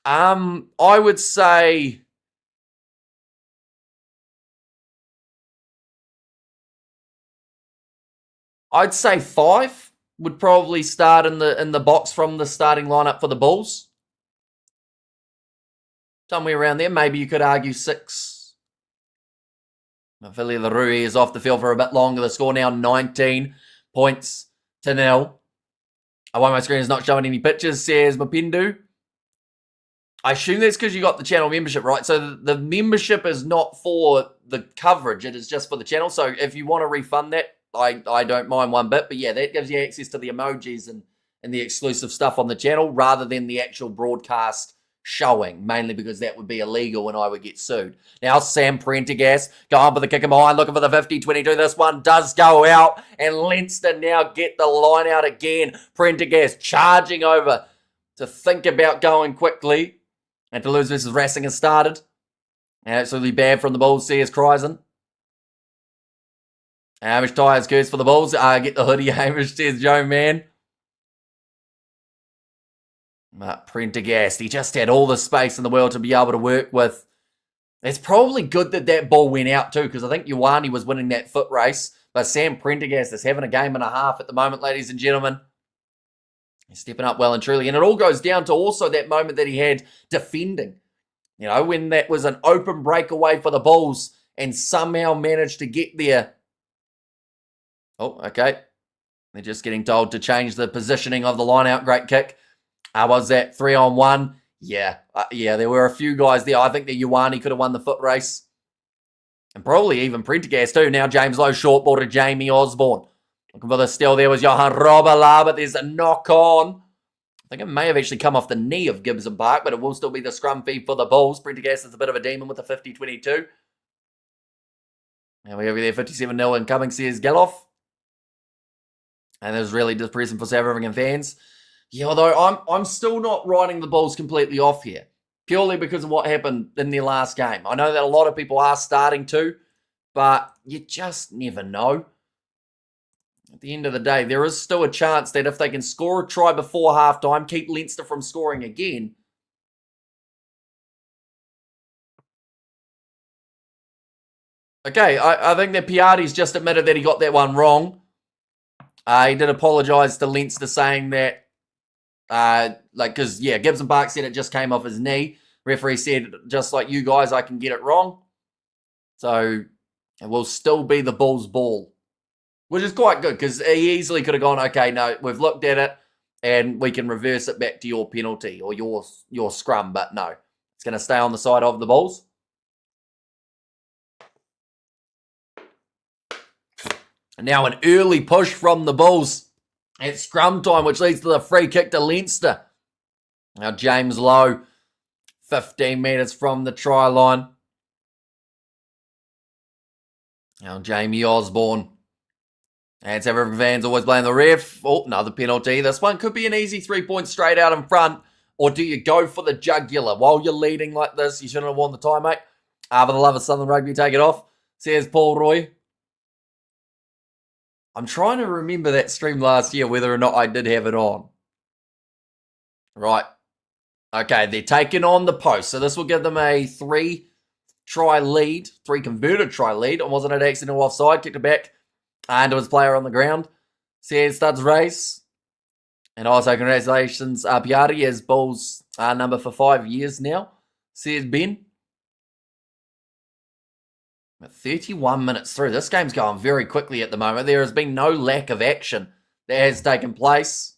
I would say I'd say 5 would probably start in the box from the starting lineup for the Bulls. Somewhere around there. Maybe you could argue 6. Philly Larue is off the field for a bit longer. The score now 19 points to 0. Why my screen is not showing any pictures, says Mapindu. I assume that's because you got the channel membership, right? So the membership is not for the coverage. It is just for the channel. So if you want to refund that, I don't mind one bit. But yeah, that gives you access to the emojis and the exclusive stuff on the channel rather than the actual broadcast showing, mainly because that would be illegal and I would get sued. Now Sam Prendergast going for the kick in behind, looking for the 50-22. This one does go out, and Leinster now get the line out again. Prendergast charging over to think about going quickly, and Toulouse versus Racing has started. Absolutely bad from the Bulls, says Kryzen. Hamish Tyres curse for the Bulls. Get the hoodie, Hamish, says Joe Man. Prendergast, he just had all the space in the world to be able to work with. It's probably good that ball went out too, because I think Ioane was winning that foot race. But Sam Prendergast is having a game and a half at the moment, ladies and gentlemen. He's stepping up well and truly. And it all goes down to also that moment that he had defending. You know, when that was an open breakaway for the Bulls and somehow managed to get there. Oh, okay. They're just getting told to change the positioning of the line out. Great kick. Was that 3-on-1? Yeah. Yeah, there were a few guys there. I think that Ioane could have won the foot race. And probably even Prendergast too. Now James Lowe short ball to Jamie Osborne. Looking for the steal there was Johan Robala, but there's a knock on. I think it may have actually come off the knee of Gibson Park, but it will still be the scrum feed for the Bulls. Prendergast is a bit of a demon with the 50-22. And we over there 57-0 incoming, says Galoff. And it was really depressing for South African fans. Yeah, although I'm still not writing the Bulls completely off here, purely because of what happened in their last game. I know that a lot of people are starting to, but you just never know. At the end of the day, there is still a chance that if they can score a try before halftime, keep Leinster from scoring again. Okay, I think that Piatti's just admitted that he got that one wrong. He did apologise to Leinster, saying that because, yeah, Gibson Park said it just came off his knee. Referee said, just like you guys, I can get it wrong. So it will still be the Bulls' ball, which is quite good because he easily could have gone, okay, no, we've looked at it and we can reverse it back to your penalty or your scrum. But no, it's going to stay on the side of the Bulls. And now an early push from the Bulls at scrum time, which leads to the free kick to Leinster. Now James Lowe, 15 metres from the try line. Now Jamie Osborne. And South African fans always blame the ref. Oh, another penalty. This one could be an easy 3 points straight out in front. Or do you go for the jugular? While you're leading like this, you shouldn't have won the tie, mate. For the love of Southern Rugby, take it off. Says Paul Roy. I'm trying to remember that stream last year, whether or not I did have it on. Right. Okay, they're taking on the post. So this will give them a 3-try lead, 3 converted try lead. And wasn't it accidental offside? Kicked it back. And it was player on the ground. Says Studs Race. And also congratulations, Piatti as Bulls number for 5 years now. Says Ben. 31 minutes through. This game's going very quickly at the moment. There has been no lack of action that has taken place.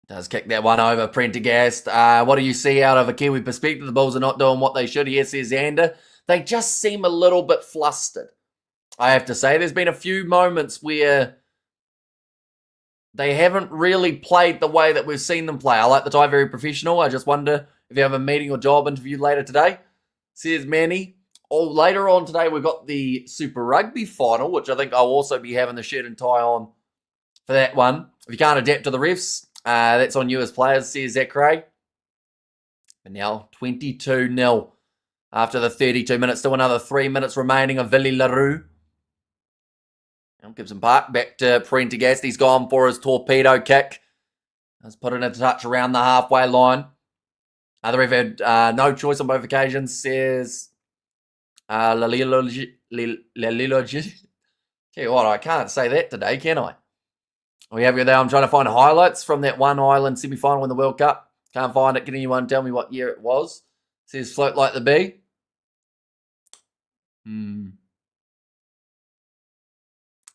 Does kick that one over, Prendergast. What do you see out of a Kiwi perspective? The Bulls are not doing what they should here, says Xander. They just seem a little bit flustered. I have to say, there's been a few moments where they haven't really played the way that we've seen them play. I like the tie, very professional. I just wonder if you have a meeting or job interview later today. Says Manny. Oh, later on today, we've got the Super Rugby final, which I think I'll also be having the shirt and tie on for that one. If you can't adapt to the refs, that's on you as players, says Zach Cray. And now 22-0 after the 32 minutes. Still another 3 minutes remaining of Willie LaRue. Now Gibson Park back to Prendergast. He's gone for his torpedo kick. Has put it in a touch around the halfway line. The ref had no choice on both occasions, says Lalilogi. Tell you what, I can't say that today, can I? We have you there. I'm trying to find highlights from that one Ireland semi-final in the World Cup. Can't find it. Can anyone tell me what year it was? Says float like the bee.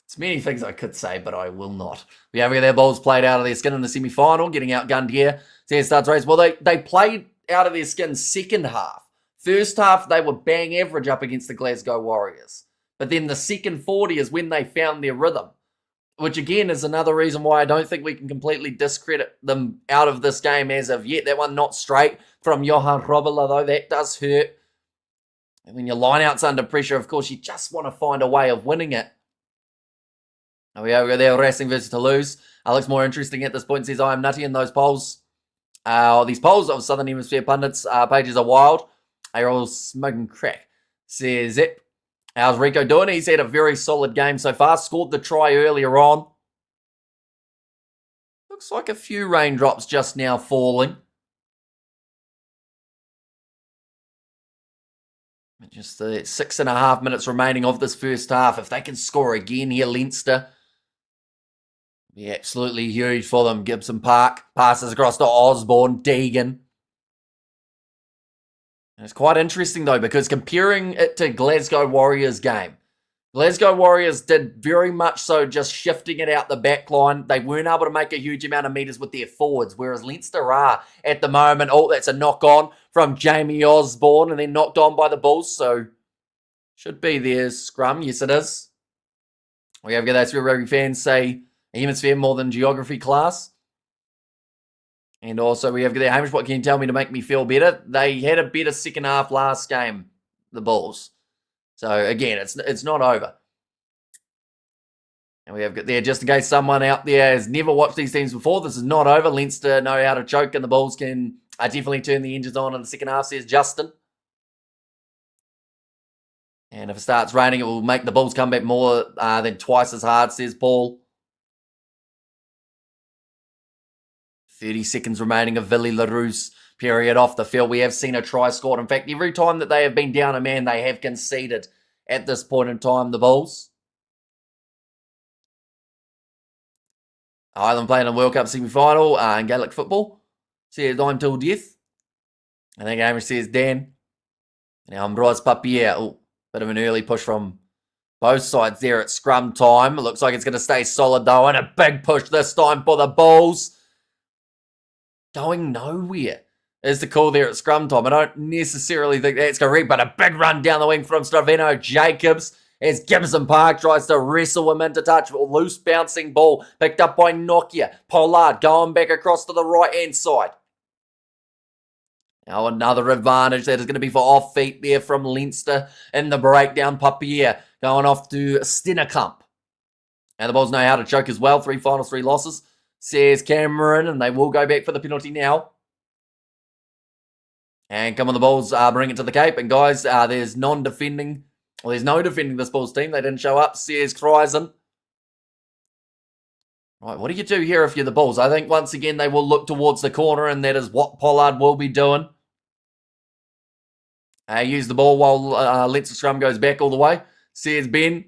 It's many things I could say, but I will not. We have their Bulls played out of their skin in the semi-final, getting outgunned here. Says Starts Race. Well, they played out of their skin second half. First half, they were bang average up against the Glasgow Warriors. But then the second 40 is when they found their rhythm. Which, again, is another reason why I don't think we can completely discredit them out of this game as of yet. That one not straight from Johan Robela, though. That does hurt. And when your line-out's under pressure, of course, you just want to find a way of winning it. There we go there, Racing versus Toulouse. Looks more interesting at this point. Says, I am nutty in those polls. These polls of Southern Hemisphere pundits pages are wild. They're all smoking crack. Says Zip. How's Rico doing? He's had a very solid game so far. Scored the try earlier on. Looks like a few raindrops just now falling. Just 6.5 minutes remaining of this first half. If they can score again here, Leinster, be absolutely huge for them. Gibson Park passes across to Osborne, Deegan. And it's quite interesting, though, because comparing it to Glasgow Warriors' game, Glasgow Warriors did very much so just shifting it out the back line. They weren't able to make a huge amount of meters with their forwards, whereas Leinster are at the moment. Oh, that's a knock-on from Jamie Osborne and then knocked on by the Bulls, so should be their scrum. Yes, it is. We have got those rugby fans say hemisphere more than geography class. And also we have got there, Hamish, what can you tell me to make me feel better? They had a better second half last game, the Bulls. So again, it's not over. And we have got there, just in case someone out there has never watched these teams before, this is not over. Leinster know how to choke and the Bulls can definitely turn the engines on in the second half, says Justin. And if it starts raining, it will make the Bulls come back more than twice as hard, says Paul. 30 seconds remaining of Willie LaRue's period off the field. We have seen a try scored. In fact, every time that they have been down a man, they have conceded at this point in time, the Bulls. Ireland playing a World Cup semi-final in Gaelic football. Says I'm till death. I think Amish says Dan. Now Ambroise Papier. Oh, bit of an early push from both sides there at scrum time. It looks like it's going to stay solid though. And a big push this time for the Bulls. Going nowhere is the call there at scrum time. I don't necessarily think that's correct, but a big run down the wing from Stravino Jacobs as Gibson Park tries to wrestle him into touch. Loose bouncing ball picked up by Nokia. Pollard going back across to the right-hand side. Now another advantage that is going to be for off feet there from Leinster in the breakdown. Papier going off to Stennekamp. And the Bulls know how to choke as well. 3 finals, 3 losses. Says Cameron, and they will go back for the penalty now. And come on, the Bulls bring it to the Cape. And guys, there's non-defending. Well, there's no defending this Bulls team. They didn't show up. Says Kryzen. Right, what do you do here if you're the Bulls? I think once again they will look towards the corner, and that is what Pollard will be doing. Use the ball while Leinster scrum goes back all the way. Says Ben.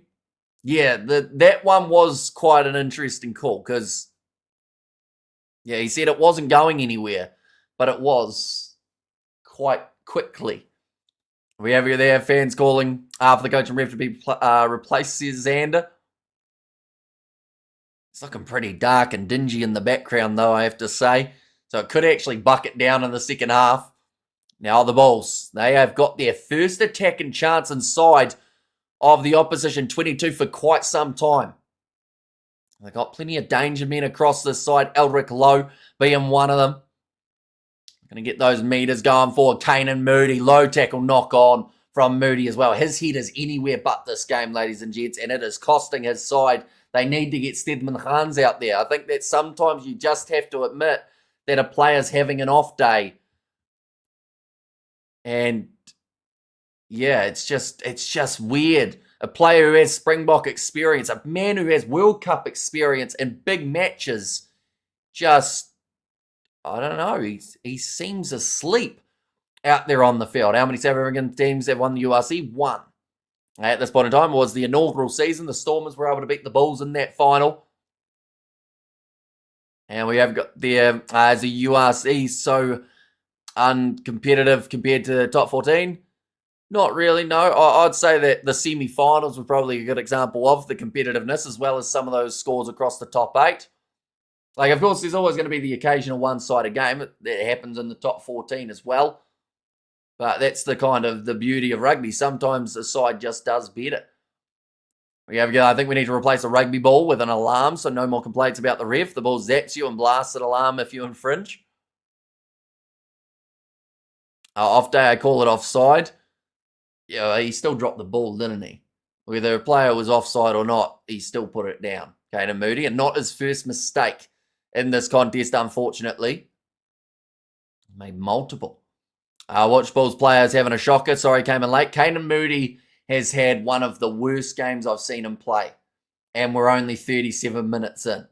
Yeah, that one was quite an interesting call because, yeah, he said it wasn't going anywhere, but it was quite quickly. We have you there, fans calling for the coach and ref to be replaced, says Xander. It's looking pretty dark and dingy in the background, though, I have to say. So it could actually bucket down in the second half. Now the Bulls, they have got their first attack and chance inside of the opposition 22 for quite some time. They've got plenty of danger men across this side. Elric Lowe being one of them. Going to get those meters going for Kanan Moody. Low tackle knock on from Moody as well. His head is anywhere but this game, ladies and gents, and it is costing his side. They need to get Stedman Khans out there. I think that sometimes you just have to admit that a player's having an off day. And yeah, it's just weird. A player who has Springbok experience, a man who has World Cup experience in big matches, just, I don't know, he seems asleep out there on the field. How many South African teams have won the URC? 1. At this point in time, it was the inaugural season. The Stormers were able to beat the Bulls in that final. And we have got there as a URC so uncompetitive compared to the top 14. Not really, no. I'd say that the semi-finals were probably a good example of the competitiveness, as well as some of those scores across the top 8. Like, of course, there's always going to be the occasional one-sided game that happens in the top 14 as well. But that's the kind of the beauty of rugby. Sometimes the side just does better. I think we need to replace a rugby ball with an alarm, so no more complaints about the ref. The ball zaps you and blasts an alarm if you infringe. Off day, I call it offside. Yeah, he still dropped the ball, didn't he? Whether a player was offside or not, he still put it down. Kanan Moody, and not his first mistake in this contest, unfortunately. He made multiple. Watch Bulls players having a shocker. Sorry, came in late. Kanan Moody has had one of the worst games I've seen him play. And we're only 37 minutes in.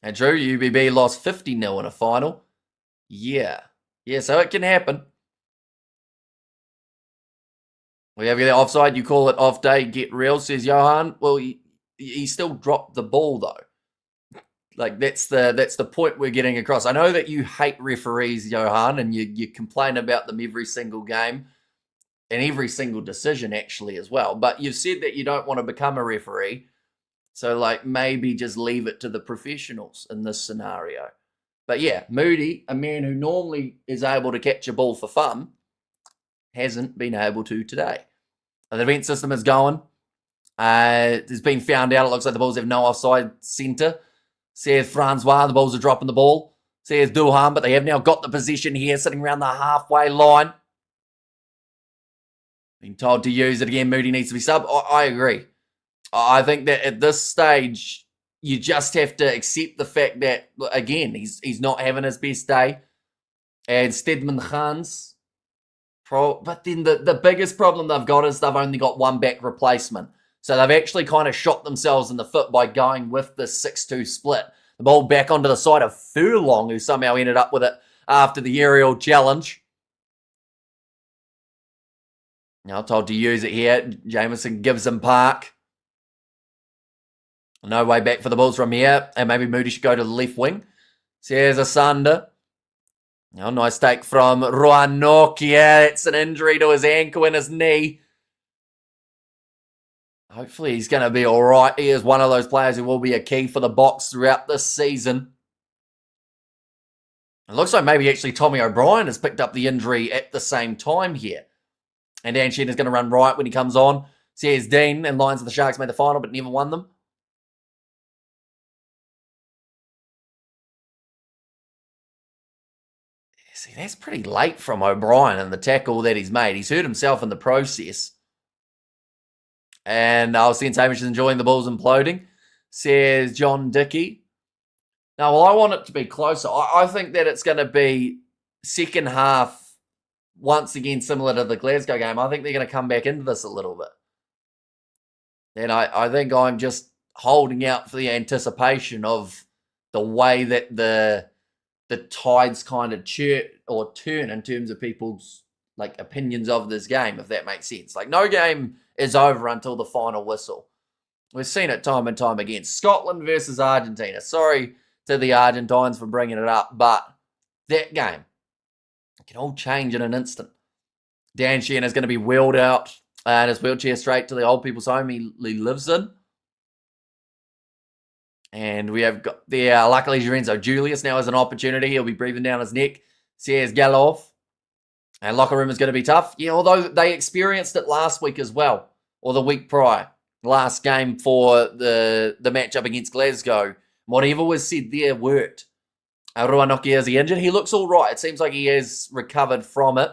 And true, UBB lost 50-0 in a final. Yeah. Yeah, so it can happen. We have the offside. You call it off day. Get real, says Johan. Well, he still dropped the ball, though. Like, that's the point we're getting across. I know that you hate referees, Johan, and you complain about them every single game and every single decision, actually, as well. But you've said that you don't want to become a referee. So, like, maybe just leave it to the professionals in this scenario. But, yeah, Moody, a man who normally is able to catch a ball for fun, hasn't been able to today. The event system is going. It's been found out. It looks like the Bulls have no offside centre. Says Francois, the Bulls are dropping the ball. Says Duhan, but they have now got the position here, sitting around the halfway line. Being told to use it again. Moody needs to be sub. I agree. I think that at this stage, you just have to accept the fact that, again, he's not having his best day. And Stedman Khans. But then the biggest problem they've got is they've only got one back replacement. So they've actually kind of shot themselves in the foot by going with the 6-2 split. The ball back onto the side of Furlong, who somehow ended up with it after the aerial challenge. Now told to use it here. Jameson gives him Park. No way back for the Bulls from here. And maybe Moody should go to the left wing. Says Asanda. Oh, nice take from Roanoke. Yeah, it's an injury to his ankle and his knee. Hopefully he's going to be all right. He is one of those players who will be a key for the Box throughout this season. It looks like maybe actually Tommy O'Brien has picked up the injury at the same time here. And Dan Shen is going to run right when he comes on. Says Dean and Lions of the Sharks made the final but never won them. See, that's pretty late from O'Brien and the tackle that he's made. He's hurt himself in the process. And I was seeing Hamish is enjoying the Bulls imploding, says John Dickey. Now, well, I want it to be closer. I think that it's going to be second half, once again, similar to the Glasgow game. I think they're going to come back into this a little bit. And I think I'm just holding out for the anticipation of the way that the tides kind of turn in terms of people's like opinions of this game, if that makes sense. Like, no game is over until the final whistle. We've seen it time and time again. Scotland versus Argentina. Sorry to the Argentines for bringing it up, but that game can all change in an instant. Dan Sheehan is going to be wheeled out in his wheelchair straight to the old people's home he lives in. And we have got there, luckily, Lorenzo Julius now has an opportunity. He'll be breathing down his neck. Says Galov. And locker room is going to be tough. Yeah, although they experienced it last week as well, or the week prior. Last game for the matchup against Glasgow. Whatever was said there worked. Ruanoki, is he injured? He looks all right. It seems like he has recovered from it.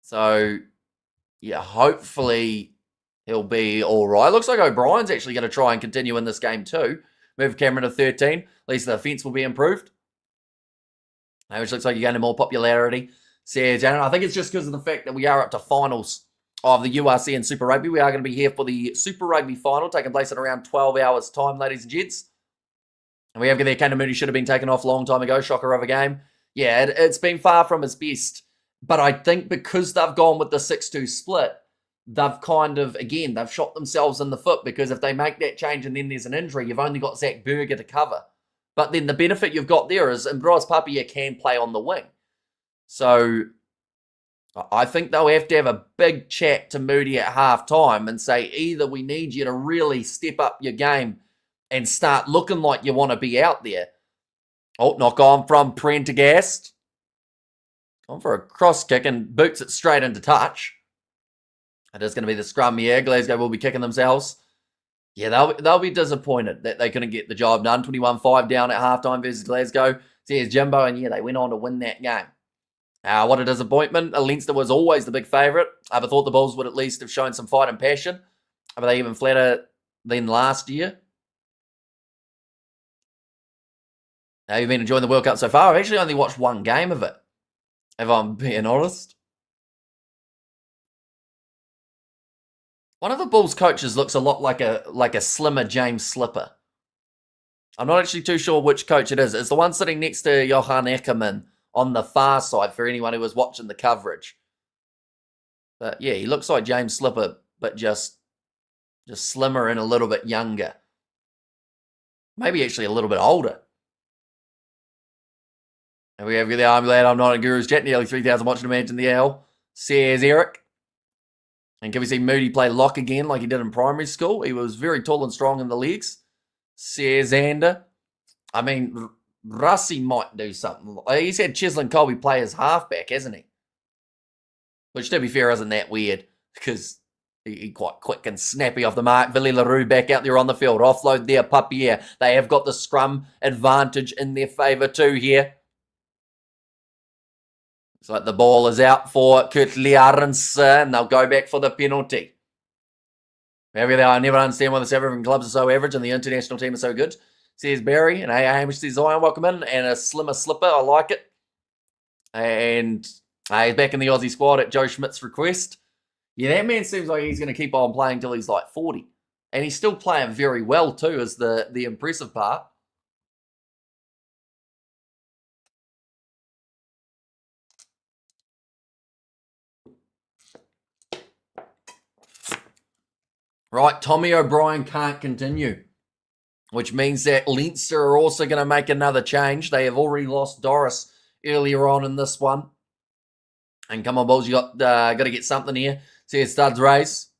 So, yeah, hopefully he'll be all right. Looks like O'Brien's actually going to try and continue in this game too. Move Cameron to 13. At least the defence will be improved. Which looks like you're gaining more popularity. Says Janet, I think it's just because of the fact that we are up to finals of the URC and Super Rugby. We are going to be here for the Super Rugby final, taking place in around 12 hours' time, ladies and gents. And we have there, Kanamuni should have been taken off a long time ago. Shocker of a game. Yeah, it's been far from his best. But I think because they've gone with the 6-2 split, they've kind of, again, they've shot themselves in the foot, because if they make that change and then there's an injury, you've only got Zach Berger to cover. But then the benefit you've got there is Ambroise Papia can play on the wing. So I think they'll have to have a big chat to Moody at halftime and say, either we need you to really step up your game and start looking like you want to be out there. Oh, knock on from Prendergast. On for a cross kick and boots it straight into touch. It is going to be the scrum here. Glasgow will be kicking themselves. Yeah, they'll be disappointed that they couldn't get the job done. 21-5 down at halftime versus Glasgow. There's Jimbo, and yeah, they went on to win that game. What a disappointment. Leinster was always the big favourite. I thought the Bulls would at least have shown some fight and passion. But they even flatter than last year. Now, you've been enjoying the World Cup so far. I've actually only watched one game of it, if I'm being honest. One of the Bulls coaches looks a lot like a slimmer James Slipper. I'm not actually too sure which coach it is. It's the one sitting next to Johan Eckermann on the far side for anyone who was watching the coverage. But yeah, he looks like James Slipper, but just slimmer and a little bit younger. Maybe actually a little bit older. And we have the I'm glad I'm not in Guru's chat. Nearly 3,000 watching a match in the L. Says Eric. And can we see Moody play lock again like he did in primary school? He was very tall and strong in the legs. Says Xander. I mean, Russie might do something. He's had Cheslin Colby play as halfback, hasn't he? Which, to be fair, isn't that weird, because he's quite quick and snappy off the mark. Billy LaRue back out there on the field. Offload there, Papier. They have got the scrum advantage in their favour too here. It's like the ball is out for Kurt Liarens, and they'll go back for the penalty. Maybe I never understand why the South African clubs are so average and the international team is so good. Says Barry, and Hamish says Zion, welcome in, and a slimmer slipper, I like it. And he's back in the Aussie squad at Joe Schmidt's request. Yeah, that man seems like he's going to keep on playing till he's like 40. And he's still playing very well too, is the impressive part. Right, Tommy O'Brien can't continue, which means that Leinster are also going to make another change. They have already lost Doris earlier on in this one. And come on, Bulls, you got to get something here. See Studs race.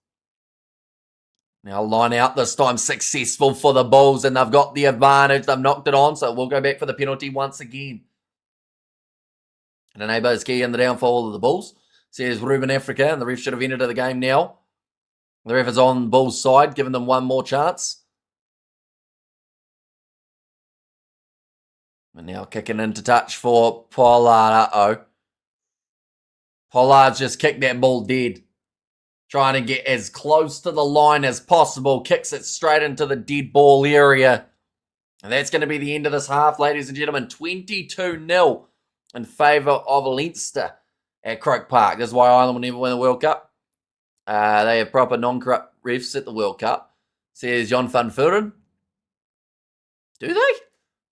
Now line out this time, successful for the Bulls, and they've got the advantage. They've knocked it on, so we'll go back for the penalty once again. And Enabo is key in the downfall of the Bulls. Says Ruben Africa, and the ref should have entered the game now. The ref is on Bulls' side, giving them one more chance. And now kicking into touch for Pollard. Uh-oh. Pollard's just kicked that ball dead. Trying to get as close to the line as possible. Kicks it straight into the dead ball area. And that's going to be the end of this half, ladies and gentlemen. 22-0 in favour of Leinster at Croke Park. This is why Ireland will never win the World Cup. They have proper non-corrupt refs at the World Cup, says Jon van Vuren. Do they?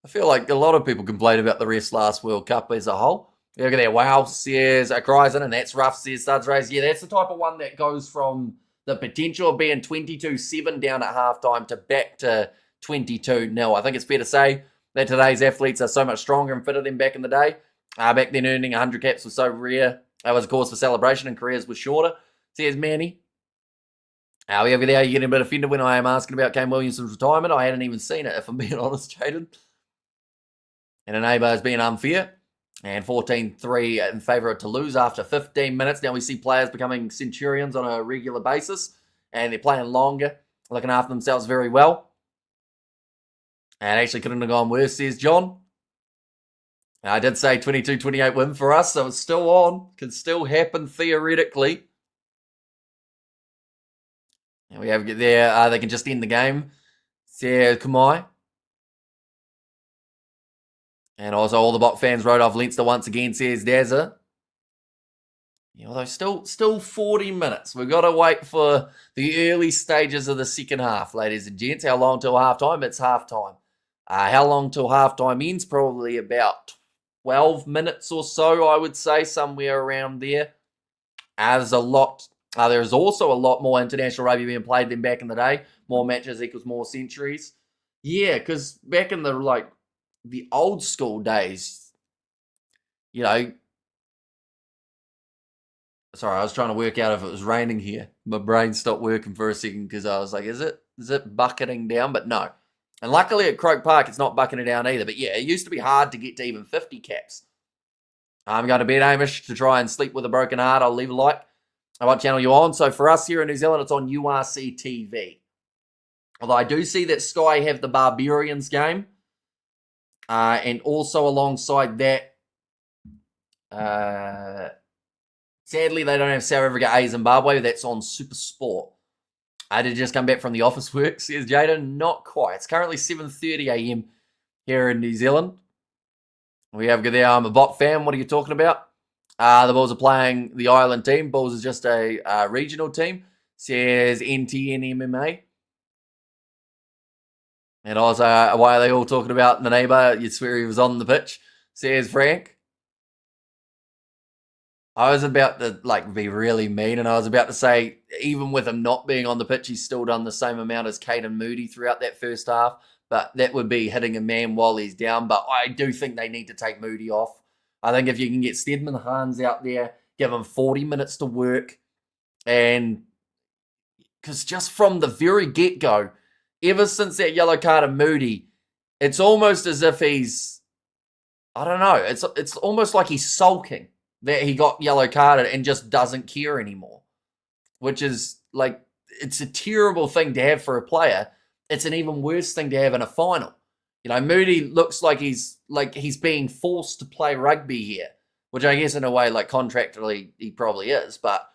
I feel like a lot of people complained about the refs last World Cup as a whole. Look at that. Wow, says Kryzen, and that's rough, says Studs Race. Yeah, that's the type of one that goes from the potential of being 22-7 down at halftime to back to 22-0. I think it's fair to say that today's athletes are so much stronger and fitter than back in the day. Back then, earning 100 caps was so rare. It was a cause for celebration, and careers were shorter, says Manny. We have there, you're getting a bit offended when I am asking about Kane Williamson's retirement. I hadn't even seen it, if I'm being honest, Jaden. And an A-bar is being unfair. And 14-3 in favour of Toulouse after 15 minutes. Now we see players becoming centurions on a regular basis. And they're playing longer, looking after themselves very well. And actually couldn't have gone worse, says John. I did say 22-28 win for us, so it's still on. Could still happen theoretically. And we have there, they can just end the game. Says Kamai. And also all the Bok fans wrote off Leinster once again, says Dazza. Yeah, although still 40 minutes. We've got to wait for the early stages of the second half, ladies and gents. How long till halftime? It's halftime. How long till halftime ends? Probably about 12 minutes or so, I would say, somewhere around there. There's also a lot more international rugby being played than back in the day. More matches equals more centuries. Yeah, because back in the old school days, sorry, I was trying to work out if it was raining here. My brain stopped working for a second because I was like, is it bucketing down? But no. And luckily at Croke Park, it's not bucketing down either. But yeah, it used to be hard to get to even 50 caps. I'm going to bed, Hamish, to try and sleep with a broken heart. I'll leave a like. What channel you on? So for us here in New Zealand, it's on URC TV. Although I do see that Sky have the Barbarians game. And also alongside that, sadly, they don't have South Africa A Zimbabwe. That's on Super Sport. I did just come back from the office work, says Jaden. Not quite. It's currently 7:30 a.m. here in New Zealand. We have there. I'm a Bok fan. What are you talking about? The Bulls are playing the Ireland team. Bulls is just a regional team, says NTN MMA. And also, why are they all talking about the neighbour? You'd swear he was on the pitch, says Frank. I was about to be really mean, and I was about to say, even with him not being on the pitch, he's still done the same amount as Caden Moody throughout that first half. But that would be hitting a man while he's down. But I do think they need to take Moody off. I think if you can get Stedman Hans out there, give him 40 minutes to work, and because just from the very get-go, ever since that yellow card of Moody, it's almost as if he's, I don't know, it's almost like he's sulking that he got yellow carded and just doesn't care anymore, which is it's a terrible thing to have for a player. It's an even worse thing to have in a final. Moody looks like he's being forced to play rugby here, which I guess in a way, contractually, he probably is. But,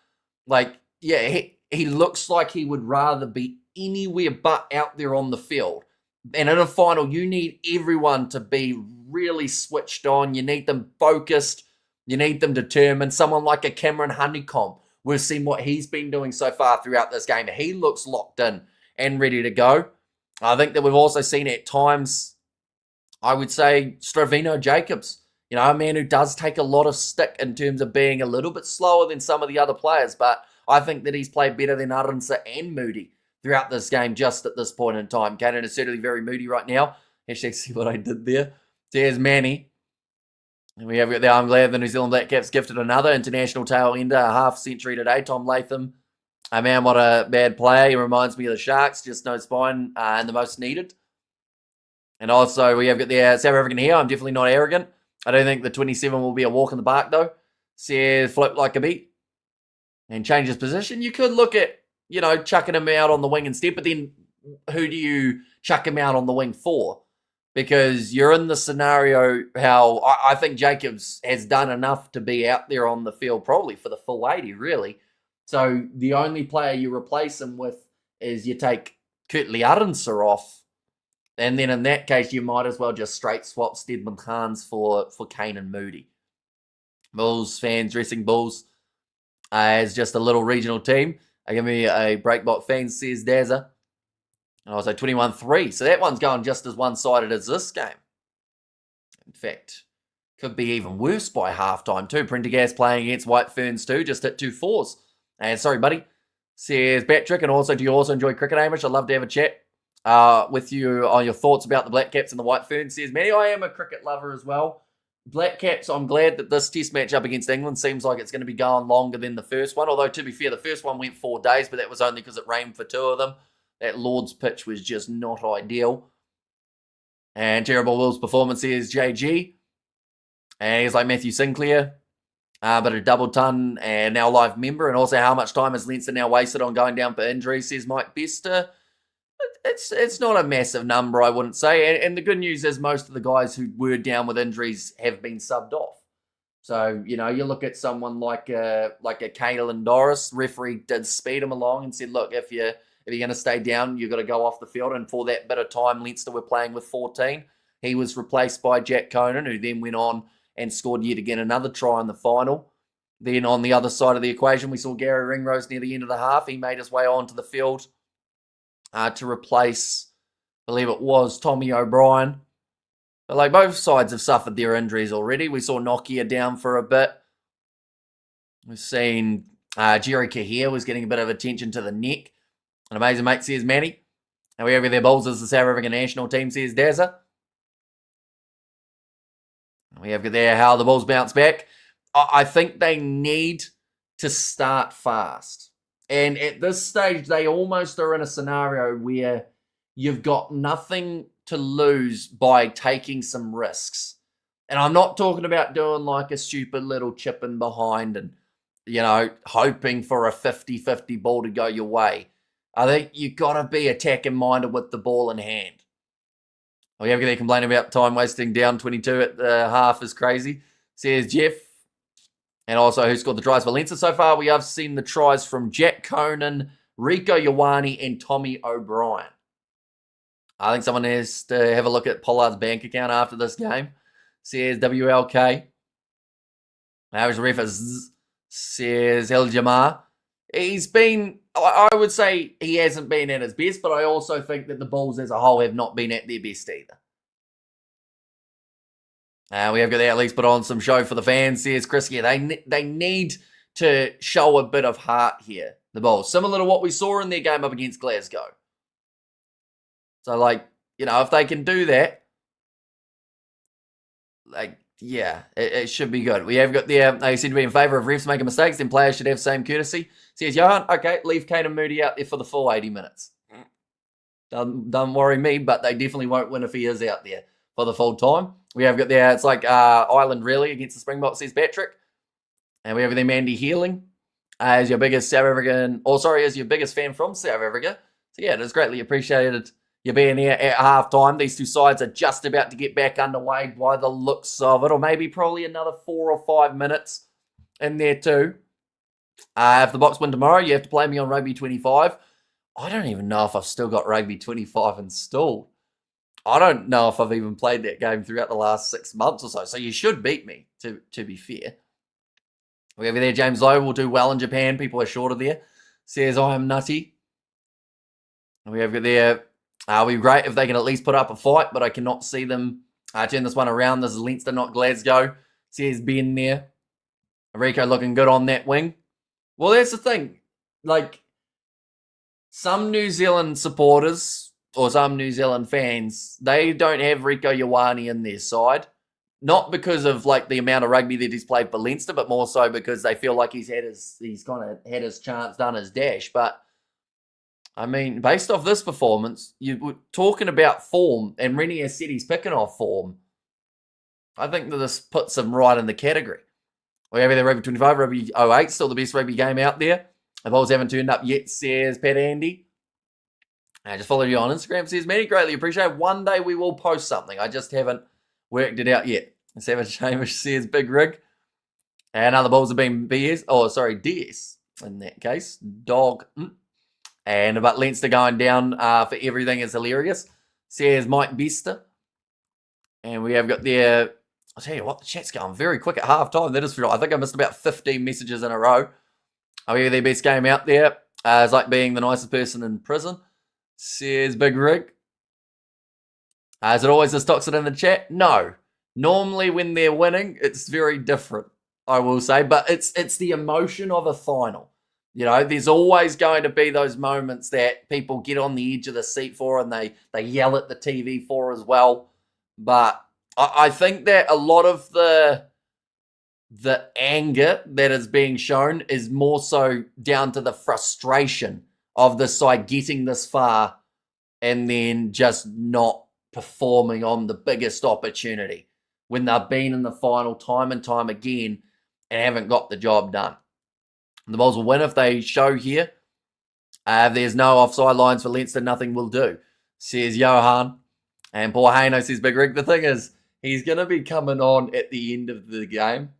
he looks like he would rather be anywhere but out there on the field. And in a final, you need everyone to be really switched on. You need them focused. You need them determined. Someone like a Cameron Honeycomb. We've seen what he's been doing so far throughout this game. He looks locked in and ready to go. I think that we've also seen at times, I would say, Stravino Jacobs. A man who does take a lot of stick in terms of being a little bit slower than some of the other players. But I think that he's played better than Arunsa and Moody throughout this game just at this point in time. Caden is certainly very moody right now. Hashtag see what I did there. There's Manny. And we have got there. I'm glad the New Zealand Black Caps gifted another international tail ender, a half century today. Tom Latham. Man, what a bad player. He reminds me of the Sharks. Just no spine and the most needed. And also, we have got the South African here. I'm definitely not arrogant. I don't think the 27 will be a walk in the park, though. Says flip like a beat. And change his position. You could look at, chucking him out on the wing instead, but then who do you chuck him out on the wing for? because you're in the scenario how I think Jacobs has done enough to be out there on the field probably for the full 80, really. So the only player you replace him with is you take Kurtley Arendse off, and then in that case you might as well just straight swap Stedman Khans for Kane and Moody. Bulls fans dressing Bulls as just a little regional team. Give me a Breakbot fan, says Dazza. And also 21-3. So that one's going just as one-sided as this game. In fact, could be even worse by halftime too. Prendergast playing against White Ferns too. Just hit 2 4s. And sorry, buddy. Says Patrick. And also, do you also enjoy cricket, Hamish? I'd love to have a chat with you on your thoughts about the Black Caps and the White Ferns. Says Manny, I am a cricket lover as well. Black Caps, I'm glad that this test match up against England seems like it's going to be going longer than the first one. Although, to be fair, the first one went 4 days, but that was only because it rained for 2 of them. That Lord's pitch was just not ideal. And terrible Will's performance is JG. And he's like Matthew Sinclair, but a double ton and now live member. And also, how much time has Leinster now wasted on going down for injury, says Mike Bester. It's not a massive number, I wouldn't say. And the good news is most of the guys who were down with injuries have been subbed off. So, you know, you look at someone like a Caelan Doris, referee did speed him along and said, look, if you're going to stay down, you've got to go off the field. And for that bit of time, Leinster were playing with 14. He was replaced by Jack Conan, who then went on and scored yet again another try in the final. Then on the other side of the equation, we saw Gary Ringrose near the end of the half. He made his way onto the field to replace, I believe it was, Tommy O'Brien. But like both sides have suffered their injuries already. We saw Nokia down for a bit. We've seen Jerry Kahir was getting a bit of attention to the neck. An amazing mate, says Manny. And we have their Bulls as the South African national team, says Dazza. We have there how the Bulls bounce back. I think they need to start fast. And at this stage, they almost are in a scenario where you've got nothing to lose by taking some risks. And I'm not talking about doing like a stupid little chip in behind and, you know, hoping for a 50-50 ball to go your way. I think you've got to be attacking minded with the ball in hand. We have to complain about time wasting down 22 at the half is crazy, says Jeff. And also, who scored the tries for Leinster so far? We have seen the tries from Jack Conan, Rico Ioane, and Tommy O'Brien. I think someone has to have a look at Pollard's bank account after this game, says WLK. Average ref says El Jamar. He's been, I would say he hasn't been at his best, but I also think that the Bulls as a whole have not been at their best either. We have got to at least put on some show for the fans, says Chris. Yeah, they need to show a bit of heart here, the Bulls. Similar to what we saw in their game up against Glasgow. So, like, you know, if they can do that, like, yeah, it should be good. We have got there, they seem to be in favour of refs making mistakes, then players should have same courtesy. Says Johan, okay, leave Kane and Moody out there for the full 80 minutes. Don't worry me, but they definitely won't win if he is out there for the full time. We have got there, it's like Ireland really against the Springbok, says Patrick. And we have there Mandy Healing as your biggest South African, as your biggest fan from South Africa. So yeah, it is greatly appreciated you being here at halftime. These two sides are just about to get back underway by the looks of it, or maybe probably another 4 or 5 minutes in there too. If the Box win tomorrow, you have to play me on Rugby 25. I don't even know if I've still got Rugby 25 installed. I don't know if I've even played that game throughout the last 6 months or so. So you should beat me, to be fair. We have there, James Lowe will do well in Japan. People are shorter there. Says, I am nutty. And we have there, it'll be great if they can at least put up a fight, but I cannot see them turn this one around. This is Leinster, not Glasgow. Says Ben there. Rico looking good on that wing. Well, that's the thing. Like, some New Zealand supporters or some New Zealand fans, they don't have Rico Ioane in their side. Not because of like the amount of rugby that he's played for Leinster, but more so because they feel like he's kind of had his chance, done his dash. But I mean, based off this performance, you were talking about form, and Renier said he's picking off form. I think that this puts him right in the category. We have the Rugby 25, Rugby 08, still the best rugby game out there. The Bulls haven't turned up yet, says Pat Andy. I just followed you on Instagram. Says, Manny, greatly appreciate. One day we will post something. I just haven't worked it out yet. Savage Hamish says, big rig. And other balls have been DS in that case. Dog. And but Leinster going down for everything is hilarious. Says Mike Bester. And we have got there. I'll tell you what, the chat's going very quick at half time. That is for I think I missed about 15 messages in a row. Oh, yeah, their best game out there. It's like being the nicest person in prison. Says Big Rig. Is it always the Stockson in the chat? No. Normally when they're winning, it's very different, I will say. But it's the emotion of a final. You know, there's always going to be those moments that people get on the edge of the seat for and they yell at the TV for as well. But I think that a lot of the anger that is being shown is more so down to the frustration of the side getting this far and then just not performing on the biggest opportunity when they've been in the final time and time again and haven't got the job done. The Bulls will win if they show here. If there's no offside lines for Leinster, nothing will do, says Johan. And poor Hanno says, Big Rig, the thing is, he's going to be coming on at the end of the game.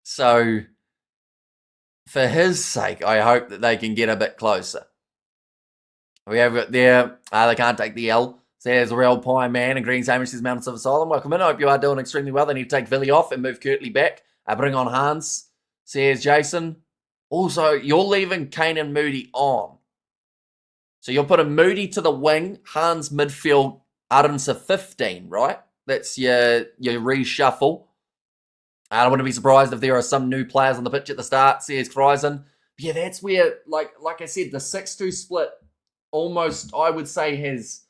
So, for his sake, I hope that they can get a bit closer. We have got there, they can't take the L. Says Real Pie Man and Green Sandwich says Mountains of Asylum. Welcome in. I hope you are doing extremely well. They need to take Villy off and move Kirtley back. Bring on Hans, says Jason. Also, you're leaving Kane and Moody on. So you're putting Moody to the wing, Hans midfield, Arnsa 15, right? That's your reshuffle. I wouldn't be surprised if there are some new players on the pitch at the start, says Kreisen. Yeah, that's where, like I said, the 6-2 split almost, I would say, has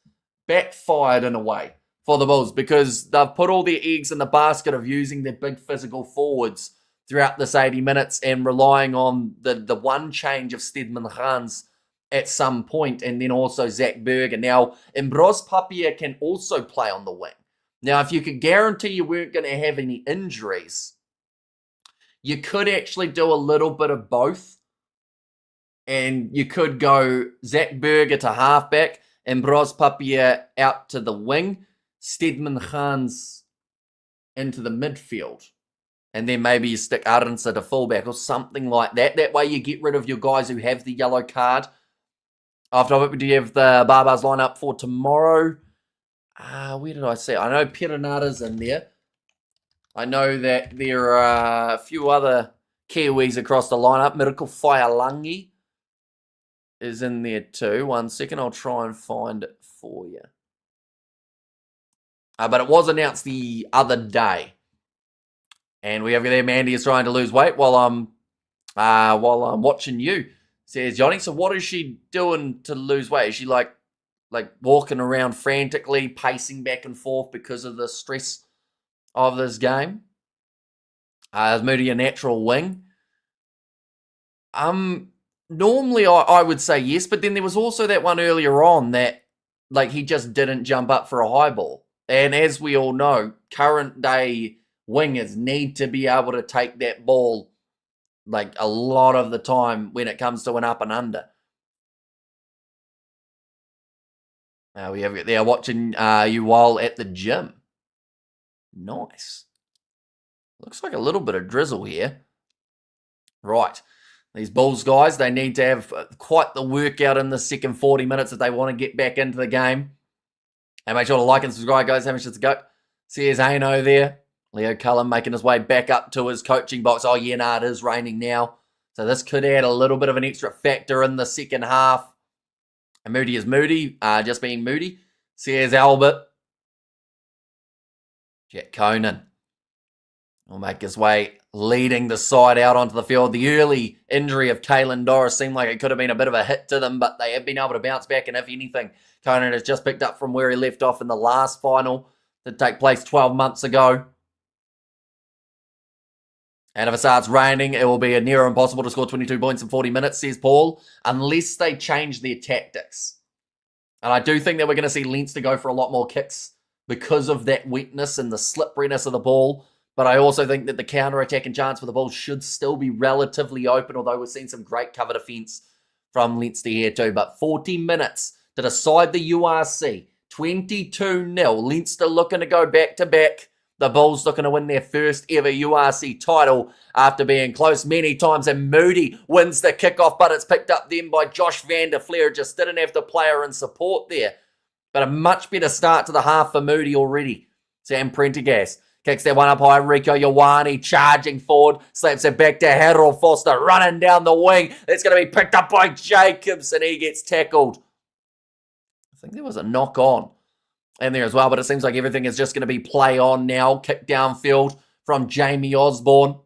backfired in a way for the Bulls because they've put all their eggs in the basket of using their big physical forwards throughout this 80 minutes and relying on the one change of Stedman Hans at some point, and then also Zach Berger. Now, Mbros Papia can also play on the wing. Now, if you could guarantee you weren't going to have any injuries, you could actually do a little bit of both. And you could go Zach Berger to halfback, Mbros Papia out to the wing, Stedman Hans into the midfield. And then maybe you stick Arnsa to fullback or something like that. That way you get rid of your guys who have the yellow card. After that, do you have the Barbars line up for tomorrow? Where did I see? I know Perenata's in there. I know that there are a few other Kiwis across the lineup. Miracle Faialangi is in there too. 1 second, I'll try and find it for you. But it was announced the other day. And we have there, Mandy is trying to lose weight while I'm watching you, says Johnny. So what is she doing to lose weight? Is she like walking around frantically, pacing back and forth because of the stress of this game? Is Moody a natural wing? Normally I would say yes, but then there was also that one earlier on that he just didn't jump up for a high ball. And as we all know, current day wingers need to be able to take that ball a lot of the time when it comes to an up and under. We have there watching you while at the gym. Nice. Looks like a little bit of drizzle here. Right. These Bulls guys, they need to have quite the workout in the second 40 minutes if they want to get back into the game. And make sure to like and subscribe, guys. How much does it go? Says Hanno there. Leo Cullen making his way back up to his coaching box. Oh, yeah, it is raining now. So this could add a little bit of an extra factor in the second half. And Moody is Moody, just being Moody. Says Albert. Jack Conan will make his way, leading the side out onto the field. The early injury of Caelan Doris seemed like it could have been a bit of a hit to them, but they have been able to bounce back. And if anything, Conan has just picked up from where he left off in the last final that took place 12 months ago. And if it starts raining, it will be near impossible to score 22 points in 40 minutes, says Paul, unless they change their tactics. And I do think that we're going to see Leinster go for a lot more kicks because of that wetness and the slipperiness of the ball. But I also think that the counter-attacking chance for the Bulls should still be relatively open, although we're seeing some great cover defence from Leinster here too. But 40 minutes to decide the URC. 22-0. Leinster looking to go back-to-back. The Bulls looking to win their first ever URC title after being close many times. And Moody wins the kickoff, but it's picked up then by Josh van der Fleer. Just didn't have the player in support there. But a much better start to the half for Moody already. Sam Prendergast kicks that one up high. Rieko Ioane charging forward. Slaps it back to Harold Foster running down the wing. It's going to be picked up by Jacobs and he gets tackled. I think there was a knock on in there as well, but it seems like everything is just going to be play on now. Kick downfield from Jamie Osborne.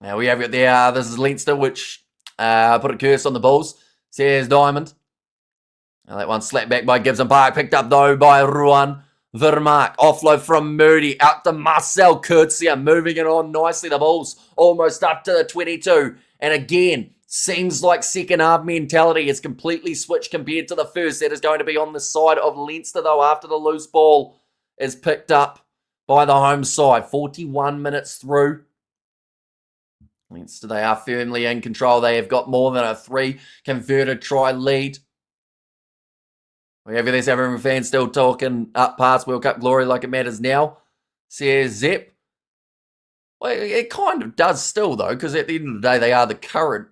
Now we have it there. This is Leinster, which put a curse on the Bulls. Says Diamond. Now that one slapped back by Gibson Park. Picked up though by Ruan Vermaak. Offload from Moody out to Marcel Kurtzia. Moving it on nicely. The Bulls almost up to the 22. And again, seems like second half mentality is completely switched compared to the first. That is going to be on the side of Leinster though after the loose ball is picked up by the home side. 41 minutes through. Leinster, they are firmly in control. They have got more than a 3 converted try lead. We have this Everton fans still talking up past World Cup glory like it matters now. Says Zep. Well, it kind of does still though, because at the end of the day, they are the current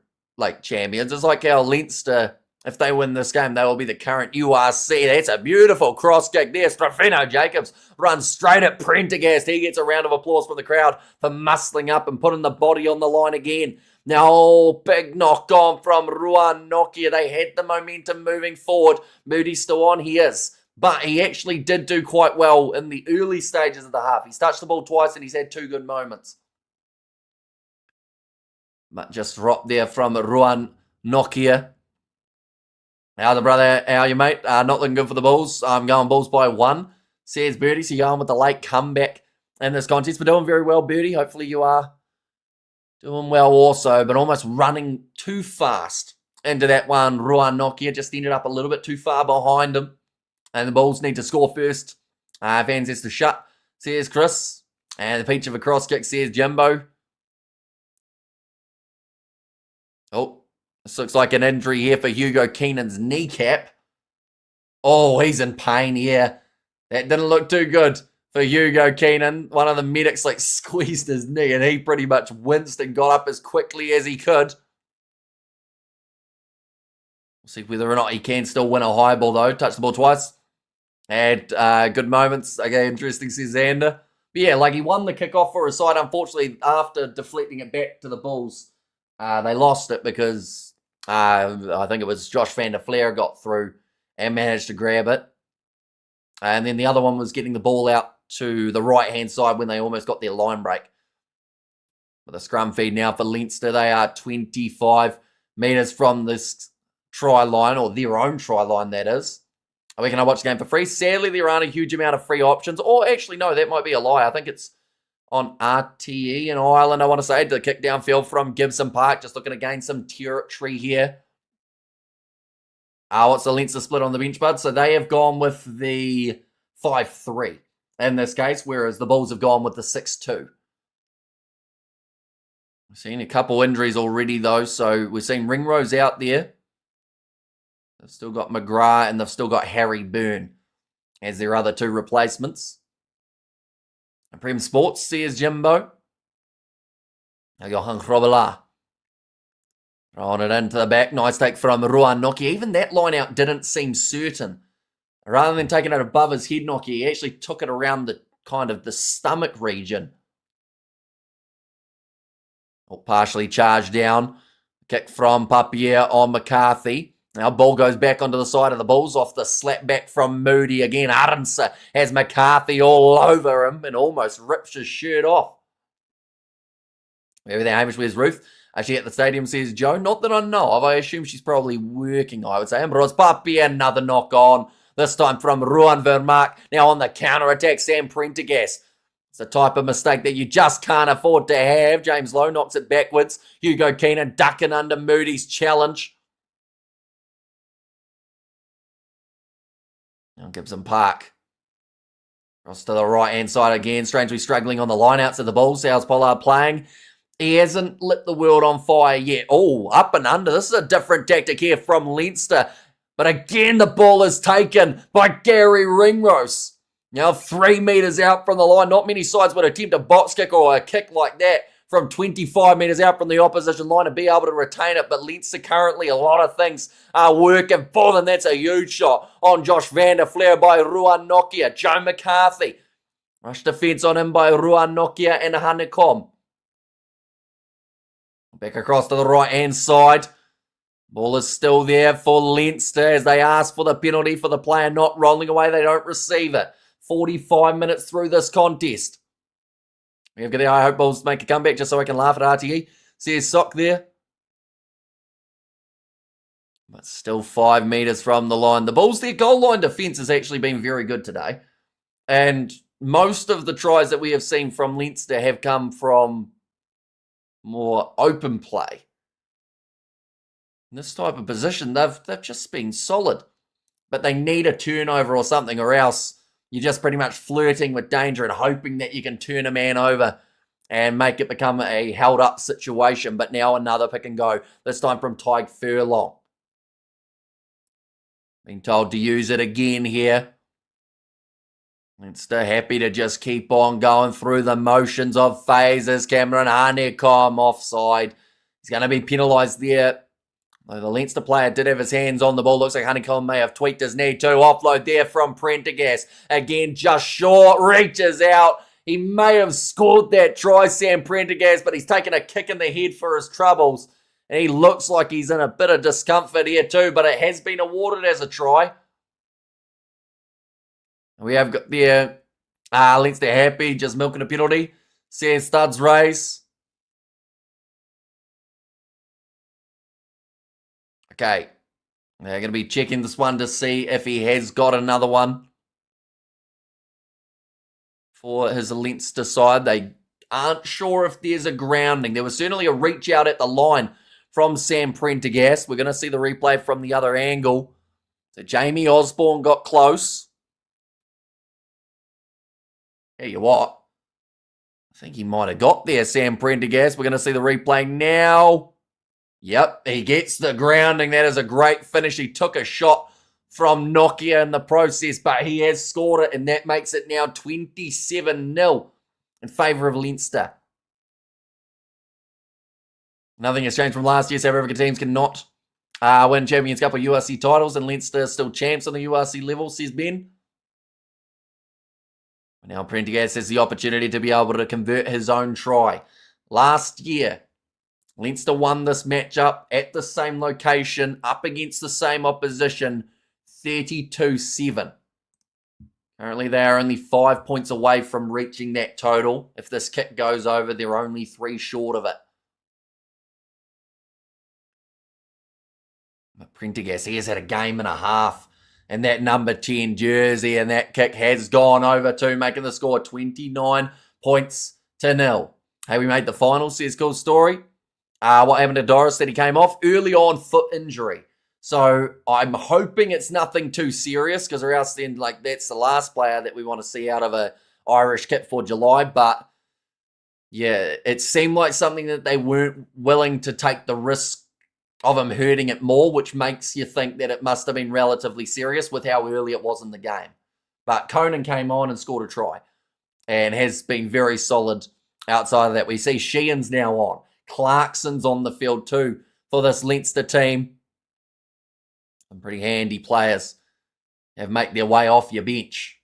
champions. It's like how Leinster, if they win this game, they will be the current URC. That's a beautiful cross kick there. Strafino Jacobs runs straight at Prendergast. He gets a round of applause from the crowd for muscling up and putting the body on the line again. Now, big knock on from Ruan Nokia. They had the momentum moving forward. Moody's still on. He is. But he actually did do quite well in the early stages of the half. He's touched the ball twice and he's had 2 good moments. But just dropped there from Ruan Nokia. How the brother, how you mate? Not looking good for the Bulls. I'm going Bulls by 1. Says Birdie. So you're going with the late comeback in this contest. We're doing very well, Birdie. Hopefully you are doing well also, but almost running too fast into that one. Ruan Nokia just ended up a little bit too far behind him. And the Bulls need to score first. Vans has to shut, says Chris. And the peach of a cross kick, says Jimbo. Oh, this looks like an injury here for Hugo Keenan's kneecap. Oh, he's in pain here. That didn't look too good for Hugo Keenan. One of the medics squeezed his knee and he pretty much winced and got up as quickly as he could. We'll see whether or not he can still win a high ball though. Touched the ball twice. Had good moments. Okay, interesting, says Xander. But yeah, he won the kickoff for his side. Unfortunately, after deflecting it back to the Bulls, they lost it because I think it was Josh van der Fleer got through and managed to grab it. And then the other one was getting the ball out to the right-hand side when they almost got their line break. With a scrum feed now for Leinster. They are 25 metres from this try line, or their own try line, that is. Are we going to watch the game for free? Sadly, there aren't a huge amount of free options. Or actually, no, that might be a lie. I think it's on RTE in Ireland, I want to say. The kick downfield from Gibson Park. Just looking to gain some territory here. What's the Leinster split on the bench, bud? So they have gone with the 5-3 in this case, whereas the Bulls have gone with the 6-2. We've seen a couple injuries already, though. So we've seen Ringrose out there. They've still got McGrath and they've still got Harry Byrne as their other 2 replacements. And Prem Sports, says Jimbo. Now Johan Robela. Throwing it into the back. Nice take from Ruan Nokia. Even that line out didn't seem certain. Rather than taking it above his head, Nokia, he actually took it around the kind of the stomach region. Partially charged down. Kick from Papier on McCarthy. Now ball goes back onto the side of the Bulls off the slap back from Moody again. Aronsa has McCarthy all over him and almost rips his shirt off. Everything Hamish wears Ruth. Actually at the stadium, says Joe. Not that I know of. I assume she's probably working, I would say. And Papier, another knock on. This time from Ruan Vermaak. Now on the counter-attack, Sam Prendergast. It's the type of mistake that you just can't afford to have. James Lowe knocks it backwards. Hugo Keenan ducking under Moody's challenge. Now Gibson Park. Cross to the right-hand side again. Strangely struggling on the line-outs of the Bulls. How's Pollard playing? He hasn't lit the world on fire yet. Oh, up and under. This is a different tactic here from Leinster. But again, the ball is taken by Gary Ringrose. Now 3 metres out from the line. Not many sides would attempt a box kick or a kick like that from 25 metres out from the opposition line and be able to retain it. But Leinster currently, a lot of things are working for them. That's a huge shot on Josh van der Flair by Ruan Nokia. Joe McCarthy. Rush defence on him by Ruan Nokia and Hanno. Back across to the right-hand side. Ball is still there for Leinster as they ask for the penalty for the player not rolling away. They don't receive it. 45 minutes through this contest. I hope Bulls make a comeback just so I can laugh at RTE. Says Sock there. But still 5 metres from the line. The Bulls, their goal line defence has actually been very good today. And most of the tries that we have seen from Leinster have come from more open play. In this type of position, they've just been solid. But they need a turnover or something, or else you're just pretty much flirting with danger and hoping that you can turn a man over and make it become a held-up situation. But now another pick and go, this time from Tyke Furlong. Being told to use it again here. Leinster happy to just keep on going through the motions of phases. Cameron Hanekam offside. He's going to be penalised there. Though the Leinster player did have his hands on the ball. Looks like Hanekam may have tweaked his knee too. Offload there from Prendergast. Again, just short. Reaches out. He may have scored that try, Sam Prendergast, but he's taken a kick in the head for his troubles. And he looks like he's in a bit of discomfort here too, but it has been awarded as a try. We have got there, Leinster happy, just milking a penalty. Says Studs race. Okay. They're going to be checking this one to see if he has got another one for his Leinster side. They aren't sure if there's a grounding. There was certainly a reach out at the line from Sam Prendergast. We're going to see the replay from the other angle. So Jamie Osborne got close. Tell you what, I think he might have got there, Sam Prendergast. We're going to see the replay now. Yep, he gets the grounding. That is a great finish. He took a shot from Nokia in the process, but he has scored it, and that makes it now 27-0 in favour of Leinster. Nothing has changed from last year. South African teams cannot win Champions Cup or URC titles, and Leinster are still champs on the URC level, says Ben. Now Prendergast has the opportunity to be able to convert his own try. Last year, Leinster won this matchup at the same location, up against the same opposition, 32-7. Currently, they are only 5 points away from reaching that total. If this kick goes over, they're only 3 short of it. But Prendergast, he has had a game and a half. And that number 10 jersey and that kick has gone over too, making the score 29 points to 0. Hey, we made the final, says Cool Story. What happened to Doris that he came off? Early on foot injury. So I'm hoping it's nothing too serious, because or else then that's the last player that we want to see out of a Irish kit for July. But yeah, it seemed like something that they weren't willing to take the risk of him hurting it more, which makes you think that it must have been relatively serious with how early it was in the game. But Conan came on and scored a try and has been very solid outside of that. We see Sheehan's now on. Clarkson's on the field too for this Leinster team. Some pretty handy players have made their way off your bench.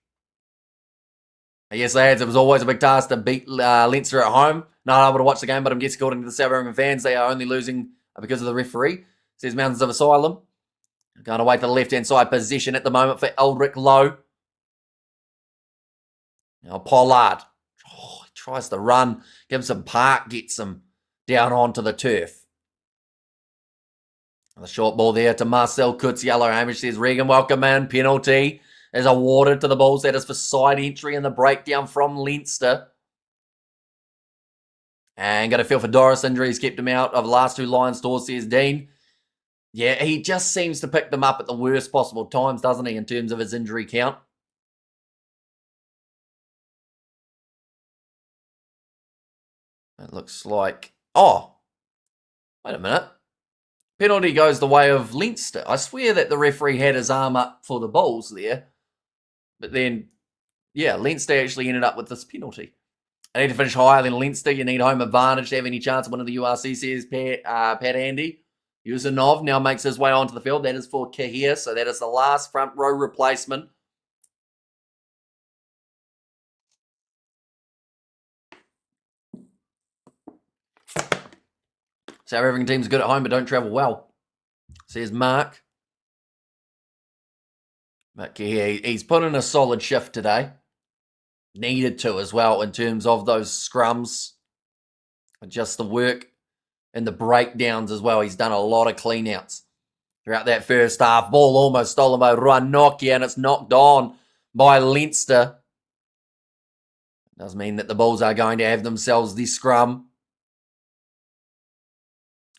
Yes, lads, it was always a big task to beat Leinster at home. Not able to watch the game, but I'm guessing according to the South African fans, they are only losing because of the referee. Says Mountains of Asylum. Going away to the left-hand side position at the moment for Eldrick Lowe. Now Pollard. Oh, he tries to run. Gives him Park. Gets him down onto the turf. The short ball there to Marcel Kutz. Yellow Hamish says Regan, welcome in. Penalty is awarded to the Bulls. That is for side entry and the breakdown from Leinster. And got a feel for Doris injuries, kept him out of the last 2 Lions tours, says Dean. Yeah, he just seems to pick them up at the worst possible times, doesn't he, in terms of his injury count? It looks like Oh, wait a minute. Penalty goes the way of Leinster. I swear that the referee had his arm up for the Bulls there. But then, yeah, Leinster actually ended up with this penalty. I need to finish higher than Leinster. You need home advantage to have any chance of winning the URC, says Pat Andy. Usanov now makes his way onto the field. That is for Kahir, so that is the last front row replacement. South African team's good at home but don't travel well, says Mark. But Kahir, he's put in a solid shift today. Needed to as well in terms of those scrums. Just the work and the breakdowns as well. He's done a lot of clean-outs throughout that first half. Ball almost stolen by Ranokia, and it's knocked on by Leinster. Does mean that the Bulls are going to have themselves the scrum.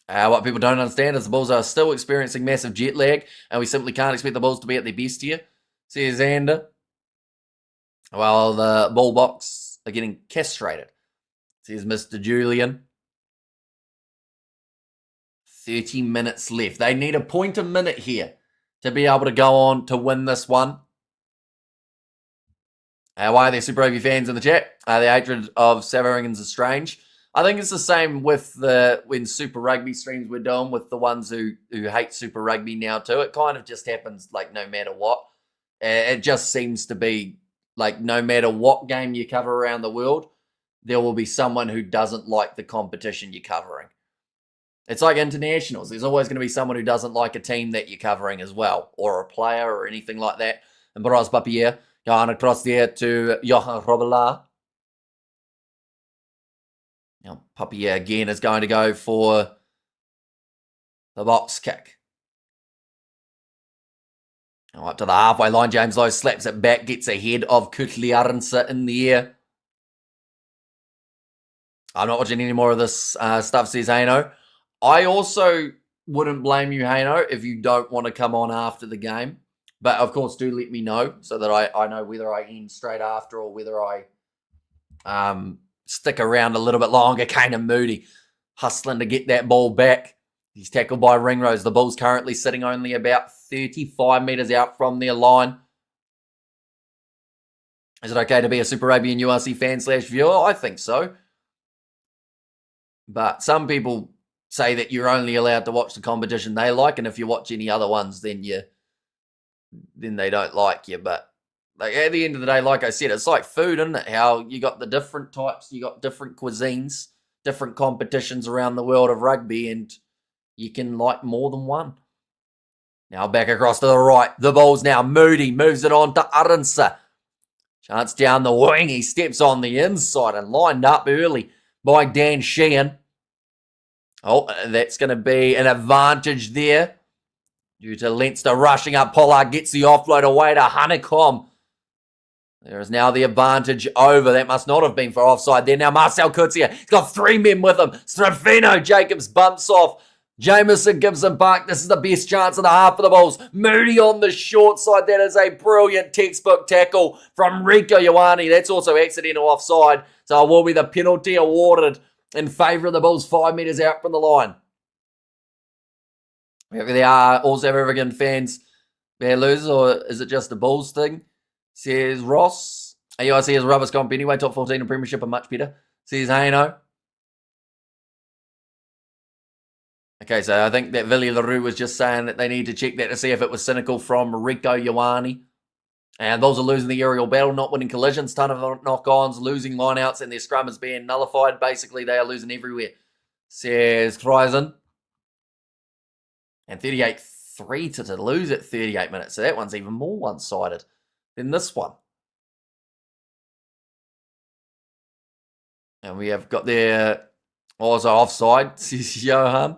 What people don't understand is the Bulls are still experiencing massive jet lag, and we simply can't expect the Bulls to be at their best here, says Xander. While the ball box are getting castrated, says Mr. Julian. 30 minutes left. They need a point a minute here to be able to go on to win this one. Why are there Super Rugby fans in the chat? The hatred of South Africans is strange. I think it's the same with when Super Rugby streams we're doing with the ones who hate Super Rugby now too. It kind of just happens like no matter what. It just seems to be like no matter what game you cover around the world, there will be someone who doesn't like the competition you're covering. It's like internationals. There's always going to be someone who doesn't like a team that you're covering as well, or a player or anything like that. And Baraz Papier, going across there to Johan Robelaar. Now, Papier again is going to go for the box kick. Now up to the halfway line, James Lowe slaps it back, gets ahead of Kutliarense in the air. I'm not watching any more of this stuff, says Hanno. I also wouldn't blame you, Hanno, if you don't want to come on after the game. But, of course, do let me know so that I know whether I end straight after or whether I stick around a little bit longer. Kind of moody. Hustling to get that ball back. He's tackled by Ringrose. The Bulls currently sitting only about 35 metres out from their line. Is it okay to be a Super Rugby and URC fan / viewer? I think so. But some people say that you're only allowed to watch the competition they like, and if you watch any other ones, then they don't like you. But like at the end of the day, like I said, it's like food, isn't it? How you got the different types, you got different cuisines, different competitions around the world of rugby, and you can like more than one. Now back across to the right. The ball's now Moody, moves it on to Arendse. Chance down the wing. He steps on the inside and lined up early by Dan Sheehan. Oh, that's going to be an advantage there due to Leinster rushing up. Pollard gets the offload away to Hanno. There is now the advantage over. That must not have been for offside there. Now Marcel Kutsia, he's got 3 men with him. Strafino Jacobs bumps off. Jameson Gibson Park. This is the best chance of the half for the Bulls. Moody on the short side. That is a brilliant textbook tackle from Rieko Ioane. That's also accidental offside. So it will be the penalty awarded in favour of the Bulls 5 metres out from the line. Whoever they are, all South African fans, they're losers, or is it just a Bulls thing? Says Ross. AUIC is a rubbish comp anyway. Top 14 and Premiership are much better. Says Hanno. Okay, so I think that Villy LaRue was just saying that they need to check that to see if it was cynical from Rieko Ioane. And those are losing the aerial battle, not winning collisions, ton of knock-ons, losing lineouts, and their scrum is being nullified. Basically, they are losing everywhere, says Kreisen. And 38-3 to lose at 38 minutes. So that one's even more one-sided than this one. And we have got their also offside, says Johan.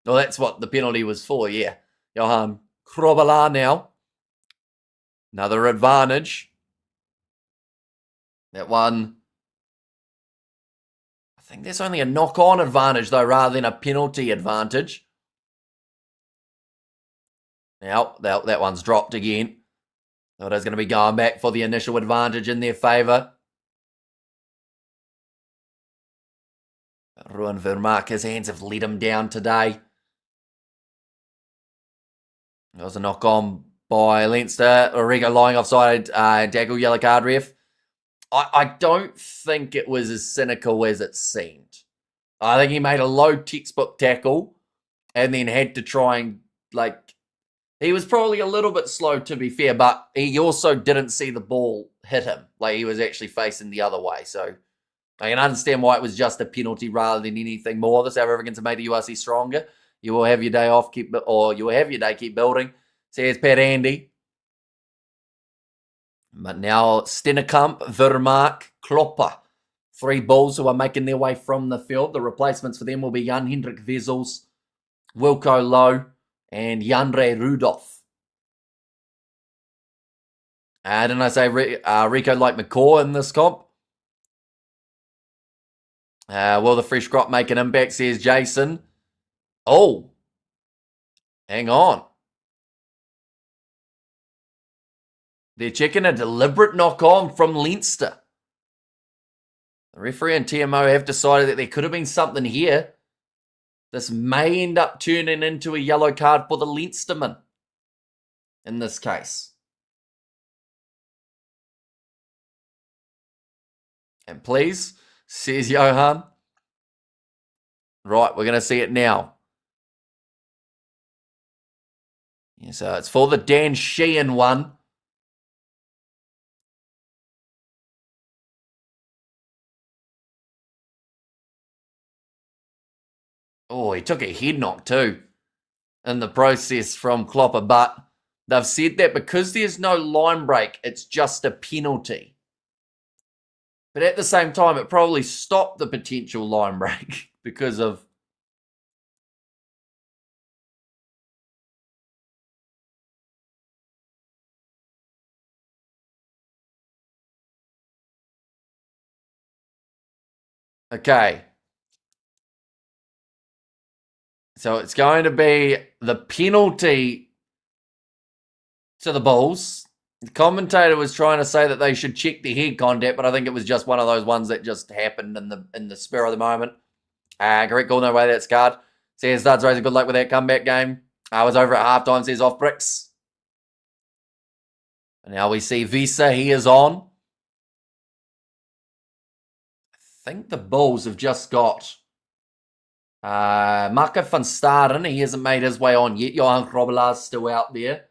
Well, that's what the penalty was for, yeah. Johan Robelaar now. Another advantage. That one, I think there's only a knock-on advantage, though, rather than a penalty advantage. Now, that one's dropped again. So it is going to be going back for the initial advantage in their favour. Ruan Vermaak, his hands have let him down today. There was a knock on by Leinster. Origo lying offside. Daggle yellow card ref. I don't think it was as cynical as it seemed. I think he made a low textbook tackle and then had to try and, he was probably a little bit slow to be fair, but he also didn't see the ball hit him. He was actually facing the other way. So I can understand why it was just a penalty rather than anything more. The South Africans have made the URC stronger. You will have your day off, you will have your day, keep building. Says Pat Andy. But now Stennekamp, Vermaak, Klopper. 3 Bulls who are making their way from the field. The replacements for them will be Jan Hendrik Wessels, Wilco Lowe, and Jandre Rudolph. Didn't I say Rico like McCaw in this comp? Will the fresh crop make an impact, says Jason. Oh, hang on. They're checking a deliberate knock-on from Leinster. The referee and TMO have decided that there could have been something here. This may end up turning into a yellow card for the Leinsterman in this case. And please, says Johan. Right, we're going to see it now. Yeah, so it's for the Dan Sheehan one. Oh, he took a head knock too in the process from Klopper, but they've said that because there's no line break, it's just a penalty. But at the same time, it probably stopped the potential line break because of... Okay. So it's going to be the penalty to the Bulls. The commentator was trying to say that they should check the head contact, but I think it was just one of those ones that just happened in the spur of the moment. Correct call, no way that's card. Says Studs Razor, good luck with that comeback game. I was over at halftime, says off bricks. And now we see Visa, he is on. I think the Bulls have just got Marco van Staden. He hasn't made his way on yet. Johan Grobbelaar's still out there.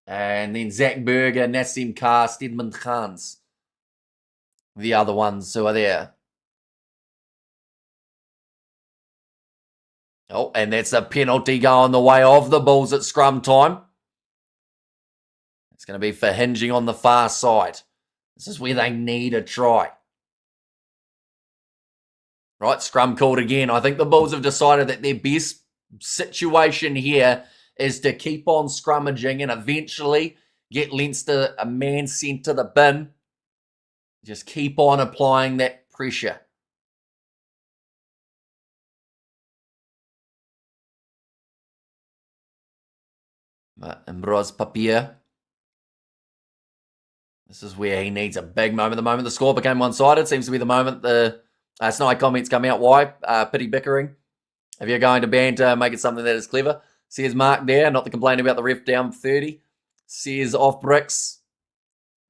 And then Zach Berger, Nassim Carr, Stedman Khans. The other ones who are there. Oh, and that's a penalty going the way of the Bulls at scrum time. It's going to be for hinging on the far side. This is where they need a try. Right, scrum called again. I think the Bulls have decided that their best situation here is to keep on scrummaging and eventually get Leinster a man sent to the bin. Just keep on applying that pressure. Ambros Papier. This is where he needs a big moment. The moment the score became one-sided seems to be the moment the Sny comments come out. Why? Pity bickering. If you're going to banter, make it something that is clever. Says Mark there, not to complain about the ref down 30. Says off bricks.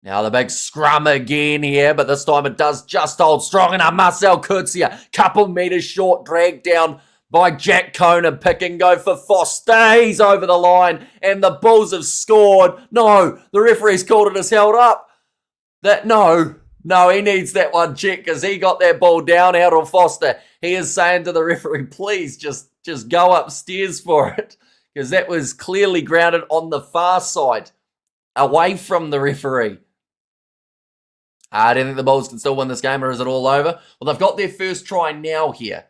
Now the big scrum again here, but this time it does just hold strong enough. Marcel Kurtzia, couple meters short, dragged down by Jack Kona. Pick and go for Foster. He's over the line, and the Bulls have scored. No, the referee's called it as held up. No, he needs that one checked because he got that ball down out on Foster. He is saying to the referee, please just go upstairs for it because that was clearly grounded on the far side, away from the referee. I don't think the Bulls can still win this game, or is it all over? Well, they've got their first try now here,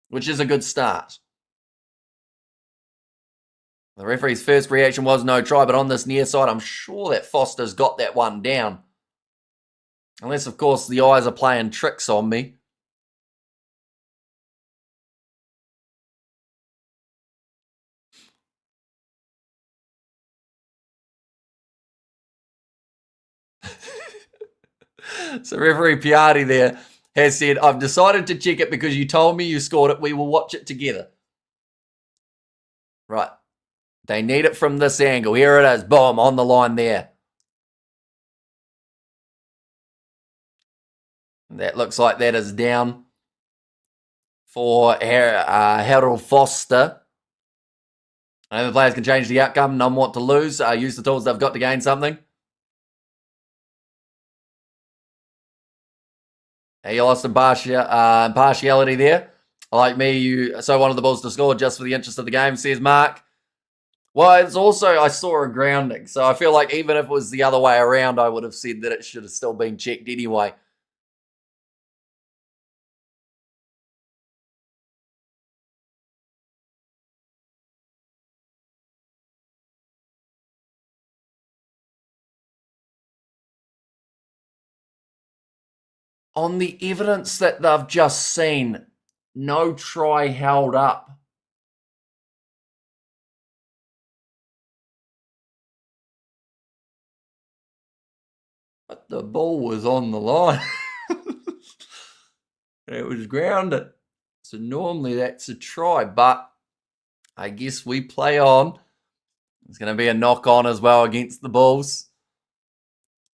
which is a good start. The referee's first reaction was no try, but on this near side, I'm sure that Foster's got that one down. Unless, of course, the eyes are playing tricks on me. So referee Piatti there has said, I've decided to check it because you told me you scored it. We will watch it together. Right. They need it from this angle. Here it is. Boom, on the line there. That looks like that is down for Harold Foster. And the players can change the outcome. None want to lose. Use the tools they've got to gain something. He lost impartiality there. Like me, you so wanted the Bulls to score just for the interest of the game, says Mark. Well, it's also, I saw a grounding. So I feel like even if it was the other way around, I would have said that it should have still been checked anyway. On the evidence that they've just seen, no try held up. But the ball was on the line. It was grounded. So normally that's a try, but I guess we play on. It's going to be a knock on as well against the Bulls.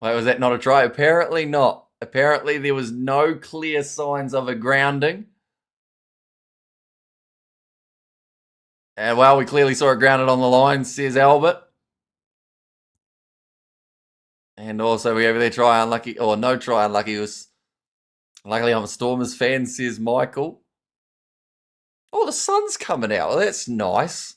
Wait, was that not a try? Apparently not. Apparently there was no clear signs of a grounding. And well, we clearly saw it grounded on the line, says Albert. And also we over there try unlucky, or no try unlucky. It was luckily I'm a Stormers fan, says Michael. Oh, the sun's coming out. Well, that's nice.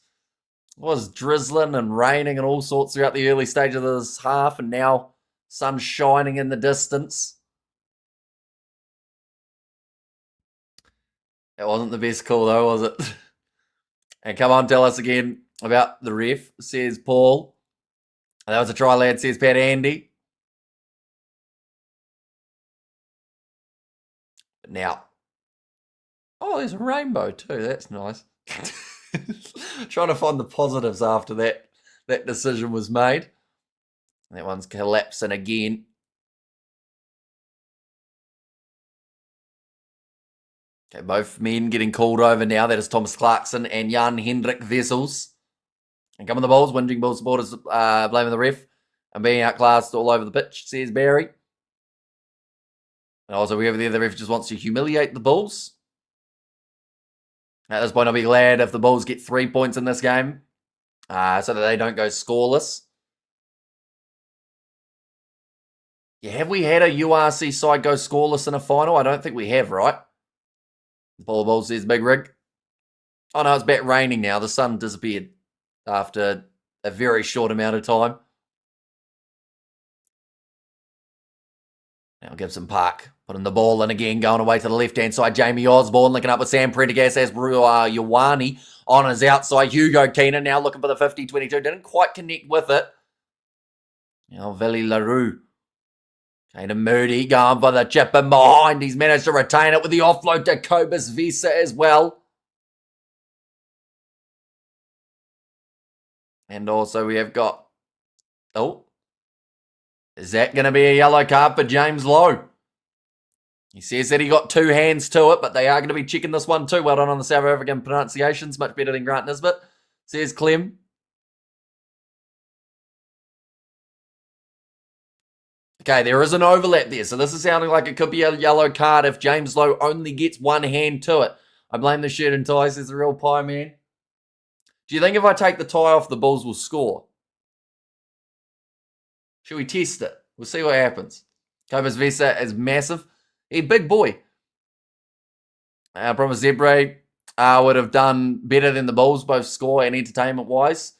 It was drizzling and raining and all sorts throughout the early stage of this half, and now sun shining in the distance. That wasn't the best call though, was it? And come on, tell us again about the ref, says Paul. That was a try, lad, says Pat Andy. Now, oh, there's a rainbow too. That's nice. Trying to find the positives after that decision was made. That one's collapsing again. Okay, both men getting called over now. That is Thomas Clarkson and Jan Hendrik Vessels. And coming the Bulls, whinging Bulls supporters blaming the ref and being outclassed all over the pitch, says Barry. And also, we over there, the ref just wants to humiliate the Bulls. At this point, I'll be glad if the Bulls get 3 points in this game so that they don't go scoreless. Yeah, have we had a URC side go scoreless in a final? I don't think we have, right? The Bull says Big Rig. Oh, no, it's back raining now. The sun disappeared after a very short amount of time. Now Gibson Park putting the ball in again, going away to the left-hand side. Jamie Osborne linking up with Sam Prendergast as Ioane on his outside. Hugo Keenan now looking for the 50-22. Didn't quite connect with it. Now Vili LaRue. Kaden Moody going for the chip in behind. He's managed to retain it with the offload to Cobus Visa as well. And also we have got... Oh. Is that going to be a yellow card for James Lowe? He says that he got two hands to it, but they are going to be checking this one too. Well done on the South African pronunciations. Much better than Grant Nisbet, says Clem. Okay, there is an overlap there. So this is sounding like it could be a yellow card if James Lowe only gets one hand to it. I blame the shirt and tie, says the real pie man. Do you think if I take the tie off, the Bulls will score? Should we test it? We'll see what happens. Cobus Visa is massive. He's a big boy. I promise Zebre would have done better than the Bulls, both score and entertainment-wise.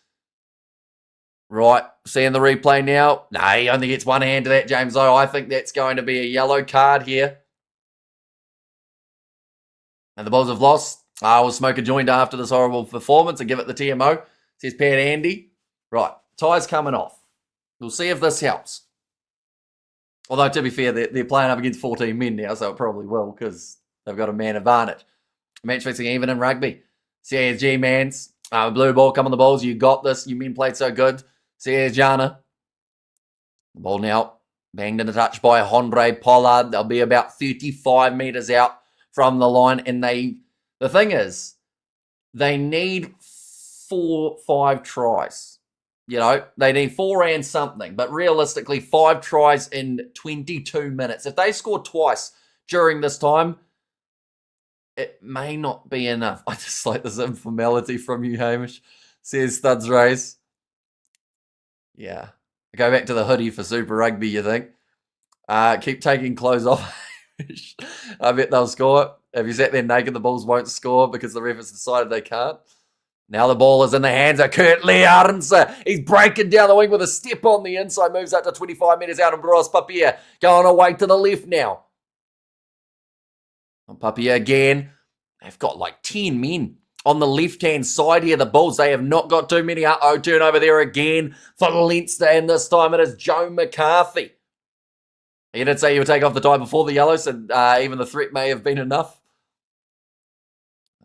Right, seeing the replay now. No, he only gets one hand to that, James Lowe. I think that's going to be a yellow card here. And the Bulls have lost. I will smoke a joint after this horrible performance and give it the TMO, says Pat Andy. Right, tie's coming off. We'll see if this helps. Although, to be fair, they're playing up against 14 men now, so it probably will because they've got a man advantage. Match fixing even in rugby. CSG mans. Blue ball coming the Bulls. You got this. You men played so good. CSG Jana. The ball now Banged in a touch by Andre Pollard. They'll be about 35 metres out from the line. And the thing is, they need 4-5 tries. You know, they need 4 and something. But realistically, 5 tries in 22 minutes. If they score twice during this time, it may not be enough. I just like this informality from you, Hamish. Says Studs Race. Yeah. Go back to the hoodie for Super Rugby, you think? Keep taking clothes off. I bet they'll score. If you sat there naked, the Bulls won't score because the ref has decided they can't. Now the ball is in the hands of Kurt Learnse. He's breaking down the wing with a step on the inside. Moves up to 25 metres out, and Bros Papier going away to the left now. Papier again. They've got like 10 men on the left-hand side here, the Bulls. They have not got too many. Uh-oh, turnover there again for Leinster, and this time it is Joe McCarthy. He did say he would take off the tie before the yellow, so even the threat may have been enough.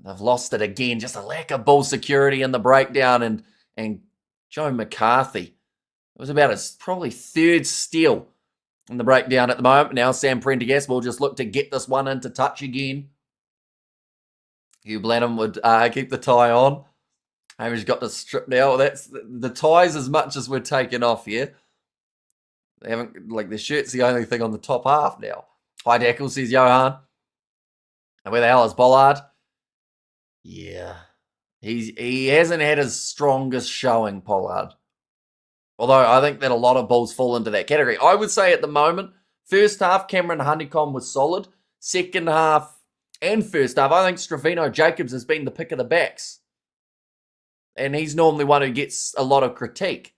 They've lost it again. Just a lack of ball security in the breakdown, and Joe McCarthy. It was about his probably third steal in the breakdown at the moment. Now Sam Prendergast will just look to get this one into touch again. Hugh Blenheim would keep the tie on. Hamish got to strip now. That's the ties as much as we're taking off here. They haven't, like, the shirt's the only thing on the top half now. High tackle, says Johan. And where the hell is Pollard? Yeah. He hasn't had his strongest showing, Pollard. Although I think that a lot of Bulls fall into that category. I would say at the moment, first half, Cameron Honeycomb was solid. Second half and first half, I think Stravino Jacobs has been the pick of the backs. And he's normally one who gets a lot of critique.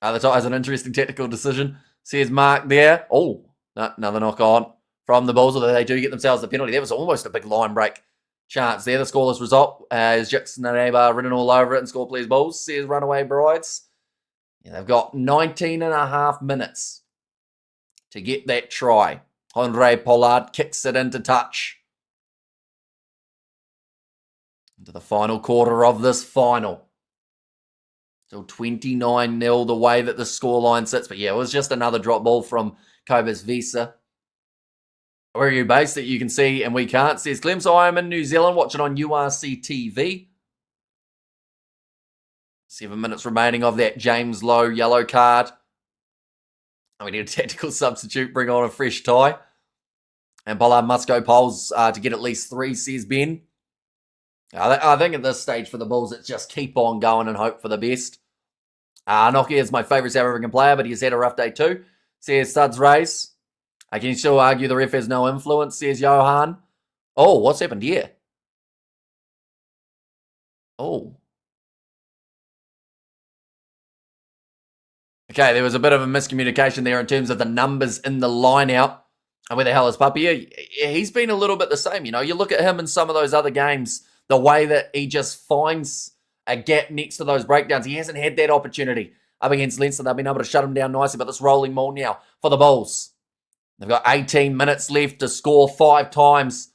The tie is an interesting technical decision. Says Mark there. Oh, no, another knock on from the Bulls, although they do get themselves the penalty. That was almost a big line break chance there. The scoreless result is Jackson and Ava written all over it and score please Bulls, says Runaway Brides. Yeah, they've got 19 and a half minutes to get that try. Andre Pollard kicks it into touch. Into the final quarter of this final. Still 29-0 the way that the scoreline sits. But yeah, it was just another drop ball from Cobus Visa. Where are you based that you can see and we can't, says Clem. So I am in New Zealand watching on URC TV. 7 minutes remaining of that James Lowe yellow card. And we need a tactical substitute, bring on a fresh tie. And Pollard must go poles to get at least 3, says Ben. I think at this stage for the Bulls, it's just keep on going and hope for the best. Nokia is my favourite South African player, but he's had a rough day too, says Suds Race. I can still argue the ref has no influence, says Johan. Oh, what's happened here? Oh. Okay, there was a bit of a miscommunication there in terms of the numbers in the line-out. And where the hell is Papier? He's been a little bit the same, you know. You look at him in some of those other games, the way that he just finds a gap next to those breakdowns. He hasn't had that opportunity up against Leinster. They've been able to shut him down nicely, but this rolling ball now for the Bulls. They've got 18 minutes left to score 5 times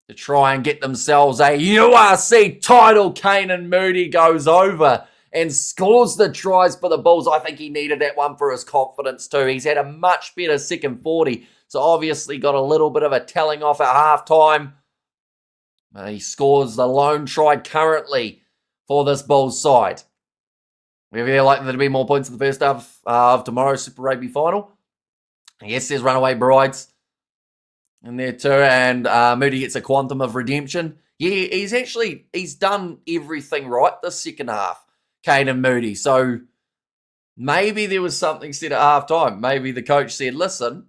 to try and get themselves a URC title. Kanan Moody goes over and scores the tries for the Bulls. I think he needed that one for his confidence too. He's had a much better second 40, so obviously got a little bit of a telling off at halftime. He scores the lone try currently for this Bulls side. Maybe they're likely to be more points in the first half of tomorrow's Super Rugby Final. Yes, there's Runaway Brides in there too, and Moody gets a quantum of redemption. Yeah, he's done everything right this second half, Caden Moody. So maybe there was something said at halftime. Maybe the coach said, listen,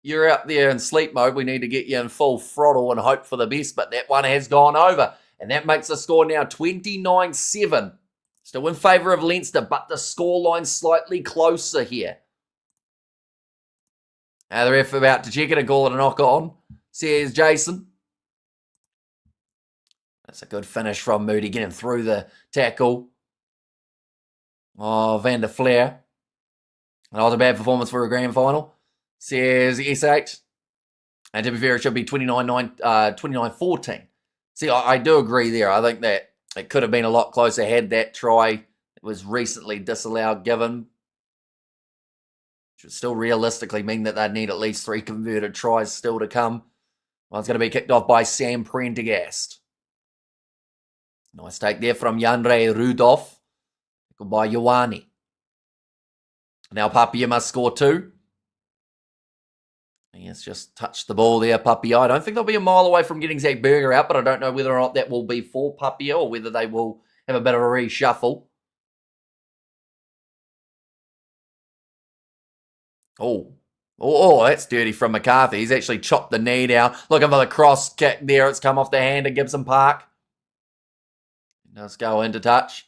you're out there in sleep mode. We need to get you in full throttle and hope for the best. But that one has gone over. And that makes the score now 29-7. Still in favour of Leinster, but the scoreline slightly closer here. Now the ref about to check it and call it a knock on, says Jason. That's a good finish from Moody, getting through the tackle. Oh, Van der Flair. That was a bad performance for a grand final, says SH. And to be fair, it should be 29-14. See, I do agree there. I think that it could have been a lot closer had that try that was recently disallowed given. Should still realistically mean that they'd need at least 3 converted tries still to come. One's going to be kicked off by Sam Prendergast. Nice take there from Janre Rudolph. By Ioane. Now Papia must score 2. He has just touched the ball there, Papia. I don't think they'll be a mile away from getting Zach Berger out, but I don't know whether or not that will be for Papia or whether they will have a bit of a reshuffle. Oh, that's dirty from McCarthy. He's actually chopped the knee down. Looking for the cross kick there. It's come off the hand of Gibson Park. It does go into touch.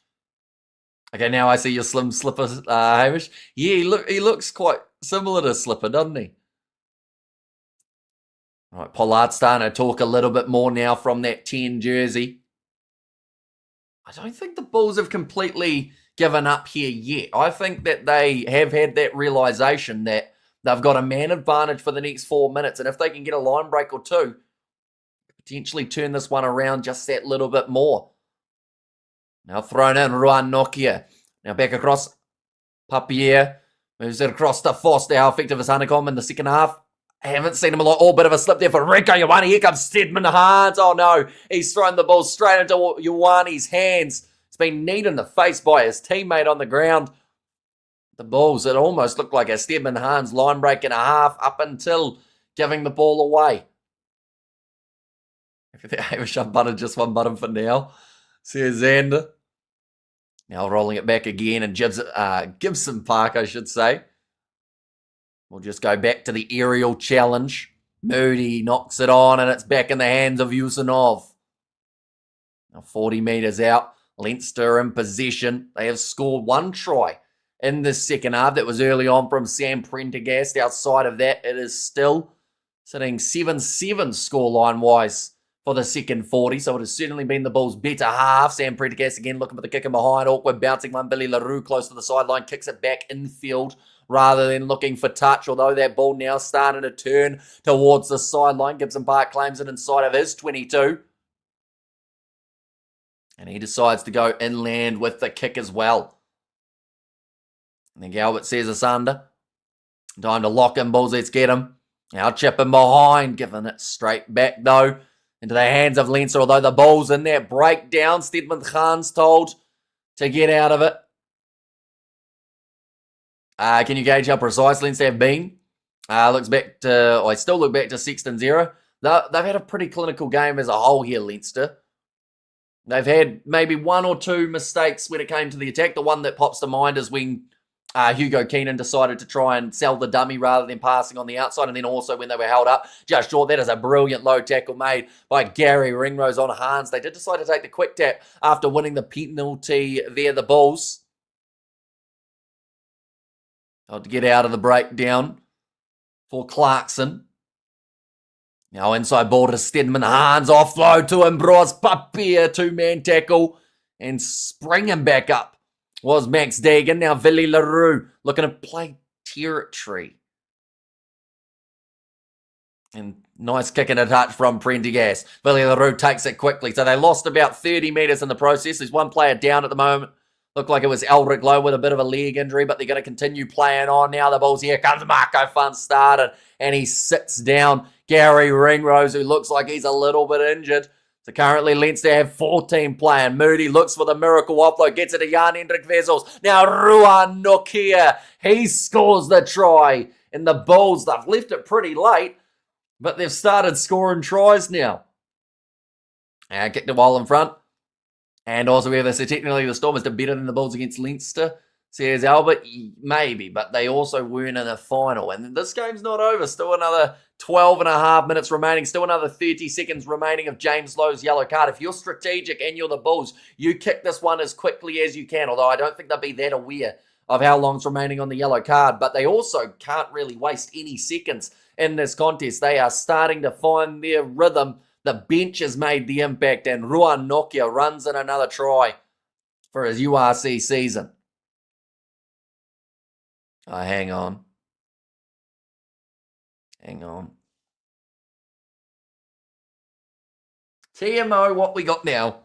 Okay, now I see your slim slipper, Hamish. Yeah, he looks quite similar to Slipper, doesn't he? All right, Pollard's starting to talk a little bit more now from that 10 jersey. I don't think the Bulls have completely given up here yet. I think that they have had that realisation that they've got a man advantage for the next 4 minutes, and if they can get a line break or two, potentially turn this one around just that little bit more. Now thrown in, Ruan Nokia. Now back across, Papier. Moves it across to Foster. How effective is Hanno in the second half? I haven't seen him a lot. Oh, bit of a slip there for Rico Ioane. Here comes Stedman Hans. Oh no, he's thrown the ball straight into Ioane's hands. It's been kneed in the face by his teammate on the ground. The Bulls, it almost looked like a Stedman Hans line break and a half up until giving the ball away. I wish I buttoned just one button for now. Says Xander. Now rolling it back again, and Gibson Park, I should say. We'll just go back to the aerial challenge. Moody knocks it on, and it's back in the hands of Usanov. Now 40 metres out. Leinster in possession. They have scored 1 try in the second half. That was early on from Sam Prendergast. Outside of that, it is still sitting 7-7 scoreline-wise for the second 40, so it has certainly been the Bulls' better half. Sam Prendergast again looking for the kick in behind. Awkward bouncing one. Billy LaRue close to the sideline. Kicks it back infield rather than looking for touch, although that ball now starting to turn towards the sideline. Gibson Park claims it inside of his 22. And he decides to go inland with the kick as well. And then Galbert says it's under. Time to lock in, Bulls. Let's get him. Now chipping behind, giving it straight back though into the hands of Leinster, although the Bulls in there break down. Stedman Khan's told to get out of it. Can you gauge how precise Leinster have been? Looks back to, I still look back to Sexton 0. They've had a pretty clinical game as a whole here, Leinster. They've had maybe 1 or 2 mistakes when it came to the attack. The one that pops to mind is when Hugo Keenan decided to try and sell the dummy rather than passing on the outside, and then also when they were held up just short. That is a brilliant low tackle made by Gary Ringrose on Hans. They did decide to take the quick tap after winning the penalty there, the Bulls. To get out of the breakdown for Clarkson. Now inside ball to Stedman. Hans offload to Ambrose Papier. 2-man tackle and springing back up was Max Dagan. Now Billy LaRue looking to play territory. And nice kick and a touch from Prendergast. Billy LaRue takes it quickly. So they lost about 30 metres in the process. There's one player down at the moment. Looked like it was Elric Lowe with a bit of a leg injury, but they're going to continue playing on now. The Bulls, here comes Marco Fun started, and he sits down Gary Ringrose, who looks like he's a little bit injured. So currently Leinster have 14 playing. Moody looks for the miracle offload, gets it to Jan Hendrik Vessels. Now Ruan Nokia, he scores the try. And the Bulls, they've left it pretty late, but they've started scoring tries now. And kicked it well in front. And also we have this, so technically the Stormers did better than the Bulls against Leinster, says Albert. Maybe, but they also weren't in the final. And this game's not over. Still another 12 and a half minutes remaining. Still another 30 seconds remaining of James Lowe's yellow card. If you're strategic and you're the Bulls, you kick this one as quickly as you can. Although I don't think they'll be that aware of how long's remaining on the yellow card. But they also can't really waste any seconds in this contest. They are starting to find their rhythm. The bench has made the impact, and Ruan Nokia runs in another try for his URC season. Hang on. TMO, what we got now?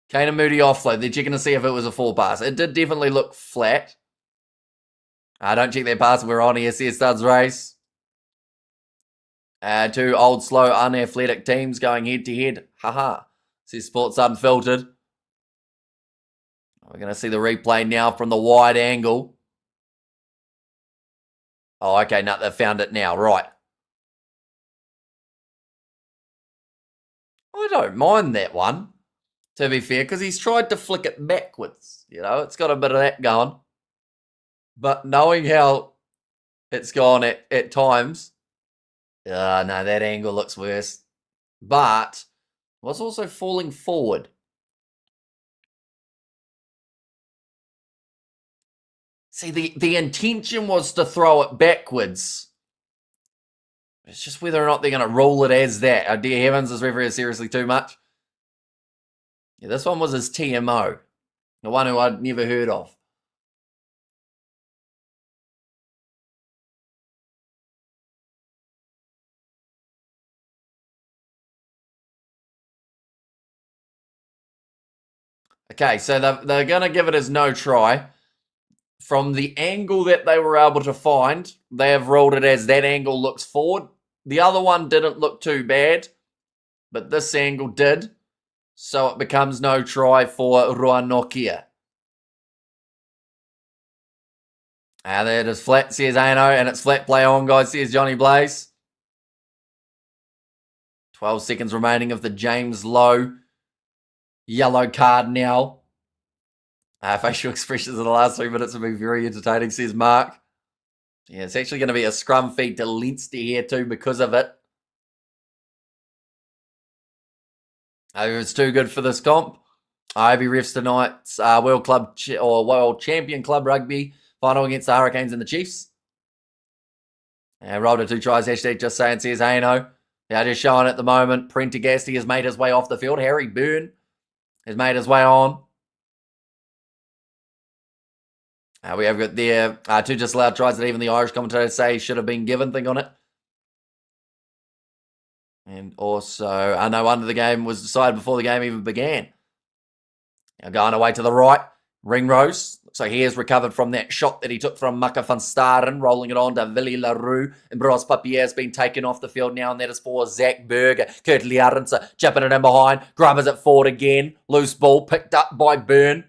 Kane and Moody offload. They're checking to see if it was a full pass. It did definitely look flat. Don't check that pass. We're on here. CS Studs race. Two old, slow, unathletic teams going head-to-head. Haha. Says Sports Unfiltered. We're going to see the replay now from the wide angle. Oh, okay. No, they've found it now. Right. I don't mind that one, to be fair, because he's tried to flick it backwards. You know, it's got a bit of that going. But knowing how it's gone at times, no, that angle looks worse. But was also falling forward. See, the intention was to throw it backwards. It's just whether or not they're going to rule it as that. Oh, dear heavens, this referee is seriously too much. Yeah, this one was his TMO. The one who I'd never heard of. Okay, so they're going to give it as no try. From the angle that they were able to find, they have ruled it as that angle looks forward. The other one didn't look too bad, but this angle did. So it becomes no try for Ruanokia. That is flat, says Hanno, and it's flat play on, guys, says Johnny Blaze. 12 seconds remaining of the James Lowe yellow card now. Facial expressions in the last 3 minutes have been very entertaining, says Mark. Yeah, it's actually going to be a scrum feed to Leinster here too because of it. It's too good for this comp. Ivy refs tonight's World Champion Club Rugby final against the Hurricanes and the Chiefs. And rolled to 2 tries, hashtag just saying, says Hanno. They're just showing at the moment. Prendergast has made his way off the field. Harry Byrne has made his way on. We have got there 2 disallowed tries that even the Irish commentators say should have been given. Think on it. And also, no wonder the game was decided before the game even began. Now going away to the right, Ringrose. Looks like he has recovered from that shot that he took from Maka van Staren, rolling it on to Willie LaRue. And Bros Papier has been taken off the field now, and that is for Zach Berger. Kurt Liarense chipping it in behind. Grubbers it forward again. Loose ball picked up by Byrne.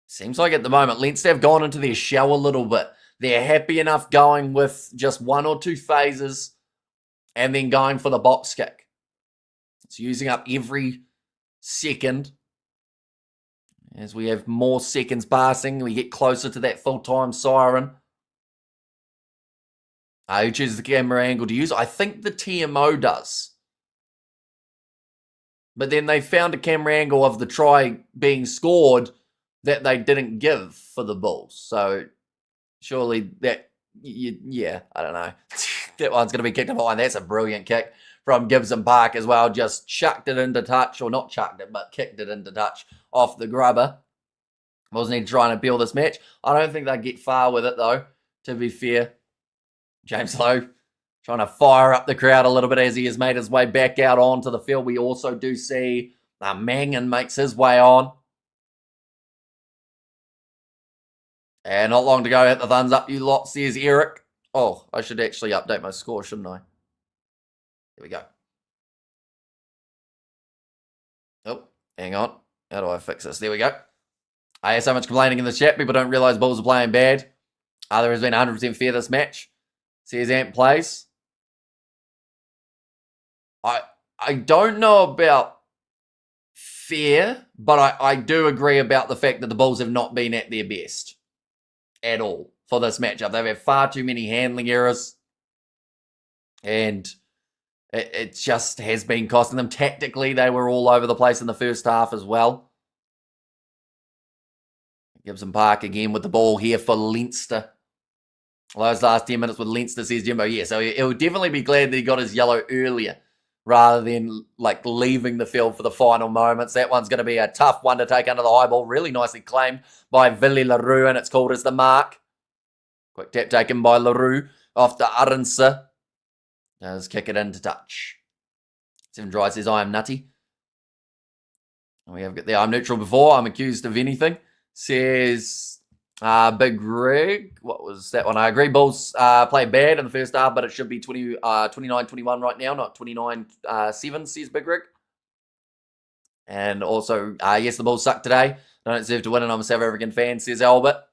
Seems like at the moment, Leinster have gone into their shell a little bit. They're happy enough going with just 1 or 2 phases and then going for the box kick. It's using up every second. As we have more seconds passing, we get closer to that full-time siren. Who chooses the camera angle to use? I think the TMO does. But then they found a camera angle of the try being scored that they didn't give for the Bulls. So surely that, yeah, I don't know. That one's going to be kicked behind. That's a brilliant kick from Gibson Park as well. Just chucked it into touch, or not chucked it, but kicked it into touch off the grubber. Wasn't he trying to appeal this match? I don't think they'd get far with it, though, to be fair. James Lowe trying to fire up the crowd a little bit as he has made his way back out onto the field. We also do see Mangan makes his way on. And not long to go. Hit the thumbs up, you lot, says Eric. Oh, I should actually update my score, shouldn't I? There we go. Oh, hang on. How do I fix this? There we go. I hear so much complaining in the chat. People don't realise Bulls are playing bad. There has been 100% fair this match. Says Ant plays. I don't know about fair, but I do agree about the fact that the Bulls have not been at their best at all for this matchup. They've had far too many handling errors, and it just has been costing them. Tactically, they were all over the place in the first half as well. Gibson Park again with the ball here for Leinster. Those last 10 minutes with Leinster, says Jimbo. Yeah, so he'll definitely be glad that he got his yellow earlier rather than like leaving the field for the final moments. That one's going to be a tough one to take under the high ball. Really nicely claimed by Willie LaRue, and it's called as the mark. Quick tap taken by LaRue off to Arendse. Does kick it into touch. 7 Dry says, I am nutty. We have got there. I'm neutral before I'm accused of anything. Says Big Rig. What was that one? I agree. Bulls played bad in the first half, but it should be 29-21 right now, not 29-7, says Big Rig. And also, yes, the Bulls suck today. Don't deserve to win, and I'm a South African fan, says Albert.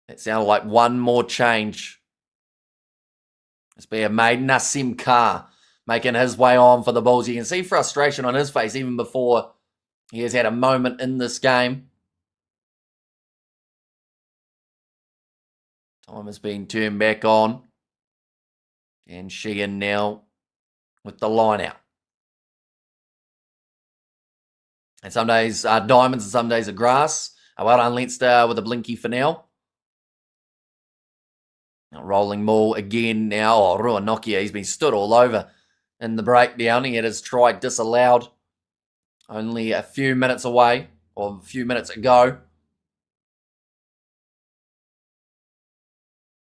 It sounded like one more change. It's being made. Nassim Carr making his way on for the Bulls. You can see frustration on his face even before he has had a moment in this game. Time has been turned back on. And Sheehan now with the line out. And some days are diamonds and some days are grass. Well done, Leinster with a blinky for now. Rolling maul again now. Oh, Ruan Nokia, he's been stood all over in the breakdown. He had his try disallowed only a few minutes away, or a few minutes ago.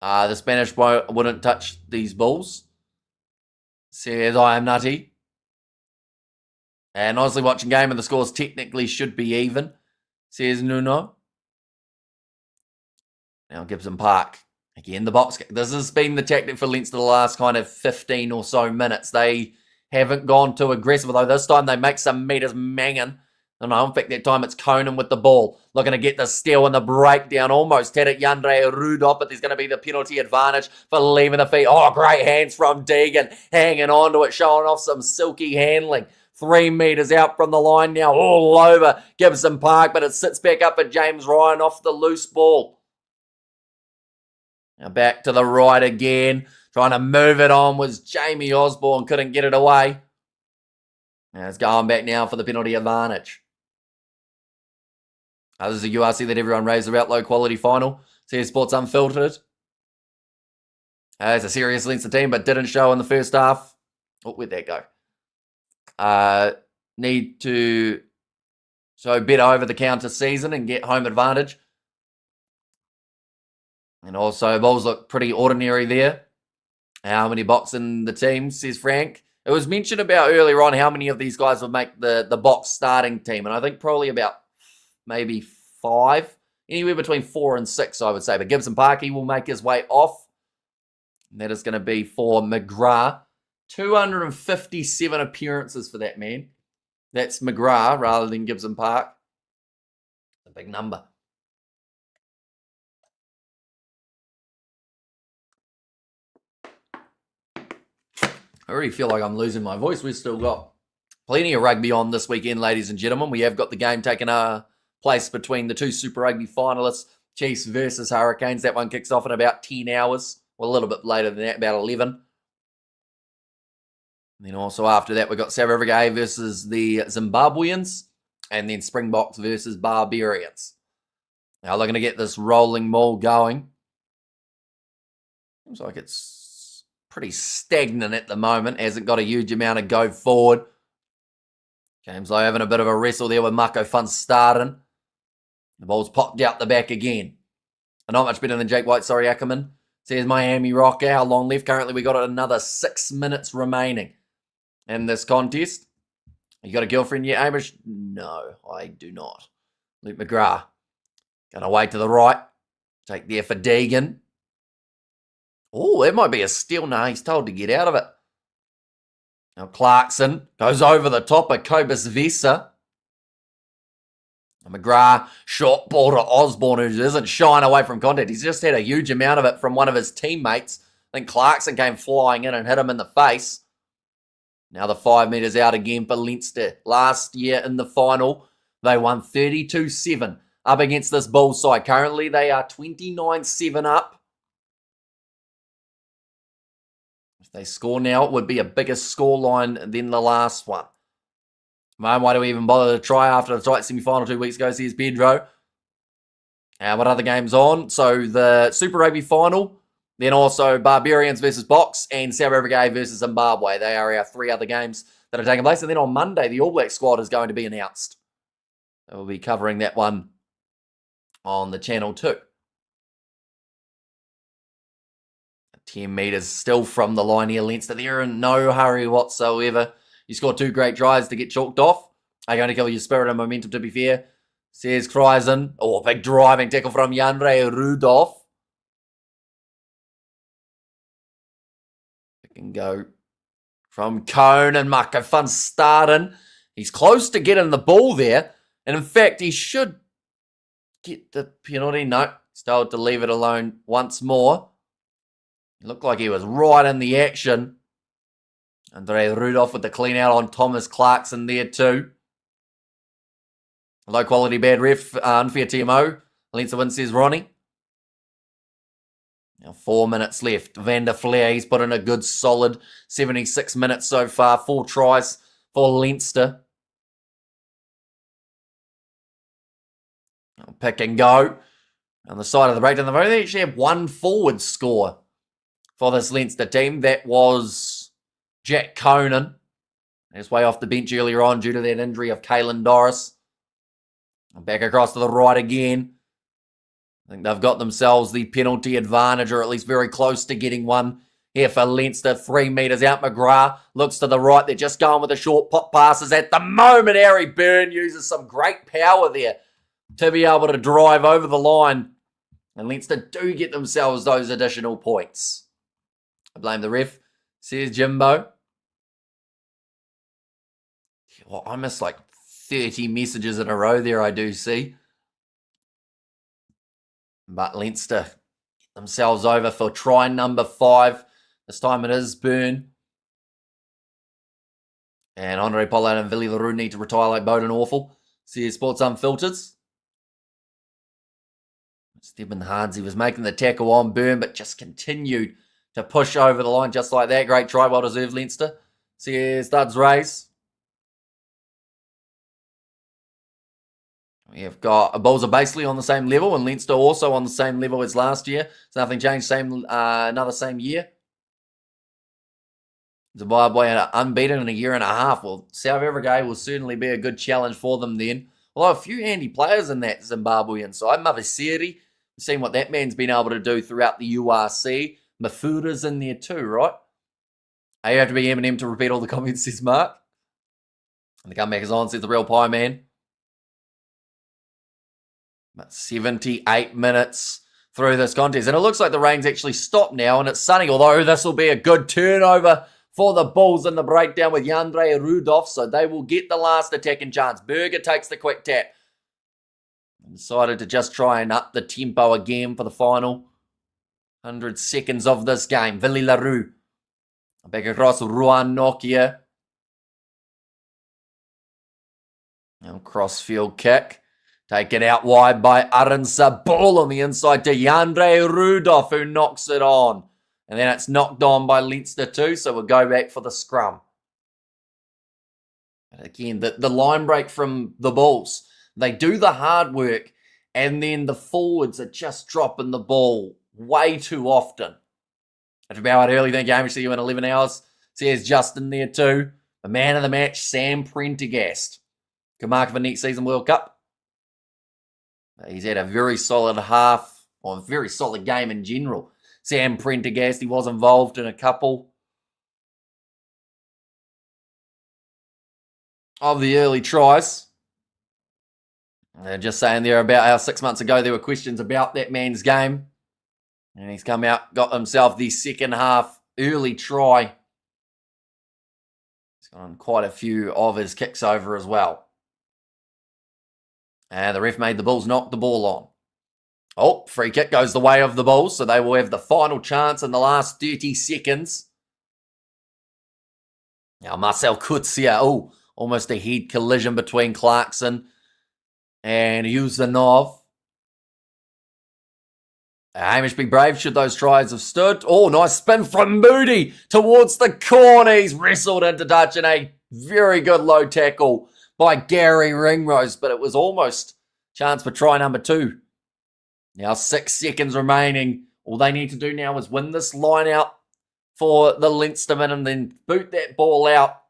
The Spanish wouldn't touch these Bulls. Says I am nutty. And honestly, watching game and the scores technically should be even, says Nuno. Now Gibson Park. Again, the box. This has been the tactic for Leinster the last kind of 15 or so minutes. They haven't gone too aggressive, although this time they make some meters manging. No, in fact, that time it's Conan with the ball. Looking to get the steal and the breakdown. Almost had it Yandre Rudolph, but there's going to be the penalty advantage for leaving the feet. Oh, great hands from Deegan. Hanging on to it, showing off some silky handling. 3 meters out from the line now, all over Gibson Park, but it sits back up for James Ryan off the loose ball. Now back to the right again. Trying to move it on was Jamie Osborne. Couldn't get it away. Now it's going back now for the penalty advantage. This is a URC that everyone raves about. Low quality final. CS Sports Unfiltered. It's a serious Leinster team, but didn't show in the first half. Oh, where'd that go? Need to show better over the counter season and get home advantage. And also, Bulls look pretty ordinary there. How many box in the team, says Frank. It was mentioned about earlier on how many of these guys would make the box starting team. And I think probably about maybe 5. Anywhere between 4 and 6, I would say. But Gibson Park, he will make his way off. And that is going to be for McGrath. 257 appearances for that man. That's McGrath rather than Gibson Park. A big number. I already feel like I'm losing my voice. We've still got plenty of rugby on this weekend, ladies and gentlemen. We have got the game taking place between the 2 Super Rugby finalists, Chiefs versus Hurricanes. That one kicks off in about 10 hours. Well, a little bit later than that, about 11. And then also after that, we've got South Africa versus the Zimbabweans. And then Springboks versus Barbarians. Now looking to get this rolling maul going. Looks like it's pretty stagnant at the moment. Hasn't got a huge amount of go forward. James Lowe having a bit of a wrestle there with Marco Fun starting. The ball's popped out the back again. Not much better than Jake White, sorry, Ackerman. Says Miami Rocker. How long left? Currently, we got another 6 minutes remaining in this contest. You got a girlfriend yet, Amish? No, I do not. Luke McGrath. Going away to the right. Take there for Deegan. Oh, that might be a steal. No, he's told to get out of it. Now Clarkson goes over the top of Cobus Vesa. McGrath, short ball to Osborne, who isn't shying away from contact. He's just had a huge amount of it from one of his teammates. I think Clarkson came flying in and hit him in the face. Now the 5 meters out again for Leinster. Last year in the final, they won 32-7 up against this Bulls side. Currently, they are 29-7 up. If they score now, it would be a bigger scoreline than the last one. Man, why do we even bother to try after the tight semi-final 2 weeks ago? Here's Pedro. And what other games on? So the Super Rugby final, then also Barbarians versus Box and South Africa versus Zimbabwe. They are our 3 other games that are taking place. And then on Monday, the All Black squad is going to be announced. We'll be covering that one on the channel too. 10 metres still from the line here, Leinster. They're in no hurry whatsoever. You score 2 great tries to get chalked off. Are you going to kill your spirit and momentum, to be fair? Says Kreisen. Oh, big driving tackle from Jandre Rudolph. It can go from Cone and Maka Fun starting. He's close to getting the ball there. And in fact, he should get the penalty. No, he's told to leave it alone once more. It looked like he was right in the action. Andre Rudolph with the clean out on Thomas Clarkson there too. Low quality bad ref, unfair TMO. Leinster win, says Ronnie. Now 4 minutes left. Van der Fleer, he's put in a good solid 76 minutes so far. 4 tries for Leinster. Pick and go. On the side of the breakdown, they've only actually have 1 forward score for this Leinster team. That was Jack Conan. He's way off the bench earlier on due to that injury of Caelan Doris. Back across to the right again. I think they've got themselves the penalty advantage, or at least very close to getting one here for Leinster. 3 metres out. McGrath looks to the right. They're just going with the short pop passes at the moment. Harry Byrne uses some great power there to be able to drive over the line. And Leinster do get themselves those additional points. I blame the ref, says Jimbo. Well, I missed like 30 messages in a row there, I do see. But Leinster get themselves over for try number 5. This time it is Byrne. And Andre Pollard and Billy LaRue need to retire like Bowden Awful. See Sports Unfiltered. Stephen Hards, he was making the tackle on Byrne, but just continued to push over the line just like that. Great try, well deserved Leinster. See Studs Rays. We have got Bulls are basically on the same level, and Leinster also on the same level as last year. So nothing changed. Another same year. Zimbabwe unbeaten in a year and a half. Well, South Africa will certainly be a good challenge for them then. Although a few handy players in that Zimbabwean side. Mavasiri, we've seen what that man's been able to do throughout the URC. Mafura's in there too, right? You have to be Eminem to repeat all the comments, says Mark. And the comeback is on, says the real pie man. About 78 minutes through this contest. And it looks like the rain's actually stopped now and it's sunny. Although this will be a good turnover for the Bulls in the breakdown with Jandre Rudolph. So they will get the last attacking chance. Berger takes the quick tap. Decided to just try and up the tempo again for the final 100 seconds of this game. Willie LaRue. Back across Ruan Nokia. Now crossfield kick. Taken out wide by Aransa. Ball on the inside to Jandre Rudolph, who knocks it on. And then it's knocked on by Leinster too, so we'll go back for the scrum. And again, the line break from the Bulls. They do the hard work, and then the forwards are just dropping the ball way too often. After about early in the game, we see you in 11 hours. Says Justin there too. The man of the match, Sam Prendergast. Good mark for next season World Cup. He's had a very solid half, or a very solid game in general. Sam Prendergast, he was involved in a couple of the early tries. And just saying there about how 6 months ago there were questions about that man's game. And he's come out, got himself the second half early try. He's got on quite a few of his kicks over as well. And the ref made the Bulls knock the ball on. Oh, free kick goes the way of the Bulls, so they will have the final chance in the last 30 seconds. Now Marcel Kutsia, oh, almost a head collision between Clarkson and Uzanov. Hamish be brave should those tries have stood. Oh, nice spin from Moody towards the corner. He's wrestled into touch and a very good low tackle by Gary Ringrose, but it was almost chance for try number 2. Now 6 seconds remaining. All they need to do now is win this line out for the Leinstermen and then boot that ball out.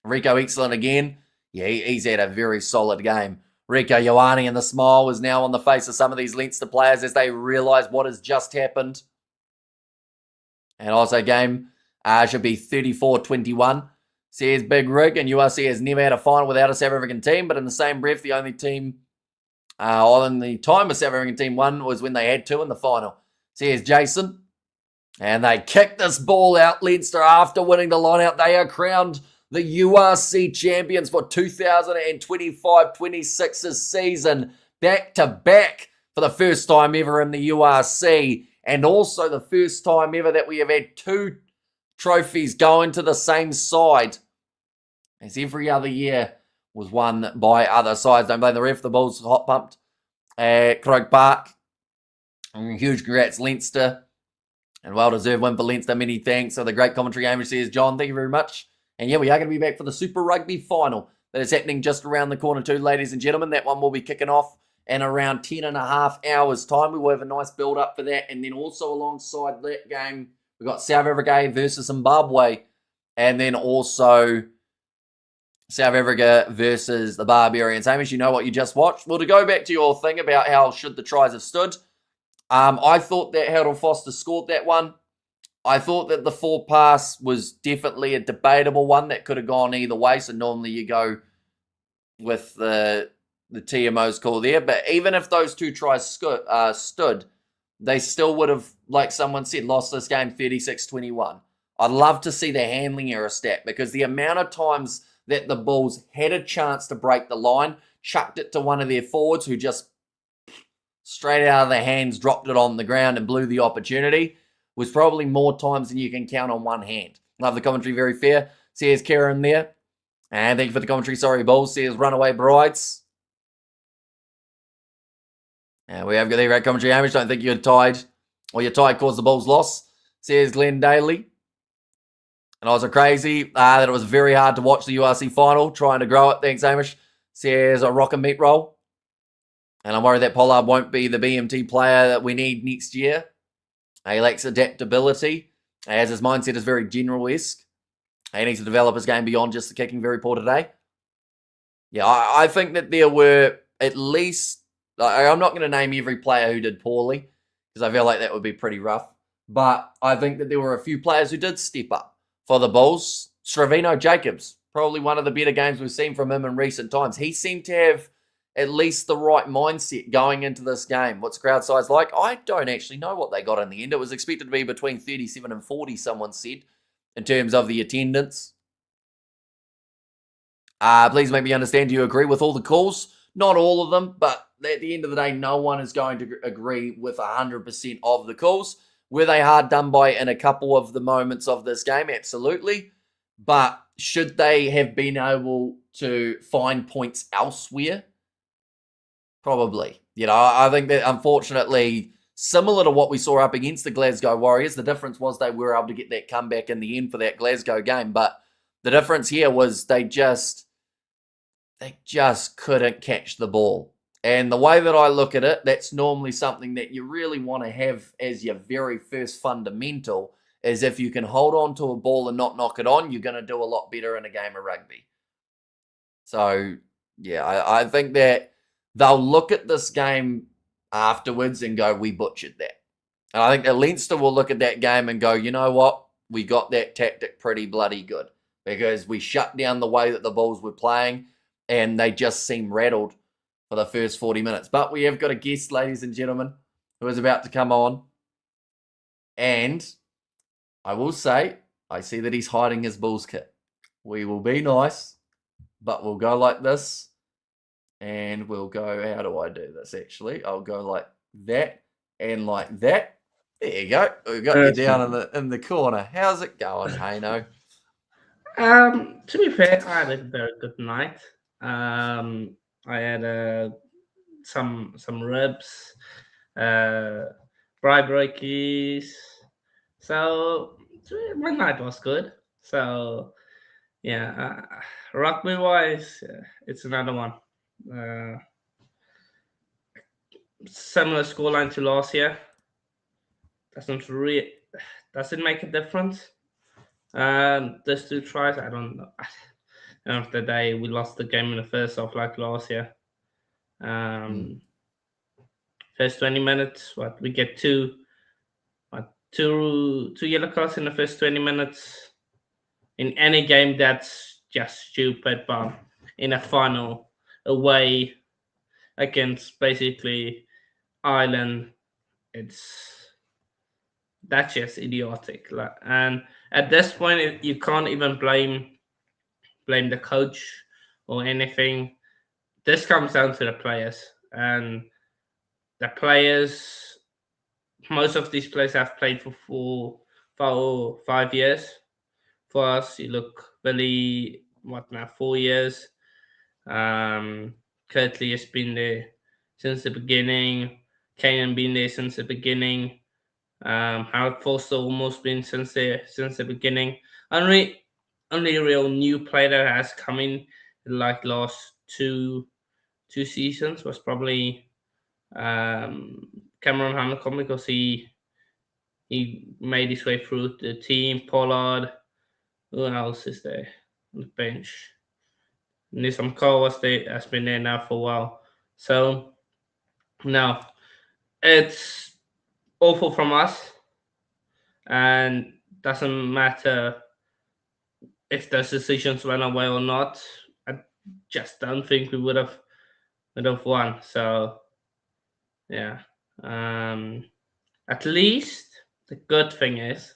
Rico excellent again. Yeah, he's had a very solid game. Rico Ioane and the smile is now on the face of some of these Leinster players as they realise what has just happened. And also game should be 34-21. Says Big Rig, and URC has never had a final without a South African team, but in the same breath, the only team in the time a South African team won was when they had two in the final. Says Jason. And they kicked this ball out, Leinster, after winning the line-out. They are crowned the URC champions for 2025-26 season, back-to-back for the first time ever in the URC, and also the first time ever that we have had two trophies going to the same side, as every other year was won by other sides. Don't blame the ref, the Bulls hot pumped at Croke Park. And huge congrats, Leinster. And well-deserved win for Leinster. Many thanks. So the great commentary, Amish says, John, thank you very much. And yeah, we are going to be back for the Super Rugby final that is happening just around the corner too, ladies and gentlemen. That one will be kicking off in around 10 and a half hours' time. We will have a nice build-up for that. And then also alongside that game, we've got South Africa versus Zimbabwe. And then also South Africa versus the Barbarians. Hamish, you know what you just watched? Well, to go back to your thing about how should the tries have stood, I thought that Harold Foster scored that one. I thought that the forward pass was definitely a debatable one that could have gone either way. So normally you go with the TMO's call there. But even if those two tries stood, they still would have, like someone said, lost this game 36-21. I'd love to see the handling error stat, because the amount of times that the Bulls had a chance to break the line, chucked it to one of their forwards who just straight out of their hands dropped it on the ground and blew the opportunity, was probably more times than you can count on one hand. Love the commentary, very fair. Says Karen there. And thank you for the commentary. Sorry, Bulls. Says Runaway Brides. And we have got the great commentary, Hamish. Don't think you're tied, or your tie caused the Bulls loss. Says Glenn Daly. And I was crazy that it was very hard to watch the URC final, trying to grow it. Thanks, Hamish. Says a rock and meat roll. And I'm worried that Pollard won't be the BMT player that we need next year. He lacks adaptability, as his mindset is very general-esque. He needs to develop his game beyond just the kicking. Very poor today. Yeah, I think that there were at least, I'm not going to name every player who did poorly, because I feel like that would be pretty rough. But I think that there were a few players who did step up for the Bulls. Stravino Jacobs, probably one of the better games we've seen from him in recent times. He seemed to have at least the right mindset going into this game. What's crowd size like? I don't actually know what they got in the end. It was expected to be between 37 and 40, someone said, in terms of the attendance. Please make me understand, do you agree with all the calls? Not all of them, but at the end of the day, no one is going to agree with 100% of the calls. Were they hard done by in a couple of the moments of this game? Absolutely. But should they have been able to find points elsewhere? Probably. You know, I think that unfortunately, similar to what we saw up against the Glasgow Warriors, the difference was they were able to get that comeback in the end for that Glasgow game. But the difference here was they just couldn't catch the ball. And the way that I look at it, that's normally something that you really want to have as your very first fundamental, is if you can hold on to a ball and not knock it on, you're going to do a lot better in a game of rugby. So, yeah, I think that they'll look at this game afterwards and go, we butchered that. And I think that Leinster will look at that game and go, you know what? We got that tactic pretty bloody good, because we shut down the way that the Bulls were playing and they just seemed rattled for the first 40 minutes. But we have got a guest, ladies and gentlemen, who is about to come on. And I will say, I see that he's hiding his Bulls kit. We will be nice, but we'll go like this. And we'll go, how do I do this actually? I'll go like that and like that. There you go. We've got you down in the corner. How's it going, Hanno? To be fair, I had a very good night. I had some ribs, bribery. So my night was good. So yeah, rugby wise, it's another one. Similar scoreline to last year. Doesn't make a difference. Those two tries, I don't know. After the day we lost the game in the first half like last year. First 20 minutes, we get two yellow cards in the first 20 minutes. in any game that's just stupid, but in a final away against basically Ireland, that's just idiotic. And at this point, you can't even blame the coach or anything. This comes down to the players, and the players. Most of these players have played for 5 years. For us, you look Billy, 4 years. Curtly has been there since the beginning. Kanan been there since the beginning. Howard Foster almost been since the beginning. Only real new player that has come in like last two seasons was probably Cameron Hanno, because he made his way through the team. Pollard, who else is there on the bench? Nisam Cole has been there now for a while. So now it's awful from us, and doesn't matter if those decisions went away or not. I just don't think we would have won. So yeah. At least the good thing is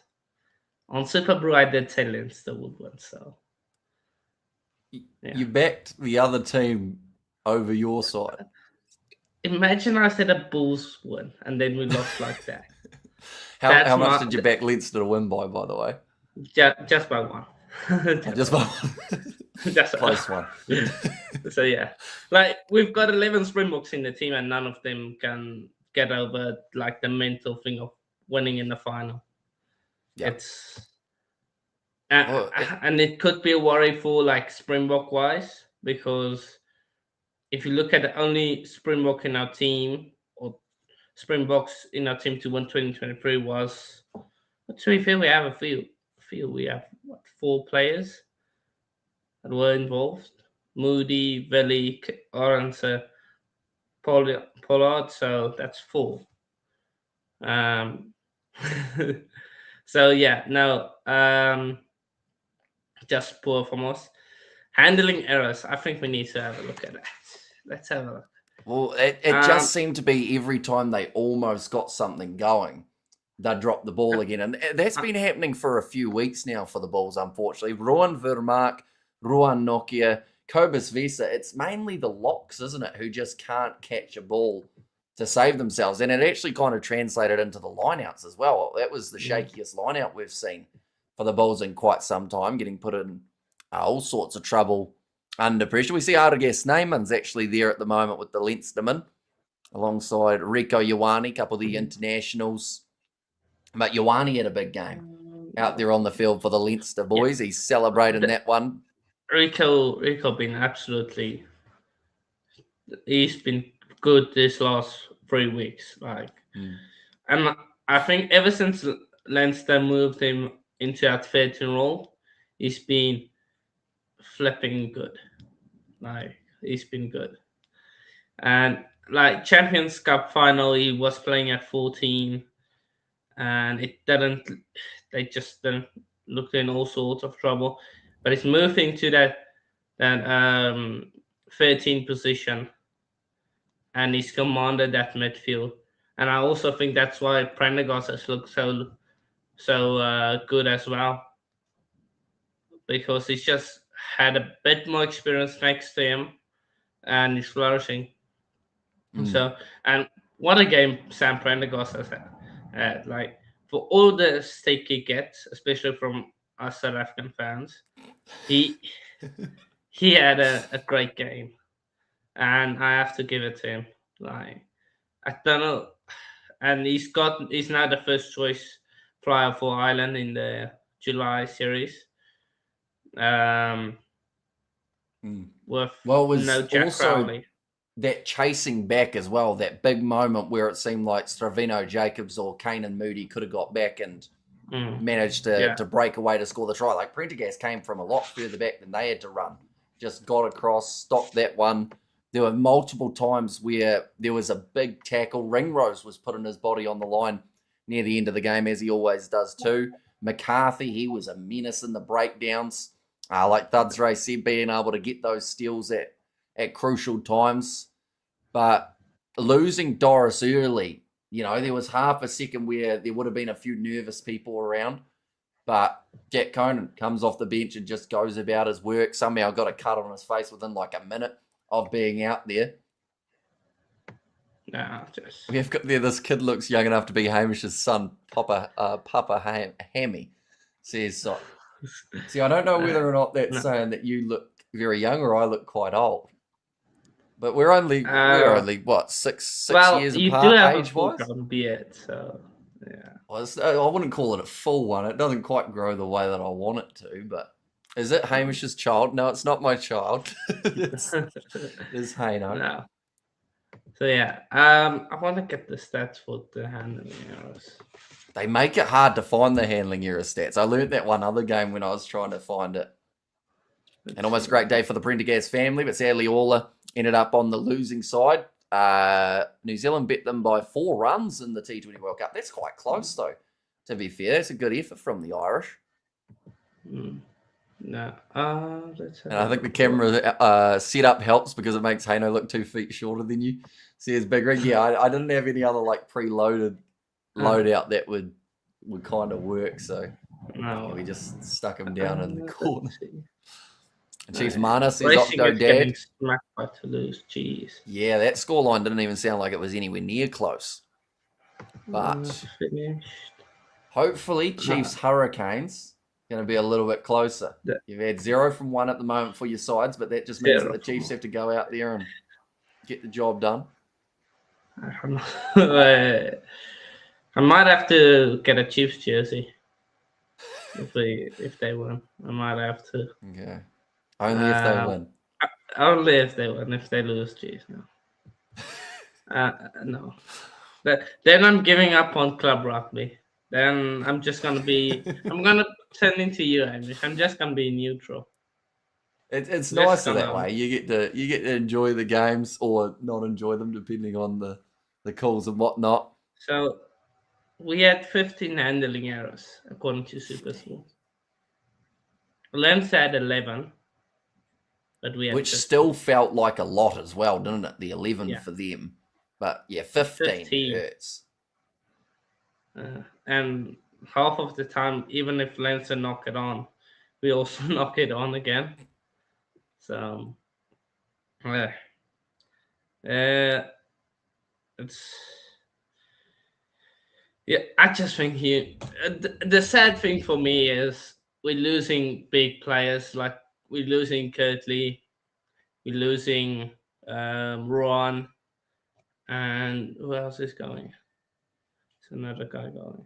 on Super Brew I did say Leinster would win. So yeah. You backed the other team over your side. Imagine I said a Bulls win and then we lost like that. How much did you back Leinster to win by the way? Just by one. Just by one. That's a close one. So yeah, like we've got 11 Springboks in the team, and none of them can get over like the mental thing of winning in the final. Yeah. And it could be a worry for like Springbok wise, because if you look at the only Springbok in our team, or Springboks in our team to win 2023 was, to be fair, we have a few. We have 4 players that were involved: Moody, Veli, Orange, Pollard. So that's 4. So yeah, no. Just poor from us. Handling errors, I think we need to have a look at that. Let's have a look. Well, it just seemed to be every time they almost got something going, they'd drop the ball again. And that's been happening for a few weeks now for the Bulls, unfortunately. Rowan Vermaak, Rowan Nokia, Cobus Vesa, it's mainly the locks, isn't it, who just can't catch a ball to save themselves. And it actually kind of translated into the lineouts as well. That was the shakiest lineout we've seen for the Bulls in quite some time, getting put in all sorts of trouble under pressure. We see Artigas Neyman's actually there at the moment with the Leinstermen, alongside Rico Ioane, a couple of the internationals. But Ioane had a big game out there on the field for the Leinster boys. He's celebrating that one. Rico been absolutely... He's been good this last 3 weeks. And I think ever since Leinster moved him into that 13 role, he's been flipping good. He's been good. And Champions Cup final, he was playing at 14, and they just didn't look in all sorts of trouble. But he's moving to that 13 position, and he's commanded that midfield. And I also think that's why Prendergast has looked so good as well, because he's just had a bit more experience next to him, and he's flourishing. So, and what a game Sam Prendergast has had. For all the stake he gets, especially from us South African fans, he had a great game, and I have to give it to him. I don't know, and he's now the first choice flyer for Ireland in the July series. With no Jack Crowley. That chasing back as well, that big moment where it seemed like Stravino Jacobs or Kanan Moody could have got back and managed to break away to score the try. Like Prendergast came from a lot further back than they had to run. Just got across, stopped that one. There were multiple times where there was a big tackle. Ringrose was putting his body on the line near the end of the game, as he always does too. McCarthy, he was a menace in the breakdowns. Like Thuds Ray said, being able to get those steals at crucial times. But losing Doris early, there was half a second where there would have been a few nervous people around. But Jack Conan comes off the bench and just goes about his work. Somehow got a cut on his face within like a minute of being out there. We've got there. This kid looks young enough to be Hamish's son, Papa Hammy. Says so. See, I don't know whether or not that's saying that you look very young or I look quite old. But we're only what six years apart age-wise. You do have a full beard, so yeah. Well, I wouldn't call it a full one. It doesn't quite grow the way that I want it to. But is it Hamish's child? No, it's not my child. It's Hanno. No. So yeah, I want to get the stats for the handling errors. They make it hard to find the handling error stats. I learned that one other game when I was trying to find it. And almost a great day for the Prendergast family, but sadly Orla ended up on the losing side. New Zealand beat them by 4 runs in the T20 World Cup. That's quite close, though, to be fair. It's a good effort from the Irish. No. And I think the camera setup helps because it makes Hanno look 2 feet shorter than you. See his big rig. Yeah, I didn't have any other like preloaded loadout that would kind of work, so we just stuck him down in the corner. Chiefs Mana says Octo Dad. Smacked by Toulouse. Jeez. Yeah, that scoreline didn't even sound like it was anywhere near close. But hopefully Chiefs Hurricanes going to be a little bit closer. Yeah. You've had 0 from 1 at the moment for your sides, but that just means that the Chiefs have to go out there and get the job done. I might have to get a Chiefs jersey if they win. I might have to. Okay. Only if they win. Only if they win. If they lose, geez, no. No. Then I'm giving up on club rugby. Then I'm just gonna be. I'm gonna turn into you, Amish. I'm just gonna be neutral. It's nicer that way. You get to enjoy the games or not enjoy them depending on the calls and whatnot. So we had 15 handling errors according to SuperSport. Lens had 11. But we had which 15. Still felt like a lot as well, didn't it? The 11 for them. But yeah, 15 hurts. And half of the time, even if Leinster knock it on, we also knock it on again. So, I just think the sad thing for me is we're losing big players, like we're losing Kirtley, we're losing Rowan, and who else is going? There's another guy going.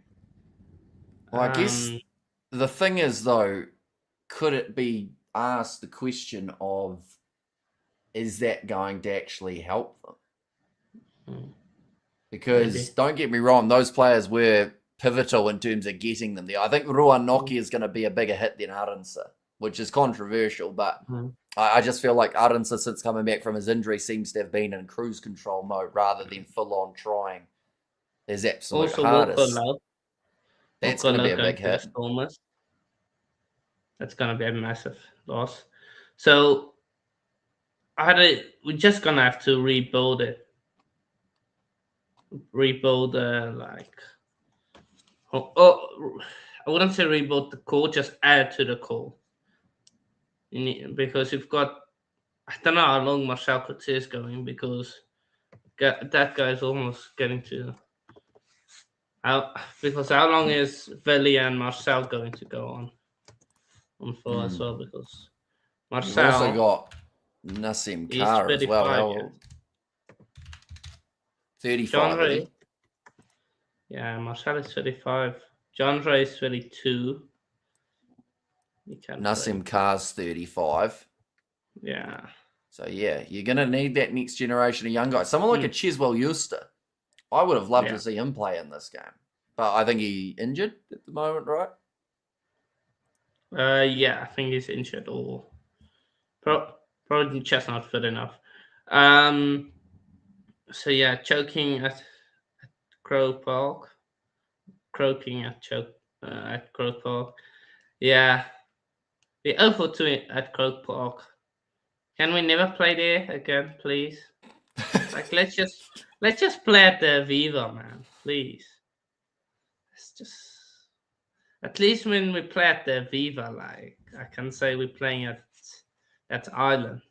Well, I guess the thing is, though, could it be asked the question of, is that going to actually help them? Because don't get me wrong, those players were pivotal in terms of getting them there. I think Rowan Noki is going to be a bigger hit than Arinsa, which is controversial, but I just feel like Arinsa, since coming back from his injury, seems to have been in cruise control mode rather than full-on trying his absolute hardest. That's going to be a big hit. That's going to be a massive loss. So we're just going to have to rebuild it. Rebuild, I wouldn't say rebuild the core, just add to the core. Because you've got, I don't know how long Marcel Coetzee is going, because that guy's almost getting to. Because how long is Veli and Marcel going to go on for as well? Because Marcel. You've also got Nassim Carr as well. How old? 35. Ray, yeah, Marcel is 35. John Ray is 32. Nassim Carr's 35. Yeah. So, yeah, you're going to need that next generation of young guys. Someone like a Cheswell Euster. I would have loved to see him play in this game. But I think he's injured at the moment, right? Yeah, I think he's injured or probably just not fit enough. So, yeah, choking at Croke Park. Croaking at at Croke Park. Yeah, we're 0 for 2 at Croke Park. Can we never play there again, please? Like, let's just play at the Viva, man, please. It's just at least when we play at the Viva, like I can say we're playing at Ireland.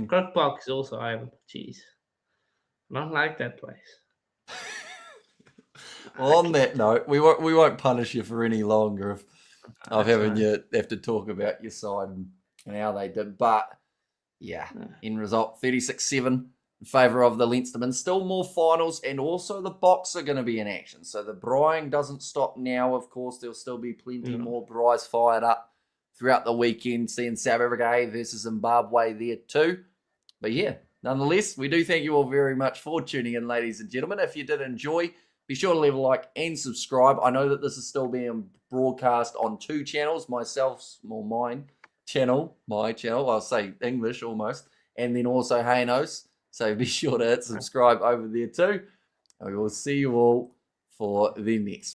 Croke Park is also Ireland. Jeez, I don't like that place. Well, on that note, we won't punish you for any longer of having you have to talk about your side and how they did. But yeah, end result 36-7 in favour of the Leinstermen. Still more finals, and also the Boks are going to be in action. So the Brying doesn't stop now. Of course, there'll still be plenty more Bries fired up throughout the weekend. Seeing South Africa versus Zimbabwe there too. But yeah, nonetheless, we do thank you all very much for tuning in, ladies and gentlemen. If you did enjoy, be sure to leave a like and subscribe. I know that this is still being broadcast on 2 channels, my channel, I'll say English almost, and then also Hanno's. So be sure to hit subscribe over there too. And we will see you all for the next